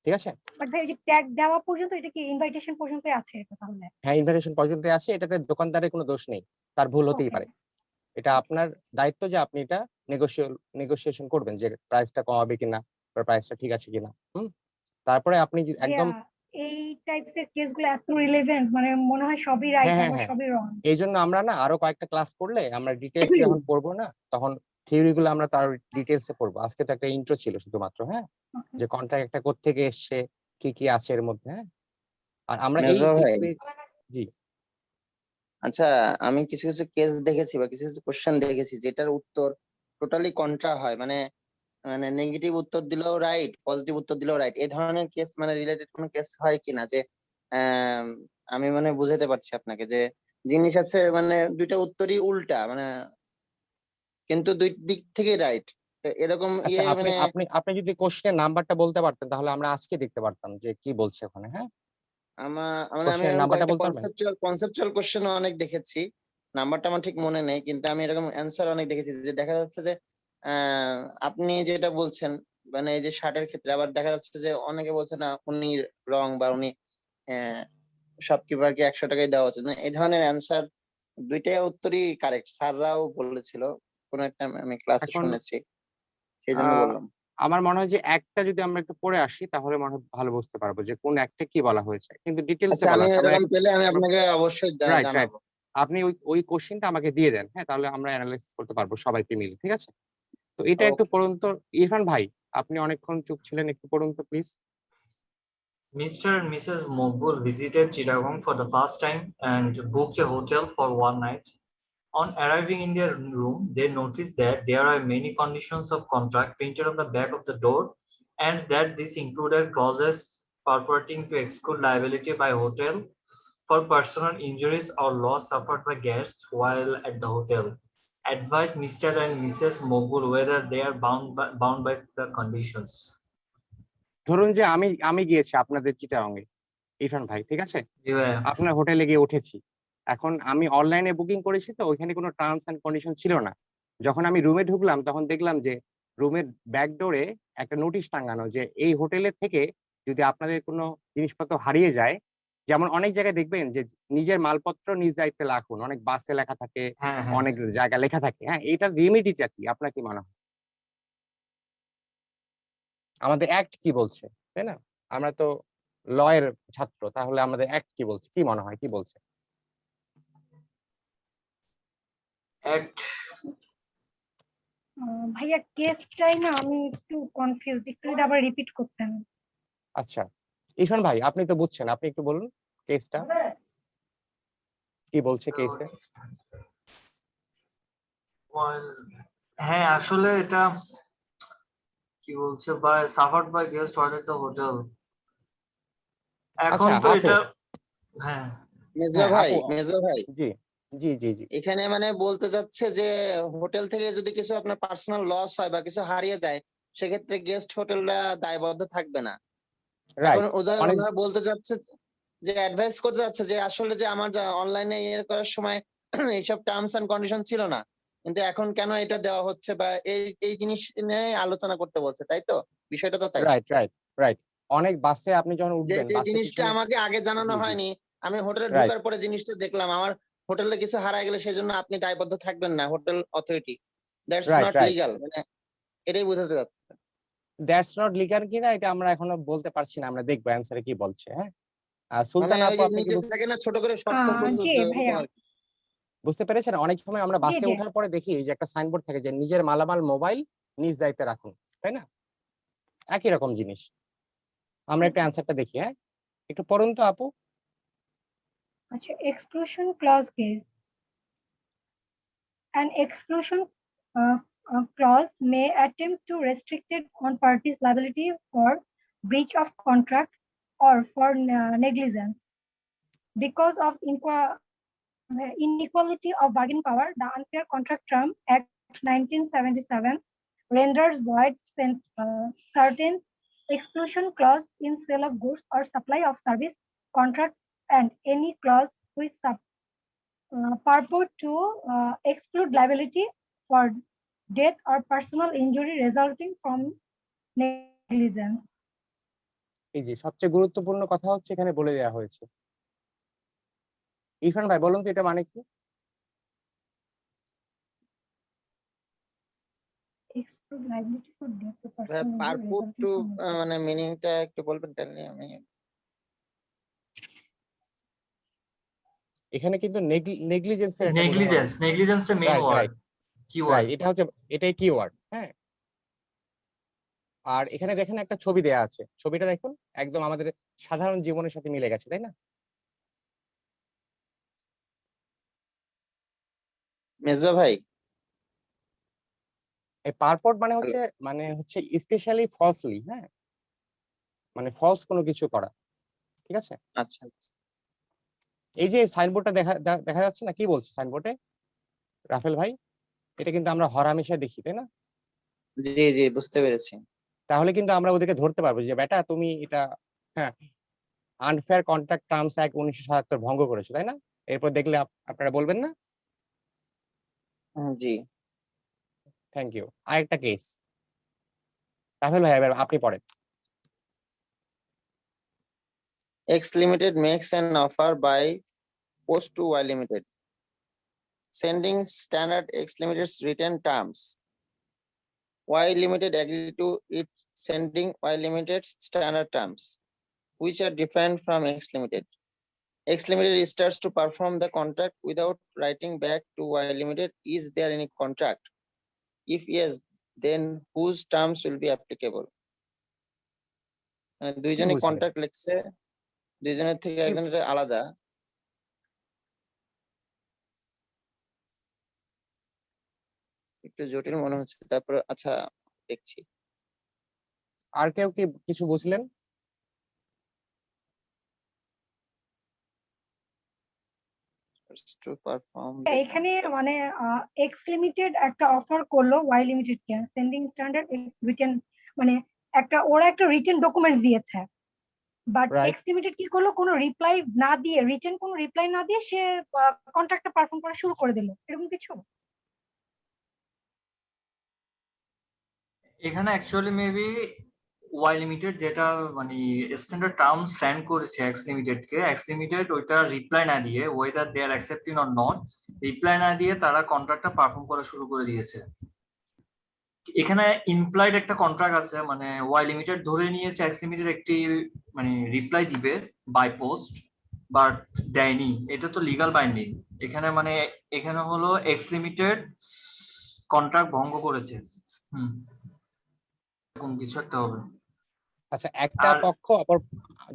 ঠিক আছে? বাট ভাই ওই যে ট্যাগ দেওয়া পর্যন্ত এটা কি ইনভাইটেশন পর্যন্তই আছে এটা তাহলে? হ্যাঁ, ইনভাইটেশন পর্যন্ত আসে, এটাতে দোকানদারের কোনো দোষ নেই, তার ভুল হতেই ওকে পারে। এটা আপনার দায়িত্ব যে আপনি এটা নেগোসিয়েশন করবেন, যে প্রাইসটা কমাবে কিনা বা প্রাইসটা ঠিক আছে কিনা। তারপরে আপনি ভাইয়া একদম, এই টাইপস এর কেসগুলো এত রিলেভেন্ট, মানে মনে হয় সবই হ্যাঁ রাইট হ্যাঁ আবার হ্যাঁ, সবই রং। এই জন্য আমরা না আরো কয়েকটা ক্লাস করলে, আমরা ডিটেলস যখন পড়বো না, তখন থিওরি গুলো আমরা তার ডিটেলসে পড়বো। আজকে তো একটা ইন্ট্রো ছিল শুধুমাত্র, হ্যাঁ, যে কন্ট্রাক্ট একটা কোত্থেকে এসছে, কি কি আছে এর মধ্যে, হ্যাঁ। আর আমরা এই মেজর ভাই, জি, আচ্ছা আমি কিছু কিছু কেস দেখেছি বা কিছু কিছু কোশ্চেন দেখেছি যেটার উত্তর টোটালি কন্ট্রা হয়, মানে মানে নেগেটিভ উত্তর দিলেও রাইট, পজিটিভ উত্তর দিলেও রাইট, এই ধরনের কেস মানে রিলেটেড কোনো কেস হয় কিনা? যে আম, আমি মানে বুঝাতে পারছি আপনাকে যে জিনিস আছে মানে দুইটা উত্তরই উল্টা, মানে কিন্তু দুই দিক থেকে রাইট, এরকম আচ্ছা, ইয়ে আপনি মানে আপনি আপনি যদি কোশ্চেনের নাম্বারটা বলতে পারতেন, তাহলে আমরা আজকে দেখতে পারতাম যে কি বলছে ওখানে, হ্যাঁ। মানে আমি কোশ্চেনের এরকম নাম্বারটা কয়েকটা বলতে পারবেন? কনসেপচুয়াল কোশ্চেন অনেক দেখেছি, নাম্বারটা আমার ঠিক মনে নেই, কিন্তু আমি এরকম অ্যান্সার অনেক দেখেছি যে দেখা যাচ্ছে যে আপনি যেটা বলছেন মানে এই যে শার্টের ক্ষেত্রে, আবার দেখা যাচ্ছে যে অনেকে বলছে না উনি রং বা উনি শপকিপারকে 100 টাকায় দেওয়া উচিত, মানে এই ধরনের অ্যান্সার দুইটাই উত্তরই কারেক্ট, স্যাররাও বলেছিল কোন একটা আমি ক্লাসে এখন শুনেছি, সেই জন্য আহ, বললাম। আমার মনে হয় যে একটা যদি আমরা একটু পড়ে আসি, তাহলে মনে হয় ভালো বুঝতে পারবো যে কোন একটা কি বলা হয়েছে, কিন্তু ডিটেলসে আচ্ছা বলা আমি আছে। আমরা এরকম পেলে আমি আপনাকে অবশ্যই রাইট রাইট, জানাবো। আপনি ওই কোশ্চেনটা আমাকে দিয়ে দেন, হ্যাঁ, তাহলে আমরা অ্যানালাইসিস করতে পারবো সবাইকে মিলে, ঠিক আছে? তো এটা একটু ওকে। পড়ুন তো। ইরফান ভাই, আপনি অনেকক্ষণ চুপ ছিলেন, একটু পড়ুন তো please. Mr. and Mrs. Mokbul visited Chittagong for the first time and booked a hotel for one night. On arriving in their room, they noticed that there are many conditions of contract printed on the back of the door, and that this included clauses purporting to exclude liability by hotel for personal injuries or loss suffered by guests while at the hotel. Advise Mr. and Mrs. Mokbul whether they are bound by the conditions. ধরুন যে আমি গিয়েছি আপনাদের চিটাগং এ, ইরফান ভাই, ঠিক আছে? Yeah. আপনার হোটেলে গিয়ে উঠেছি। এখন আমি অনলাইনে বুকিং করেছি, তো ওইখানে কোনো টার্মস এন্ড কন্ডিশন ছিল না। যখন আমি রুমে ঢুকলাম, তখন দেখলাম যে রুমের ব্যাক ডোরে একটা নোটিশ টাঙানো, যে এই হোটেলের থেকে যদি আপনাদের কোনো জিনিসপত্র হারিয়ে যায়, যেমন অনেক জায়গায় দেখবেন যে নিজের মালপত্র নিজ দায়িত্বে রাখুন, অনেক বাসে লেখা থাকে, হ্যাঁ। অনেক জায়গায় লেখা থাকে, হ্যাঁ, এটার রেমেডিটা কি আপনার কি মনে হয়? আমাদের অ্যাক্ট কি বলছে, তাই না? আমরা তো লয়ের ছাত্র, তাহলে আমাদের অ্যাক্ট কি বলছে, কি মনে হয়, কি বলছে? Act. ভাইয়া কেসটাই না আমি একটু কনফিউজ, একটু যদি আবার রিপিট করতেন। আচ্ছা, ইরফান ভাই, আপনি তো বুঝছেন, আপনি একটু বলুন কেসটা কি বলছে কেসে। হ্যাঁ আসলে এটা কি বলছে by suffered by guest while at the hotel. এখন আচ্ছা তো আপু, এটা হ্যাঁ মেজবা হ্যাঁ ভাই, আপু, মেজবা ভাই, জি জি জি জি, এখানে মানে বলতে যাচ্ছে যে হোটেল থেকে যদি কিছু আপনার পার্সোনাল লস হয় বা কিছু হারিয়ে যায়, সেক্ষেত্রে গেস্ট হোটেলরা দায়বদ্ধ থাকবে না। এখন রাইট। অনেক, ওনারা বলতে যাচ্ছে যে অ্যাডভাইস করতে যাচ্ছে যে আসলে যে আমার অনলাইনে ইয়ে করার সময় এইসব টার্মস এন্ড কন্ডিশন ছিল না, কিন্তু এখন কেন এটা দেওয়া হচ্ছে, বা এই এই জিনিস নিয়ে আলোচনা করতে বলছে, তাই তো? বিষয়টা তো তাই। Right right right. অনেক বাসে আপনি যখন যে উঠবেন, যে বাসের জিনিসটা পিছনে, আমাকে আগে জানানো জি জি, হয়নি, আমি হোটেলে রাইট ঢোকার পরে জিনিসটা দেখলাম, আমার হোটেলে কিছু হারায় গেলে সেজন্য আপনি দায়বদ্ধ থাকবেন না, hotel authority. That's right not right. Legal, মানে এটাই বোঝাতে যাচ্ছে। দ্যাটস নট লিগাল কিনা এটা আমরা এখনো বলতে পারছি না, আমরা দেখবো অ্যান্সারে কি বলছে। হ্যাঁ, মানে সুলতান ওই আপু যে আপনি কি নিচে থাকে না ছোট করে শর্ত জি প্রযোজ্য, এরকম ভাইয়া, আর কি। বুঝতে পেরেছেন? অনেক সময় আমরা জি বাসে জি। ওঠার পরে দেখি যে একটা সাইনবোর্ড থাকে যে নিজের মালামাল মোবাইল নিজ দায়িত্বে রাখুন, তাই না? একই রকম জিনিস। আমরা একটু অ্যান্সারটা দেখি। হ্যাঁ, একটু পড়ুন তো আপু। আচ্ছা, exclusion clause case. An exclusion clause may attempt to restrict on parties' liability for breach of contract or for negligence. Because of inequality of bargaining power, the Unfair Contract Term Act 1977 renders void certain exclusion clause in sale of goods or supply of service contract, and any clause which purport to exclude liability for death or personal injury resulting from negligence. এই যে সবচেয়ে গুরুত্বপূর্ণ কথা হচ্ছে এখানে বলে দেওয়া হয়েছে। ইরফান ভাই বলুন তো এটা মানে কি? Exclude liability for death or personal injury purport resulting to from negligence. মানে মিনিংটা একটু বলবেন তাহলে আমি। এখানে কিন্তু নেগলিজেন্সের একটা উদাহরণ নেগলিজেন্স, আছে। নেগলিজেন্সটা main right word, right keyword. Right, এটা হচ্ছে, এটাই কিওয়ার্ড। হ্যাঁ, আর এখানে দেখেন একটা ছবি দেয়া আছে, ছবিটা দেখুন, একদম আমাদের সাধারণ জীবনের সাথে মিলে গেছে, তাই না? মেজবা ভাই, এই পারপোর্ট হ্যালো, মানে হচ্ছে স্পেশালি ফলসলি, হ্যাঁ, মানে ফলস কোনো কিছু করা, ঠিক আছে? আচ্ছা আচ্ছা। এই যে সাইনবোর্ডটা দেখা যাচ্ছে না, কি বলছে সাইনবোর্ডে রাফেল ভাই? এটা কিন্তু আমরা হরহামেশা দেখি, তাই না? জি জি, বুঝতে পেরেছি। তাহলে কিন্তু আমরা ওদেরকে ধরতে পারবো যে বেটা তুমি এটা, হ্যাঁ, আনফেয়ার কন্ট্রাক্ট টার্মস অ্যাক্ট 1977 ভঙ্গ করেছো, তাই না? এরপর দেখলে আপনারা বলবেন না? জি। Thank you. আরেকটা কেস, রাফেল ভাই এবার আপনি পড়েন। X Limited makes an offer by post to Y Limited, sending standard X Limited's written terms. Y Limited agreed to it sending Y Limited's standard terms, which are different from X Limited. X Limited starts to perform the contract without writing back to Y Limited. Is there any contract? If yes, then whose terms will be applicable? মানে কি দুইজনই বুঝলেন? Contract লিখছে, দুইজনের থেকে কি- একজনের আলাদা। একটু জটিল মনে হচ্ছে, তারপর আচ্ছা দেখছি। আর কেউ কি কিছু বুঝলেন? To perform এখানে মানে এক্স লিমিটেড একটা অফার করলো ওয়াই লিমিটেড কে, সেন্ডিং স্ট্যান্ডার্ড এক্স রিটেন, মানে ওরা একটা রিটেন ডকুমেন্ট দিয়েছে, বাট রাইট। এক্স লিমিটেড কি করলো, কোনো রিপ্লাই না দিয়ে, রিটেন কোনো রিপ্লাই না দিয়ে সে কন্ট্রাক্টটা পারফর্ম করা শুরু করে দিল, এরকম কিছু? এখানে অ্যাকচুয়ালি মেবি ওয়াই লিমিটেড যেটা মানে স্ট্যান্ডার্ড টার্ম সেন্ড করেছে এক্স লিমিটেড কে, এক্স লিমিটেড ওইটা রিপ্লাই না দিয়ে, whether they are accepting or not, reply না দিয়ে তারা কন্ট্রাক্টটা পারফর্ম করা শুরু করে দিয়েছে। এখানে ইমপ্লয়েড একটা কন্ট্রাক্ট আছে, মানে ওয়াই লিমিটেড ধরে নিয়েছে এক্স লিমিটেড একটি মানে রিপ্লাই দিবে বাই পোস্ট, বাট দেয়নি, এটা তো লিগাল বাইন্ডিং। এখানে মানে এখানে হলো এক্স লিমিটেড কন্ট্রাক্ট ভঙ্গ করেছে, এরকম কিছু একটা হবে। আচ্ছা, একটা আর পক্ষ অপর,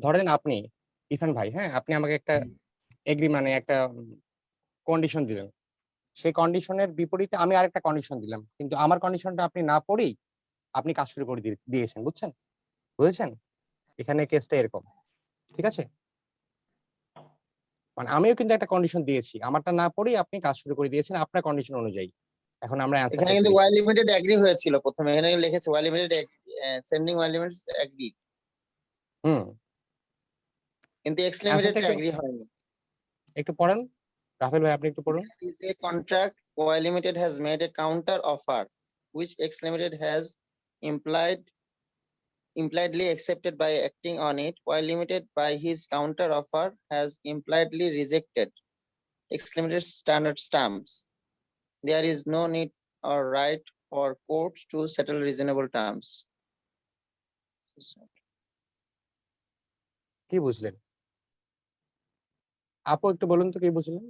ধরেন আপনি ইরফান ভাই, হ্যাঁ, আপনি আমাকে একটা মানে একটা কন্ডিশন দিলেন, সেই কন্ডিশনের বিপরীতে আমি আরেকটা কন্ডিশন দিলাম, কিন্তু আমার কন্ডিশনটা আপনি না পড়েই আপনি কাজ শুরু করে দিয়েছেন, বুঝেছেন? এখানে কেসটা এরকম, ঠিক আছে? মানে আমিও কিন্তু একটা কন্ডিশন দিয়েছি, আমারটা না পড়েই আপনি কাজ শুরু করে দিয়েছেন আপনার কন্ডিশন অনুযায়ী। এখন আমরা এখানে অ্যান্সারটা কিন্তু ওয়াই লিমিটেড এগ্রি হয়েছিল প্রথমে, এখানে লিখেছে Y limited sending Y limited agree, hmm, কিন্তু এক্স অ্যান্সারটা লিমিটেড একটু এগ্রি হয়নি। একটু পড়েন, রাফেল ভাই আপনি একটু পড়ুন। There is a contract, Y Limited has made a counter offer, which X Limited has impliedly accepted by acting on it. Y Limited, by his counter offer, has impliedly rejected X Limited's standard stamps. There is no need or right for courts to settle reasonable terms. কি বুঝলেন? আপু একটু বলুন তো কি বুঝলেন?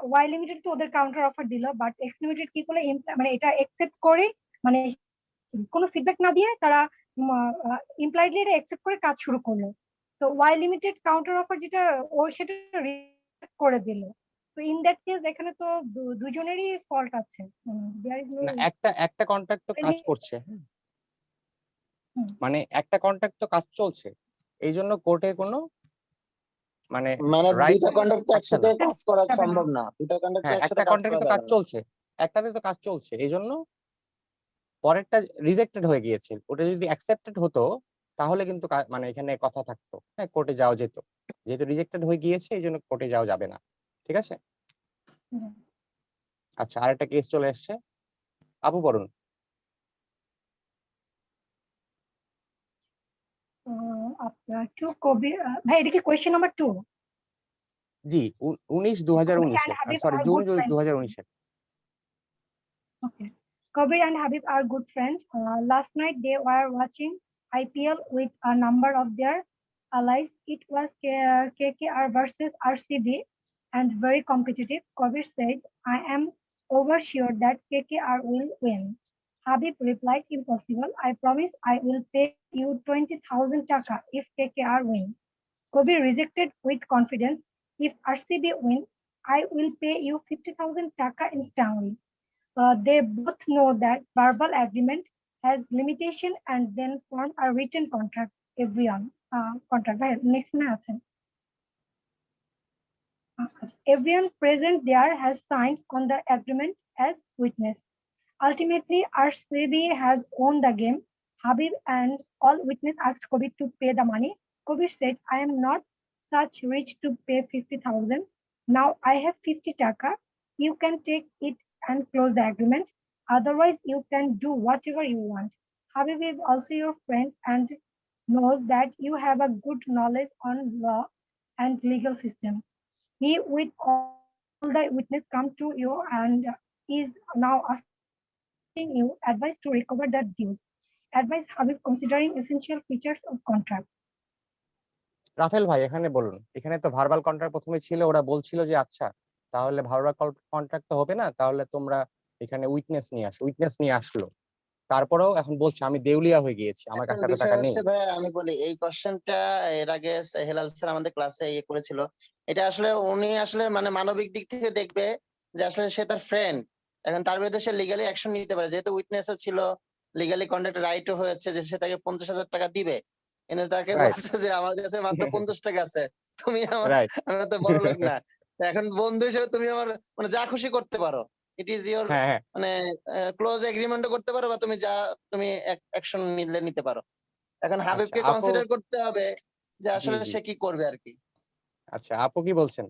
Y limited তো ওদের কাউন্টার অফার দিল, বাট এক্স লিমিটেড কি করলো, মানে এটা একসেপ্ট করে, মানে কোনো ফিডব্যাক না দিয়ে তারা ইমপ্লাইডলি এটা একসেপ্ট করে কাজ শুরু করলো। তো ওয়াই লিমিটেড কাউন্টার অফার যেটা ও সেটা রিজেক্ট করে দিল। তো ইন দ্যাট কেস এখানে তো দুজনেরই ফল্ট আছে। দেয়ার ইজ নো না, একটা কন্ট্রাক্ট তো কাজ করছে, হ্যাঁ? মানে একটা কন্ট্রাক্ট তো কাজ চলছে, এই জন্য কোর্টে কোনো মানে মানে রাইট দুইটা কন্ট্রাক্ট থাকছে একসাথে না। কাজ করা যাবে না। সম্ভব না, দুইটা কন্ট্রাক্ট হ্যাঁ, একসাথে একটা কাজ কন্ট্রাক্টে করা তো যাবে কাজ না। চলছে, একটাতে তো কাজ চলছে, এই জন্য পরেরটা রিজেক্টেড হয়ে গিয়েছে। ওটা যদি অ্যাকসেপ্টেড হতো তাহলে কিন্তু মানে এখানে কথা থাকতো, হ্যাঁ, কোর্টে যাওয়া যেত। যেহেতু রিজেক্টেড হয়ে গিয়েছে এই জন্য কোর্টে যাওয়া যাবে না, ঠিক আছে? আচ্ছা, আরেকটা কেস চলে এসছে, আপু পড়ুন। আপনার টু কবির ভাই, এটা কি question number 2? G, 19/2019 Habib sorry are June good friends. 2019। Okay. Kabir and Habib are good friends. Last night they were watching IPL with a number of their allies. It was KKR versus RCB and very competitive. Kabir said, I am oversure that KKR will win. Habib replied, impossible. I promise I will pay you 20,000 taka if KKR win. Kabir rejected with confidence. If RCB win, I will pay you 50,000 taka instantly. They both know that verbal agreement has limitation and then form a written contract. Everyone contract. Right? Next one আছে। Everyone present there has signed on the agreement as witness. Ultimately, RCB has won the game. Habib and all witness asked Kabir to pay the money. Kabir said, I am not such rich to pay 50,000. Now I have 50 taka. You can take it and close the agreement. Otherwise, you can do whatever you want. Habib is also your friend and knows that you have a good knowledge on law and legal system. He, with all the witness, come to you and is now asking you advice to recover the dues. Advice Habib considering essential features of contract. Rafel ভাই এখানে বলুন, এখানে তো verbal contract প্রথমে ছিল, ওরা বলছিল যে আচ্ছা তাহলে ভার্বাল কন্ট্রাক্ট তো হবে না, তাহলে তোমরা এখানে উইটনেস নিয়ে আসলো, তারপরেও এখন বলছে আমি দেউলিয়া হয়ে গিয়েছি, আমার এখন কাছে এত বিষয় টাকা নেই। হচ্ছে ভাই, আমি বলি এই কোশ্চেনটা এর আগে হেলাল স্যার আমাদের ক্লাসে ইয়ে করেছিল। এটা আসলে উনি আসলে মানে মানবিক দিক থেকে দেখবে যে আসলে সে তার ফ্রেন্ড, এখন তার বিরুদ্ধে সে লিগালি অ্যাকশন নিতে পারে, যেহেতু উইটনেসও ছিল, লিগালি কন্ডাক্ট রাইটও হয়েছে যে সে তাকে 50,000 টাকা দিবে, কিন্তু তাকে রাইট বলছে যে আমার কাছে মাত্র 50 টাকা আছে, তুমি আমার, রাইট আমি তো বড় লোক না, তো এখন বন্ধু হিসেবে তুমি আমার মানে যা খুশি করতে পারো, ইট ইজ ইওর হ্যাঁ হ্যাঁ মানে ক্লোজ এগ্রিমেন্টও করতে পারো বা তুমি যা তুমি অ্যাকশন নিতে পারো। এখন আচ্ছা হাবিবকে আপু, কনসিডার করতে হবে যে জি আসলে জি, সে কি করবে আর কি। আচ্ছা আপু কি বলছেন?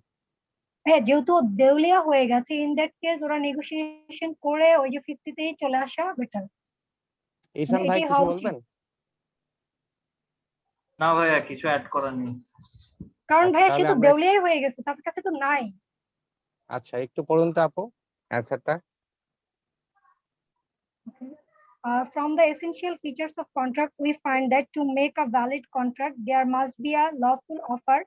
হ্যাঁ, যেহেতু দেউলিয়া হয়ে গেছে, ইন দ্যাট কেস ওরা নেগোসিয়েশন করে ওই যে 50-তেই চলে আসা বেটার। ইরফান ভাই এটাই কিছু হওয়া উচিত, বলবেন? না ভাইয়া, কিছু অ্যাড করার নেই। কারণ আচ্ছা ভাইয়া সে তাহলে তো আমরা দেউলিয়াই হয়ে গেছে, তার কাছে তো নাই। আচ্ছা একটু পড়ুন তো আপু অ্যান্সারটা। Okay. From the essential features of contract, we find that to make a valid contract, there must be a lawful offer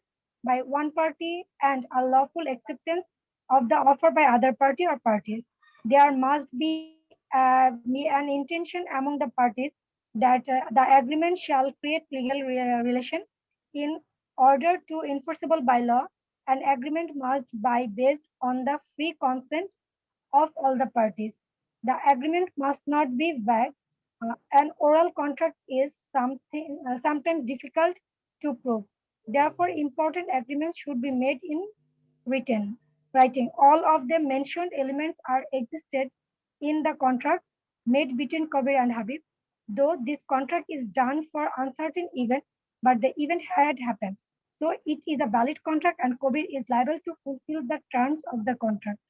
by one party and a lawful acceptance of the offer by other party or parties. There must be an intention among the parties that the agreement shall create legal relation in order to enforceable by law. An agreement must be based on the free consent of all the parties. The agreement must not be vague. An oral contract is sometimes difficult to prove. Therefore, important agreements should be made in writing. All of the mentioned elements are existed in the contract made between Kabir and Habib. Though this contract is done for uncertain event, but the event had happened. So it is a valid contract and Kabir is liable to fulfill the terms of the contract.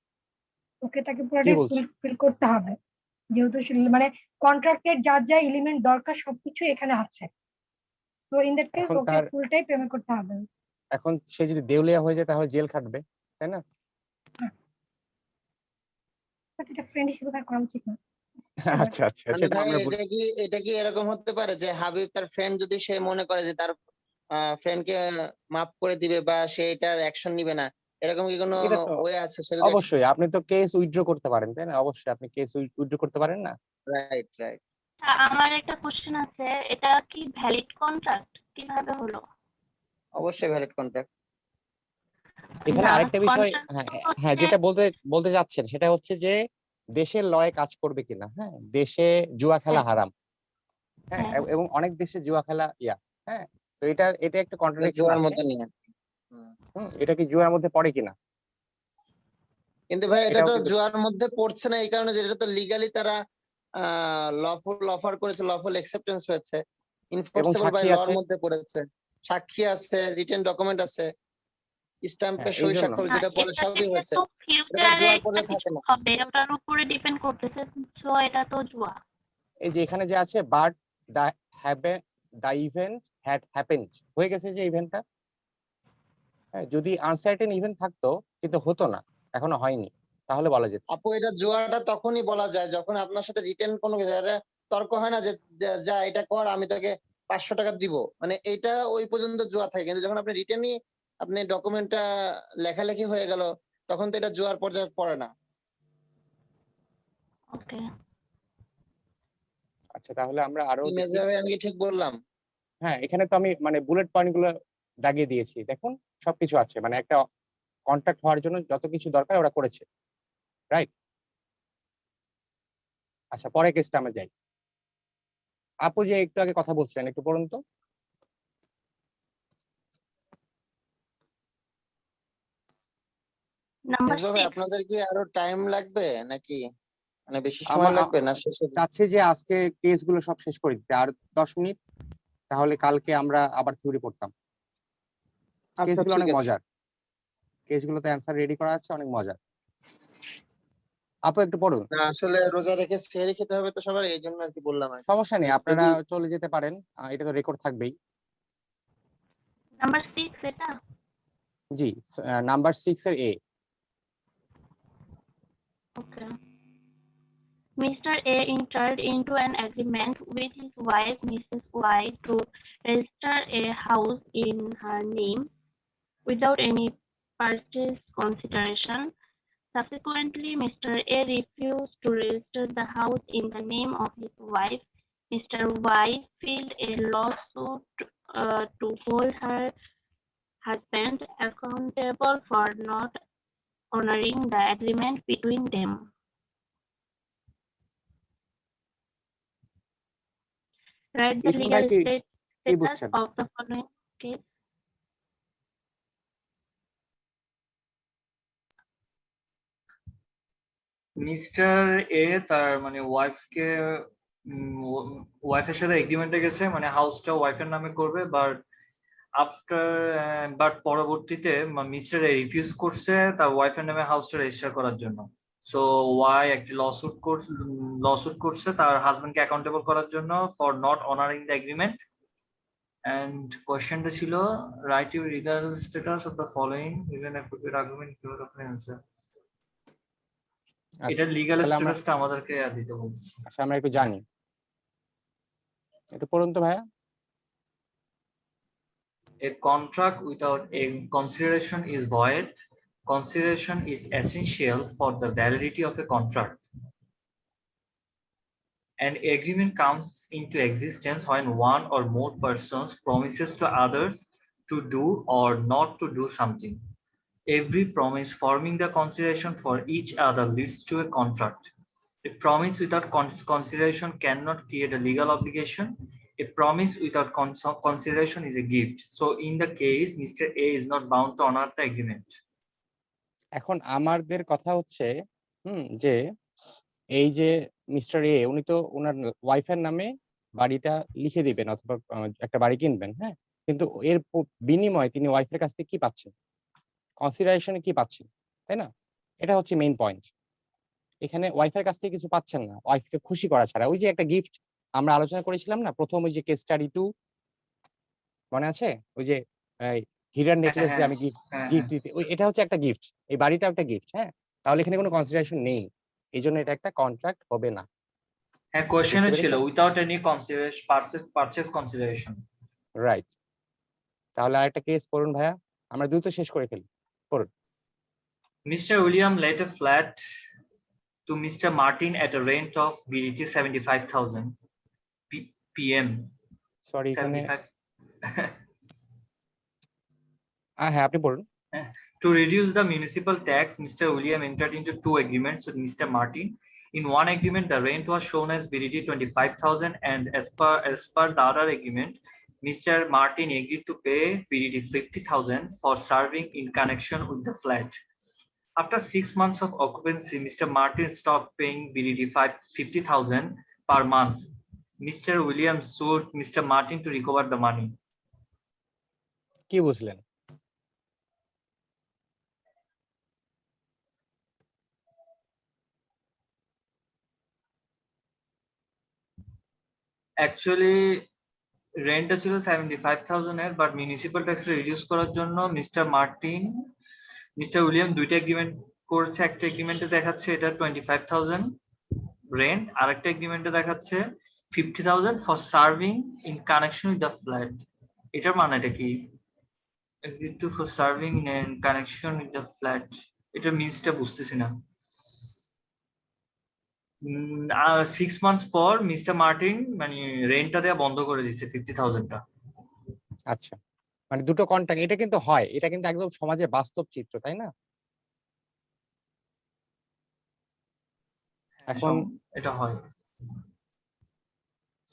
ওকে তাকে কি পুরোটাই বলছে? Fulfil করতে হবে। যেহেতু মানে কন্ট্রাক্টের যা যা এলিমেন্ট দরকার সবকিছু এখানে আছে। সো ইন দ্যাট কেস এখন ওকে তার ফুলটাই পেমেন্ট করতে হবে। এখন সে যদি দেউলিয়া হয়ে যায় তাহলে জেল খাটবে, তাই না? বাট এটা ফ্রেন্ড হিসেবে তার করা উচিত না। আচ্ছা আচ্ছা, মানে সেটা ভাই আমরা এটা কি এরকম হতে পারে যে হাবিব তার ফ্রেন্ড যদি সে মনে করে যে তার ফ্রেন্ডকে মাফ করে দিবে বা সে এটার অ্যাকশন নিবে না, এরকম কি কোনো এটা তো ওয়ে আছে? সে যদি অবশ্যই আপনি তো কেস উইথড্র করতে পারেন, তাই না? অবশ্যই আপনি কেস উইথড্র করতে পারেন না? রাইট রাইট আমার একটা কোশ্চেন আছে, এটা কি ভ্যালিড কন্ট্রাক্ট কিভাবে হলো? অবশ্যই ভ্যালিড কন্ট্রাক্ট। এখানে না, আরেকটা বিষয়, contract হ্যাঁ তো হ্যাঁ, হচ্ছে- যেটা বলতে যাচ্ছেন সেটা হচ্ছে যে দেশের লয়ে কাজ করবে কিনা। হ্যাঁ, দেশে জুয়া খেলা হ্যাঁ। হারাম, হ্যাঁ, হ্যাঁ। এবং অনেক দেশে জুয়া খেলা হ্যাঁ, তো এটা একটা কন্ট্রাডিকশন জোয়ার আছে। মতো নিয়ে এটা কি জুয়ার মধ্যে পড়ে কিনা? কিন্তু ভাই এটা এটাও তো কিন্তু জুয়ার মধ্যে পড়ছে না এই কারণে যে এটা তো লিগালি তারা লফুল অফার করেছে, লফুল অ্যাকসেপ্টেন্স হয়েছে, ইনফোর্সেবল বাই সাক্ষী লর আছে। মধ্যে পড়েছে, সাক্ষী আছে, রিটেন ডকুমেন্ট আছে, স্ট্যাম্পে হ্যাঁ, এই সই জন্য স্বাক্ষর যেটা বলে এটা সবই হয়েছে। যেহেতু এটা তো ফিউচারে জুয়ার পর্যায়ে থাকে না। হবে ওটার উপরে ডিপেন্ড করতেছে, সো এটা তো জুয়া। এই যে এখানে যে আছে but the event had happened, হয়ে গেছে যে ইভেন্টটা। হ্যাঁ, যদি আনসার্টেন ইভেন্ট থাকতো কিন্তু হতো না, এখনো হয়নি, তাহলে বলা যেত। আপু এটা জুয়াটা তখনই বলা যায় যখন আপনার সাথে রিটেন কোনো কিছু একটা তর্ক হয় না যে যা এটা কর আমি তোকে 500 টাকা দিব, মানে এটা ওই পর্যন্ত জুয়া থাকে। কিন্তু যখন আপনি রিটেনই আপনি ডকুমেন্টটা লেখালেখি হয়ে গেল তখন তো এটা জুয়ার পর্যায়ে পড়ে না। ওকে। আচ্ছা, তাহলে আমরা আরো ইমেজ দেখি। ভাবে আমি কি ঠিক বললাম? হ্যাঁ, এখানে তো আমি মানে বুলেট পয়েন্ট গুলো দাগিয়ে দিয়েছি, দেখুন সবকিছু আছে, মানে একটা কন্ট্যাক্ট হওয়ার জন্য যত কিছু দরকার ওরা করেছে, রাইট? আচ্ছা, পরে কেসটা আমরা যাই। আপু যে একটু আগে কথা বলছিলেন, একটু পড়ুন তো। নাম্বার ইমেজ ভাবে 6। আপনাদের কি আরো টাইম লাগবে নাকি মানে বেশি সময় আমার লাগবে না শেষ হবে? চাচ্ছি যে আজকে কেসগুলো সব শেষ করে দিতে আর 10 মিনিট, তাহলে কালকে আমরা আবার থিওরি পড়তাম। আচ্ছা কেসগুলো ঠিক অনেক আছে। মজার, কেসগুলোতে অ্যান্সার রেডি করা আছে, অনেক মজার। আপু একটু পড়ুন। না আসলে রোজা রেখে সেহরি খেতে হবে তো সবার, এই জন্য আর কি বললাম আর কি। সমস্যা নেই, আপনারা যদি চলে যেতে পারেন, এটা তো রেকর্ড থাকবেই। নাম্বার 6 এটা। জি, নাম্বার 6 এর এ। Okay. Mr. A entered into an agreement with his wife, Mrs. Y, to register a house in her name without any purchase consideration. Subsequently, Mr. A refused to register the house in the name of his wife. Mr. Y filed a lawsuit to hold her husband accountable for not honoring the agreement between them. Write the Ismail legal ভাই কি status বুঝছেন? of the following case. Mister এ তার মানে ওয়াইফের সাথে এগ্রিমেন্টে গেছে, মানে হাউসটা ওয়াইফের নামে করবে, বাট পরবর্তীতে মিস্টার এ রিফিউজ করছে তার ওয়াইফের নামে হাউসটা রেজিস্টার করার জন্য। সো ওয়াই একটি লসুট করছে তার হাজবেন্ডকে অ্যাকাউন্টেবল করার জন্য for not honouring the agreement. And কোয়েশ্চেনটা ছিল right your legal status of the following even appropriate argument favour of answer. এটা লিগ্যাল তাহলে আমরা স্ট্যাটাসটা আমাদেরকে দিতে বলছে। আচ্ছা, আমরা একটু জানি, একটু পড়ুন তো ভাইয়া। A contract without a consideration is void. Consideration is essential for the validity of a contract. An agreement comes into existence when one or more persons promises to others to do or not to do something. Every promise forming the consideration for each other leads to a contract. A promise without consideration cannot create a legal obligation. A promise without consideration is a gift. So in the case, Mr. A is not bound to honor the agreement. এখন আমাদের কথা হচ্ছে যে এই যে mister এ উনি তো ওনার ওয়াইফের নামে বাড়িটা লিখে দিবেন অথবা একটা বাড়ি কিনবেন, হ্যাঁ, কিন্তু এর বিনিময়ে তিনি ওয়াইফের কাছ থেকে কি পাচ্ছেন, কনসিডারেশনে কি পাচ্ছেন, তাই না? এটা হচ্ছে মেইন পয়েন্ট। এখানে ওয়াইফের কাছ থেকে কিছু পাচ্ছেন না, ওয়াইফকে খুশি করা ছাড়া। ওই যে একটা গিফট আমরা আলোচনা করেছিলাম না প্রথম, ওই যে কেস স্টাডি 2 মনে আছে? ওই যে হীরার নেকলেস যে আমি গিফট দিতে, ওই এটা হচ্ছে একটা গিফট, এই বাড়িটাও একটা গিফট, হ্যাঁ। তাহলে এখানে কোনো কনসিডারেশন নেই, এই জন্য এটা একটা কন্ট্রাক্ট হবে না। হ্যাঁ, কোশ্চেনে বুঝতে ছিল পেরেছেন? Without any consideration, purchase consideration. Right. তাহলে আরেকটা কেস পড়ুন ভাইয়া, আমরা দ্রুত শেষ করে ফেলি, পড়ুন। Mr. William let a flat to Mr. Martin at a rent of BDT 75,000 PM. Sorry, এখানে 75. হ্যাঁ আপনি পড়ুন। To reduce the municipal tax, Mr. William entered into 2 agreements with Mr. Martin. In one agreement, the rent was shown as BDT 25,000, and as per the other agreement, Mr. Martin agreed to pay BDT 50,000 for serving in connection with the flat. After 6 months of occupancy, Mr. Martin stopped paying BDT 50,000 per month. Mr. William sued Mr. Martin to recover the money. কি বুঝলেন? Actually, রেন্টটা ছিল 75,000 এর, but municipal tax reduce করার জন্য mister William দুইটা agreement করছে। একটা এগ্রিমেন্টে দেখাচ্ছে এটা 25,000 রেন্ট, আর একটা এগ্রিমেন্টে দেখাচ্ছে 50,000 for serving in connection with the flat. এটার মানেটা কি? Agreed two for serving in connection with the flat, এটা মিনসটা বুঝতেছি না। 6 মান্থস পর মিস্টার মার্টিন মানে রেন্টটা দেওয়া বন্ধ করে দিচ্ছে 50,000টা। আচ্ছা, মানে দুটো কন্ট্রাক্ট, এটা কিন্তু হয়, এটা কিন্তু একদম সমাজের বাস্তব চিত্র, তাই না? এখন এটা হয়।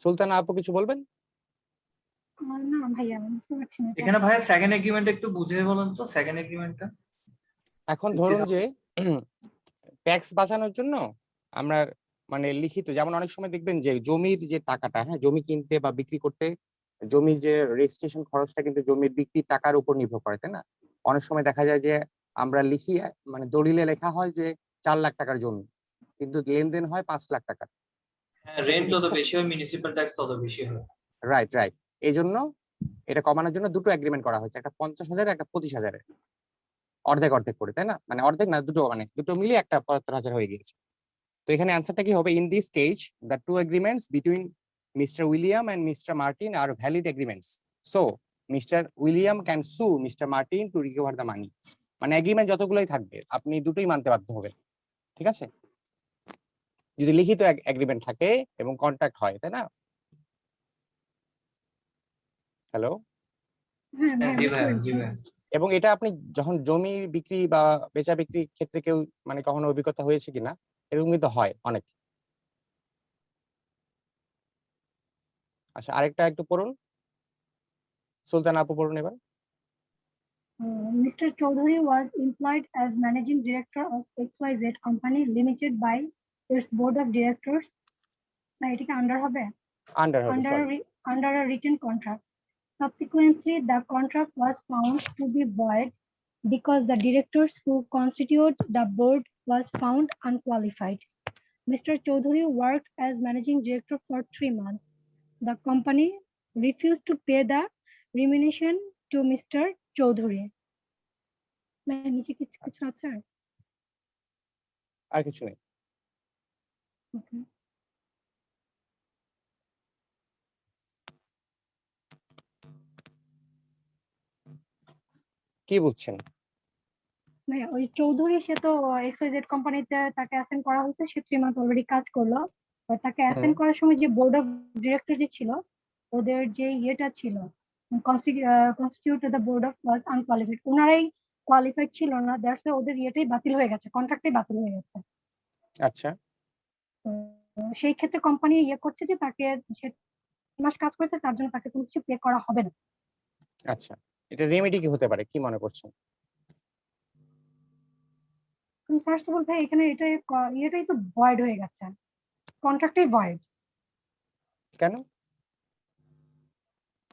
সুলতানা আপু কিছু বলবেন? না ভাইয়া আমি বুঝতে পারছি না। এখানে ভাইয়া সেকেন্ড এগ্রিমেন্ট একটু বুঝিয়ে বলেন তো, সেকেন্ড এগ্রিমেন্টটা। এখন ধরুন যে ট্যাক্স বাঁচানোর জন্য আমরা মানে লিখিত, যেমন অনেক সময় দেখবেন যে জমির যে টাকাটা, হ্যাঁ, জমি কিনতে বা বিক্রি করতে জমির যে রেজিস্ট্রেশন খরচটা কিন্তু জমির বিক্রির টাকার উপর নির্ভর করে, তাই না? অনেক সময় দেখা যায় যে আমরা লিখি, মানে দলিলে লেখা হয় যে 4 লাখ টাকার জমি, কিন্তু লেনদেন হয় 5 লাখ টাকা। হ্যাঁ, রেন্ট যত বেশি হয় মিউনিসিপাল ট্যাক্স তত বেশি হয়। Right right. এই জন্য এটা কমানোর জন্য দুটো এগ্রিমেন্ট করা হয়েছে, একটা 50,000, একটা 25,000, অর্ধেক অর্ধেক করে, তাই না? মানে অর্ধেক না, দুটো, মানে দুটো মিলিয়ে একটা 75,000 হয়ে গিয়েছে। তো এখানে অ্যান্সারটা কি হবে? In this case the two agreements between mister William and mister Martin are valid agreements, so mister William can sue mister Martin to recover the money. মানে এগ্রিমেন্ট যতগুলোই থাকবে আপনি দুটোই মানতে বাধ্য হবেন, ঠিক আছে, যদি লিখিত এগ্রিমেন্ট থাকে এবং কন্ট্রাক্ট হয়, তাই না? হ্যালো। জি ভাই, জি ভাই। এবং এটা আপনি যখন জমি বিক্রি বা বেচা বিক্রির ক্ষেত্রে কেউ মানে কখনো অভিজ্ঞতা হয়েছে কিনা, এরকম কিন্তু হয় অনেক। আচ্ছা, আরেকটা একটু পড়ুন, সুলতান আপু পড়ুন এবার। Mr. Chaudhary was employed as managing director of XYZ Company Limited by its board of directors. এটাকে আন্ডার হবে? আন্ডার হবে, sorry. Under a written contract. Subsequently, the contract was found to be void because the directors who constitute the board was found unqualified. Mr. Chaudhary worked as managing director for 3 months. The company refused to pay the remuneration to Mr. Chaudhary. নিচে কিছু আছে? আর কিছু নেই। Okay. কি বুঝছেন? ভাইয়া ওই চৌধুরী সে তো XYZ কোম্পানিতে তাকে অ্যাসাইন করা হয়েছে, সে 3 মান্থ অলরেডি কাজ করলো। তাকে অ্যাসাইন করার সময় যে বোর্ড অফ ডিরেক্টর যে ছিল, ওদের যে ইয়েটা ছিল constitute the board of was unqualified, ওনারাই কোয়ালিফাইড ছিল না, দ্যাটস ওদের ইয়েটাই বাতিল হয়ে গেছে, কন্ট্রাক্টটাই বাতিল হয়ে গেছে। আচ্ছা, তো সেই ক্ষেত্রে কোম্পানি ইয়ে করছে যে তাকে সে 3 মাস কাজ করেছে তার জন্য তাকে কোনো কিছু পে করা হবে না। আচ্ছা, এটা রেমেডি কি হতে পারে, কি মনে করছেন? ফার্স্ট অফ অল ভাই এখানে এটাই তো ভয়েড হয়ে গেছে, কন্ট্রাক্টই ভয়েড। কেন?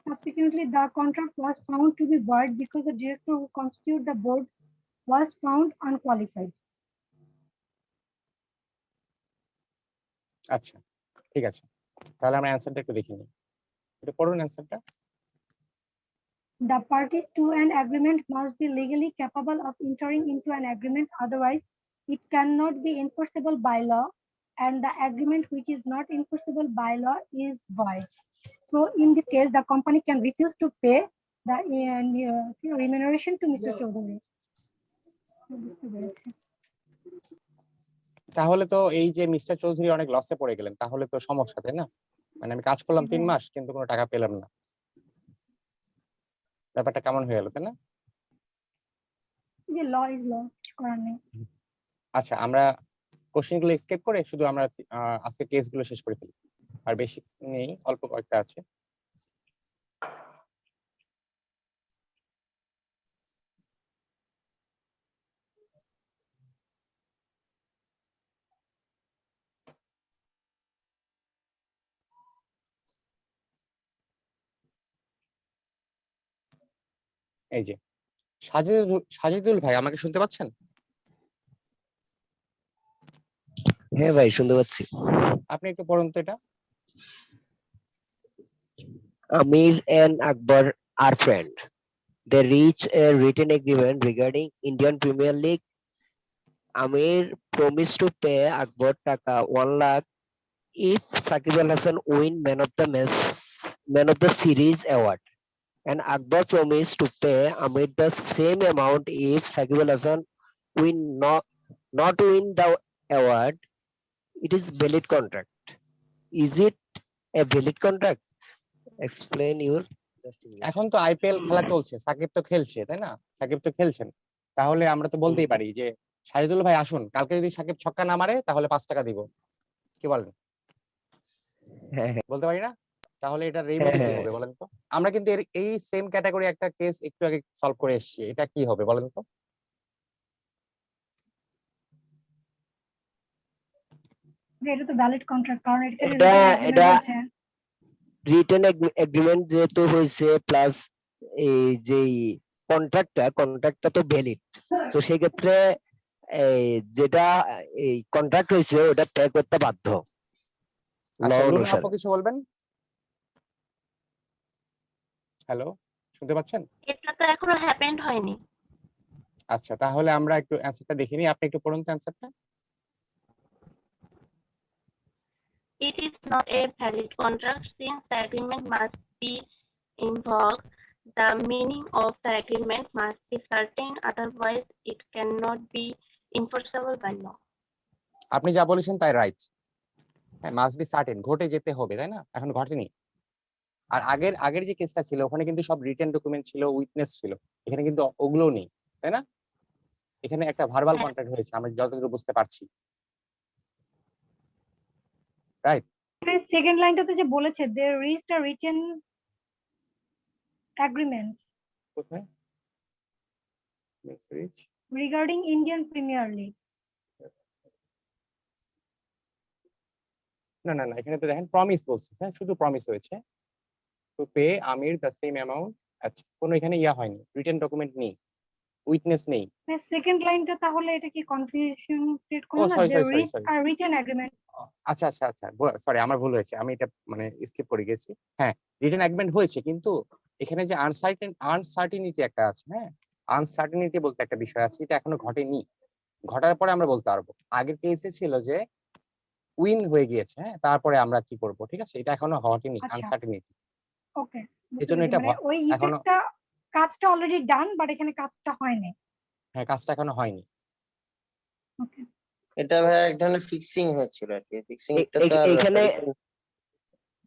Subsequently, the contract was found to be void because the director who constituted the board was found unqualified. আচ্ছা, ঠিক আছে, তাহলে আমরা অ্যান্সারটা একটু দেখে নিই। এটা পড়ুন অ্যান্সারটা। The parties to an agreement must be legally capable of entering into an agreement, otherwise it cannot be enforceable by law, and the agreement which is not enforceable by law is void. So in this case, the company can refuse to pay the remuneration to Mr. Chaudhary. তাহলে তো এই যে mister Chowdhury অনেক লসে পড়ে গেলেন, তাহলে তো সমস্যা, তাই না? মানে আমি কাজ করলাম 3 মাস কিন্তু কোনো টাকা পেলাম না, ব্যাপারটা কেমন হয়ে গেল, তাই না? যে ল ইজ ল, করার নেই। আচ্ছা, আমরা কোশ্চেনগুলো স্কিপ করে শুধু আমরা আজকে কেসগুলো শেষ করে ফেলি, আর বেশি নেই, অল্প কয়েকটা আছে। এই যে সাজিদুল ভাই, আমাকে শুনতে পাচ্ছেন? হ্যাঁ ভাই, শুনতে পাচ্ছি। আপনি একটু পড়ুন তো এটা। Amir and Akbar are friends. They reach a written agreement regarding Indian Premier League. Amir promised to pay Akbar taka 1 lakh if Sakib Al Hasan win man of the series award, and Akbar promised to pay Amir the same amount if Sakib Al Hasan not win the award. It is valid contract. Is it a valid contract? Explain your justification. এখন তো IPL খেলা চলছে, সাকিব তো খেলছে, তাই না? সাকিব তো খেলছেন, তাহলে আমরা তো বলতেই পারি যে সাজিদুল ভাই আসুন, কালকে যদি সাকিব ছক্কা না মারে তাহলে 5 টাকা দিব, কি বলেন? হ্যাঁ হ্যাঁ বলতে পারি না? তাহলে এটা রেমেডি কি হবে বলেন তো? আমরা কিন্তু এই সেম ক্যাটাগরি একটা কেস একটু আগে সলভ করে এসেছি, এটা কি হবে বলেন তো? এটা তো ভ্যালিড কন্ট্রাক্ট, কারণ এটা রিটেন এগ্রিমেন্ট যেহেতু হয়েছে, প্লাস এই যে কন্ট্রাক্টটা তো ভ্যালিড, তো সেই ক্ষেত্রে যেটা এই কন্ট্রাক্ট হয়েছে ওটা পে করতে বাধ্য ল আচ্ছা, লুনা অনুসারে। আপু কিছু বলবেন? হ্যালো, শুনতে পাচ্ছেন? এটা তো এখনো হ্যাপেন্ড হয়নি। আচ্ছা, তাহলে আমরা একটু অ্যান্সারটা দেখে নিই, আপনি একটু পড়ুন তো অ্যান্সারটা। It is not a valid contract since the agreement must be invoked. The meaning of the agreement must be certain, otherwise it cannot be enforceable by law. আপনি যা বলেছেন তাই রাইট, হ্যাঁ, মাস্ট বি সার্টেন, ঘটে যেতে হবে, তাই না? এখন ঘটেনি। আর আগের যে কেসটা ছিল ওখানে কিন্তু সব রিটেন ডকুমেন্ট ছিল, উইটনেস ছিল, এখানে কিন্তু ওগুলোও নেই, তাই না? এখানে একটা ভার্বাল কন্ট্রাক্ট হয়েছে, আমরা যতদূর বুঝতে পারছি, রাইট? সেকেন্ড লাইনটাতে যে বলেছে দে রিচড আ রিটেন এগ্রিমেন্ট কোথায়? Regarding Indian premier league. না না না, এখানে তো দেখেন প্রমিস বলছে, হ্যাঁ, শুধু প্রমিস হয়েছে, to pay Amir the same amount. আচ্ছা, কোনো এখানে ইয়া হয়নি, রিটেন ডকুমেন্ট নেই, উইটনেস নেই। সেকেন্ড লাইনটা তাহলে এটা কি কনফিউশন ক্রিয়েট ও করলো না? Sorry they sorry sorry reached sorry, a written agreement. আচ্ছা আচ্ছা আচ্ছা, সরি, আমার ভুল হয়েছে, আমি এটা মানে স্কিপ করে গেছি। হ্যাঁ, রিটেন এগ্রিমেন্ট হয়েছে, কিন্তু এখানে যে আনসার্টিনিটি একটা আছে, হ্যাঁ, আনসার্টিনিটি বলতে একটা বিষয় আছে, এটা এখনো ঘটেনি, ঘটার পরে আমরা বলতে পারবো। আগের কেসে ছিল যে উইন হয়ে গিয়েছে, হ্যাঁ, তারপরে আমরা কি করব, ঠিক আছে? এটা এখনো ঘটেনি, আচ্ছা। আনসার্টিনিটি, ওকে, এজন্য এটা মানে ওই এখনো, ইফেক্টটা কাজটা অলরেডি ডান, বাট এখানে কাজটা হয়নি। হ্যাঁ, কাজটা এখনো হয়নি। ওকে, এটা ভাই এক ধরনের ফিক্সিং হয়েছিল আর কি। ফিক্সিং টা তো আর এখানে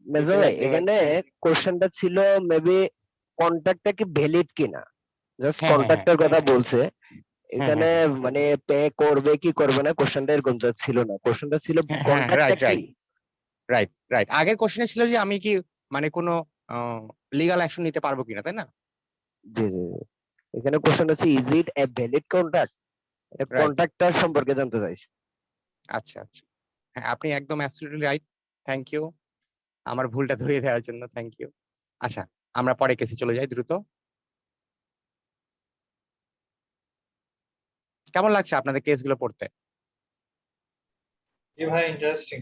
মেজর ভাই, এখানে কোশ্চেনটা ছিল মেবি কন্ট্রাক্টটা কি ভ্যালিড কিনা, জাস্ট হ্যাঁ, হ্যাঁ, কন্ট্রাক্টের কথা বলছে। এখানে হ্যাঁ, মানে পে করবে কি করবে না কোশ্চেনটা এরকম ছিল না, কোশ্চেনটা ছিল হ্যাঁ, কন্ট্রাক্টটা রাইট কি রাইট, রাইট রাইট আগের কোশ্চেনে ছিল যে আমি কি মানে কোনো লিগাল অ্যাকশন নিতে পারবো কিনা, তাই না? জি জি জি। এখানে কোশ্চেন হচ্ছে is it a valid contract, এটা রাইট কন্ট্রাক্টর সম্পর্কে জানতে চাইছে। আচ্ছা আচ্ছা, হ্যাঁ আপনি একদম অ্যাবসলিউটলি রাইট, থ্যাংক ইউ আমার ভুলটা ধরিয়ে দেওয়ার জন্য, থ্যাংক ইউ। আচ্ছা আমরা পরে কেসে চলে যাই দ্রুত। কেমন লাগছে আপনাদের কেসগুলো পড়তে? জি ভাই, ইন্টারেস্টিং।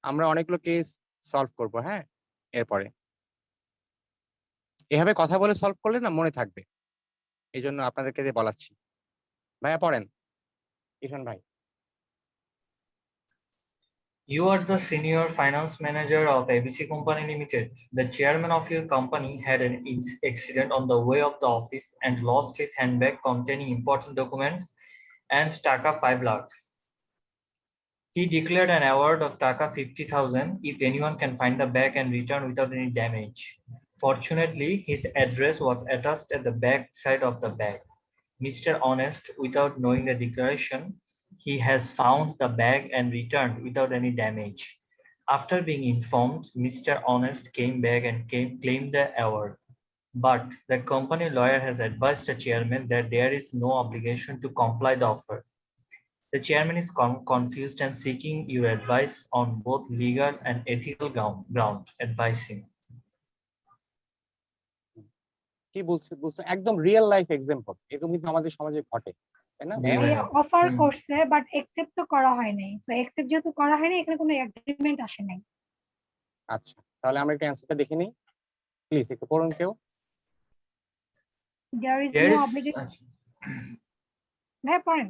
আমরা অনেকগুলো কেস সলভ করব, হ্যাঁ এরপরে এভাবে কথা বলে সলভ করলে না মনে থাকবে, এই জন্য আপনাদেরকে দিয়ে বলাচ্ছি। ভাইয়া পড়েন, ইরফান ভাই। You are the senior finance manager of ABC Company Limited. The chairman of your company had an accident on the way of the office and lost his handbag containing important documents and Taka 5 lakhs. He declared an award of Taka 50,000 if anyone can find the bag and return without any damage. Fortunately, his address was attached at the back side of the bag. Mr. Honest, without knowing the declaration, he has found the bag and returned without any damage. After being informed, Mr. Honest came back and claimed the award. But the company lawyer has advised the chairman that there is no obligation to comply the offer. The chairman is confused and seeking your advice on both legal and ethical ground. Advise him. কি বলছো বলছো, একদম real life example, এরকম কিন্তু আমাদের সমাজে ঘটে, তাই না? জি ভাইয়া? ভাইয়া। অফার হুম। করছে বাট একসেপ্ট তো করা হয় নাই, তো একসেপ্ট যেহেতু করা হয় নাই এখানে কোনো এগ্রিমেন্ট আসে নাই। আচ্ছা তাহলে আমরা একটু অ্যান্সারটা দেখে নিই, প্লিজ একটু পড়ুন কেউ। There is There no is obligation. ভাই পড়েন।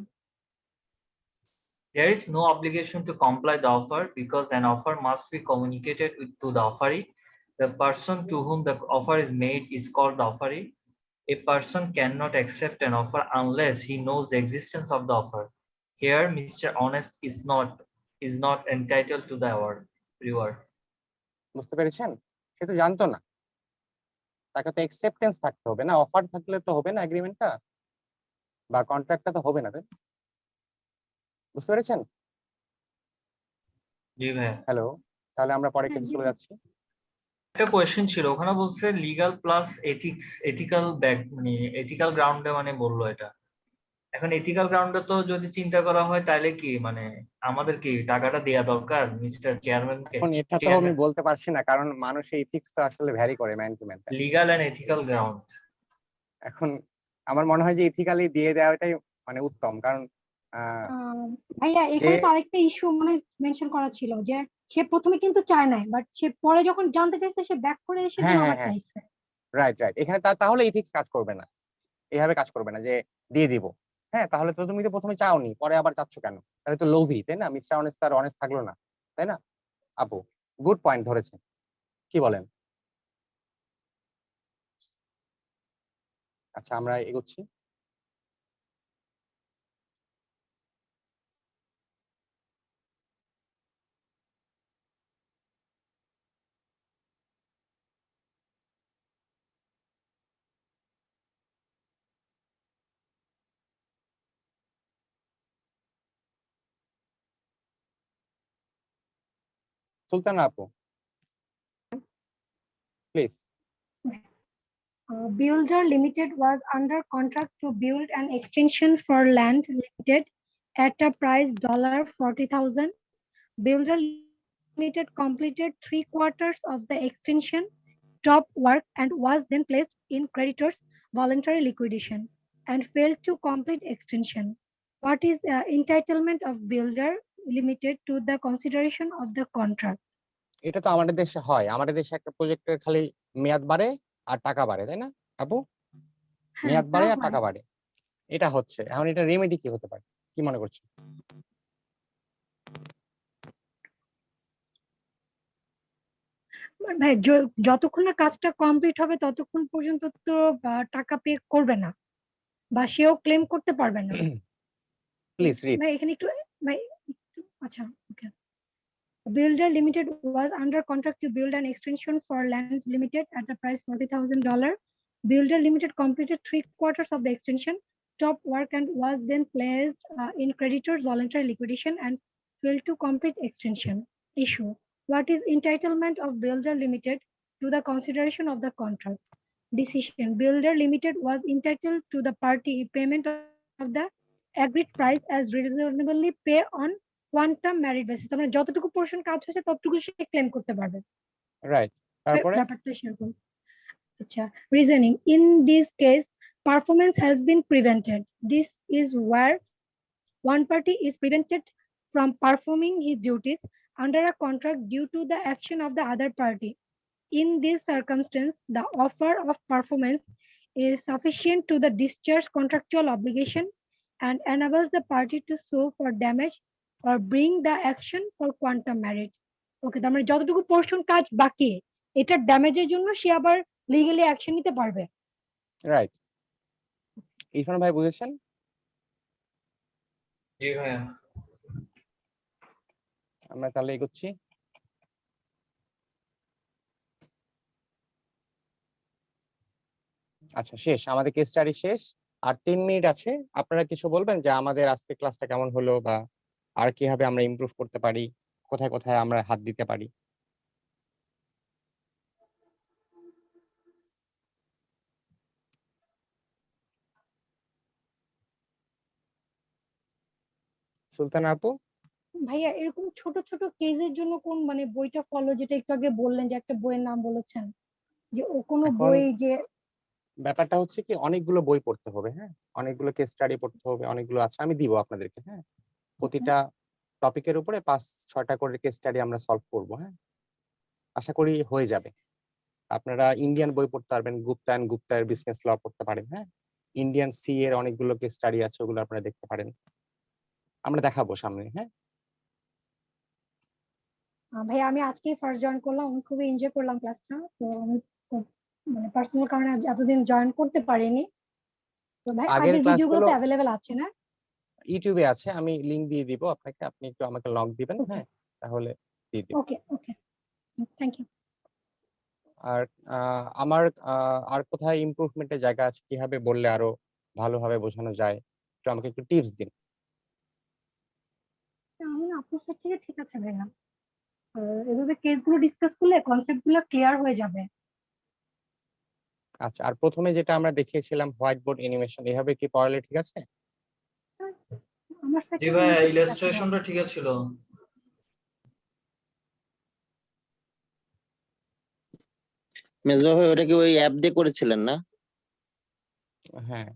There is no obligation to comply the offer because an offer must be communicated to the offeree. The person to whom the offer is made is called the offeree. A person cannot accept an offer unless he knows the existence of the offer. Here, Mr. Honest is not entitled to the reward. বুঝতে পেরেছেন? সে তো জানতো না, তাকে তো acceptance থাকতে হবে না, অফার থাকলে তো হবে না এগ্রিমেন্টটা বা কন্ট্রাক্টটা তো হবে না, তাই? বুঝতে পেরেছেন? জি ভাইয়া। হ্যালো, তাহলে আমরা পরে কেসে চলে যাচ্ছি। একটা কোয়েশ্চেন ছিল, ওখানে বলছে লিগাল প্লাস এথিক্যাল ব্যাক, মানে এথিক্যাল গ্রাউন্ডে মানে বললো এটা। এখন এথিক্যাল গ্রাউন্ডে তো যদি চিন্তা করা হয় তাহলে কি মানে আমাদের কি টাকাটা দেয়া দরকার মিস্টার চেয়ারম্যানকে? এখন এটা তো আমি বলতে পারছি না, কারণ মানুষের ইথিক্স তো আসলে ভ্যারি করে man to man. Legal and ethical ground. এখন আমার মনে হয় যে ইথিক্যালি দিয়ে দেওয়াটাই মানে উত্তম, কারণ ভাইয়া এখানে যে তো আরেকটা ইস্যু মানে মেনশন করা ছিল যে সে প্রথমে কিন্তু চায় নাই, বাট সে পরে যখন জানতে চাইছে সে ব্যাক করে এসে হ্যাঁ দেন হ্যাঁ আবার হ্যাঁ চাইছে। রাইট রাইট, এখানে তাহলে ইথিক্স কাজ করবে না, এভাবে কাজ করবে না যে দিয়ে দিব। হ্যাঁ তাহলে তো তুমি তো প্রথমে চাওনি, পরে আবার চাচ্ছ কেন? তাহলে তো লোভী, তাই না? মিস্টার অনেস্ট আর অনেস্ট থাকলো না, তাই না? আপু গুড পয়েন্ট ধরেছেন, কি বলেন? আচ্ছা আমরা এগোচ্ছি। সুলতানা আপু please. Builder Limited was under contract to build an extension for land limited at a price $40,000. Builder Limited completed 3/4 of the extension, stopped work, and was then placed in creditors' voluntary liquidation and failed to complete extension. What is entitlement of Builder Limited to the consideration of the contract? এটা তো আমাদের দেশে হয়, আমাদের দেশে একটা প্রজেক্টের খালি মেয়াদ বাড়ে আর টাকা বাড়ে, তাই না আপু? মেয়াদ বাড়ে আর টাকা বাড়ে, এটা হচ্ছে। এখন এটা রেমেডি কি হতে পারে, কি মনে করছো? ভাই যতক্ষণ না কাজটা কমপ্লিট হবে ততক্ষণ পর্যন্ত তো টাকা পে করবে না বা সেও ক্লেম করতে পারবে না। Please read. ভাই এখানে একটু ভাই আচ্ছা ওকে। Builder Limited was under contract to build an extension for land limited at the price $40,000. Builder Limited completed 3/4 of the extension, stopped work and was then placed in creditor's voluntary liquidation and failed to complete extension. Issue. What is entitlement of Builder Limited to the consideration of the contract? Decision. Builder Limited was entitled to the party payment of the agreed price as reasonably pay on quantum merit basis. আমরা যতটুকু portion কাজ হয়েছে ততটুকু সে claim করতে পারবে। Right, তারপরে ব্যাপারটা সেরকম। আচ্ছা, reasoning. In this case, performance has been prevented. This is where one party is prevented from performing his duties under a contract due to the action of the other party. In this circumstance, the offer of performance is sufficient to the discharge contractual obligation and enables the party to sue for damage or bring the action for quantum merit. ওকে, তার মানে যতটুকু portion কাজ বাকি এটা ড্যামেজের জন্য সে আবার legally action নিতে পারবে। রাইট। ইরফান ভাই বুঝেছেন? জি ভাইয়া। আমরা তাহলে এগোচ্ছি। আচ্ছা, শেষ, আমাদের কেস স্টাডি শেষ। আর 3 মিনিট আছে। আপনারা কিছু বলবেন যে আমাদের আজকে ক্লাসটা কেমন হলো, বা আর কিভাবে আমরা ইমপ্রুভ করতে পারি, কোথায় কোথায় আমরা হাত দিতে পারি? সুলতানা আপু? ভাইয়া, এরকম ছোট ছোট কেজের জন্য কোন মানে বইটা ফলো, যেটা একটু আগে বললেন যে একটা বইয়ের নাম বলেছেন, যে ও কোনো এখন বই যে ব্যাপারটা হচ্ছে কি, অনেকগুলো বই পড়তে হবে, হ্যাঁ, অনেকগুলো কেস স্টাডি পড়তে হবে, অনেকগুলো আছে, আমি দিব আপনাদেরকে, হ্যাঁ, প্রতিটা টপিকের উপরে 5-6টা করে কেস স্টাডি আমরা সলভ করব, হ্যাঁ, আশা করি হয়ে যাবে। আপনারা ইন্ডিয়ান বই পড়তে পারবেন, গুপ্তা এন্ড গুপ্তার বিজনেস ল পড়তে পারেন, হ্যাঁ, ইন্ডিয়ান সি এর অনেকগুলো কেস স্টাডি আছে, ওগুলো আপনারা দেখতে পারেন, আমরা দেখাবো সামনে, হ্যাঁ। ভাইয়া, আমি আজকেই ফার্স্ট জয়েন করলাম, আমি খুবই এনজয় করলাম ক্লাসটা। তো আমি খুব মানে পার্সোনাল কারণে এতদিন জয়েন করতে পারিনি। তো ভাই, আগের আগের ভিডিওগুলো ক্লাসগুলো তো অ্যাভেলেবেল আছে না? ইউটিউবে আছে, আমি লিংক দিয়ে দিব আপনাকে, আপনি একটু আমাকে লক দিবেন, ওকে হ্যাঁ, তাহলে দিয়ে দিব। ওকে ওকে, থ্যাংক ইউ। আর আমার আর কোথায় ইমপ্রুভমেন্টের জায়গা আছে, কিভাবে বললে আরো ভালোভাবে বোঝানো যায়, একটু আমাকে একটু টিপস দিন। আমি না আপনার সাইড থেকে ঠিক আছে ভাইয়া, এভাবে কেসগুলো ডিসকাস করলে কনসেপ্টগুলো ক্লিয়ার হয়ে যাবে। আচ্ছা, আর প্রথমে যেটা আমরা দেখিয়েছিলাম হোয়াইট বোর্ড অ্যানিমেশন, এভাবে কি পড়ালে ঠিক আছে? আমার সাইড জি থেকে ভাইয়া, মনে হয় ঠিক আছে ভাইয়া। ইলাস্ট্রেশনটা ঠিক ছিল। মেজবা ভাই, ওটা কি ওই অ্যাপ দিয়ে করেছিলেন না? হ্যাঁ।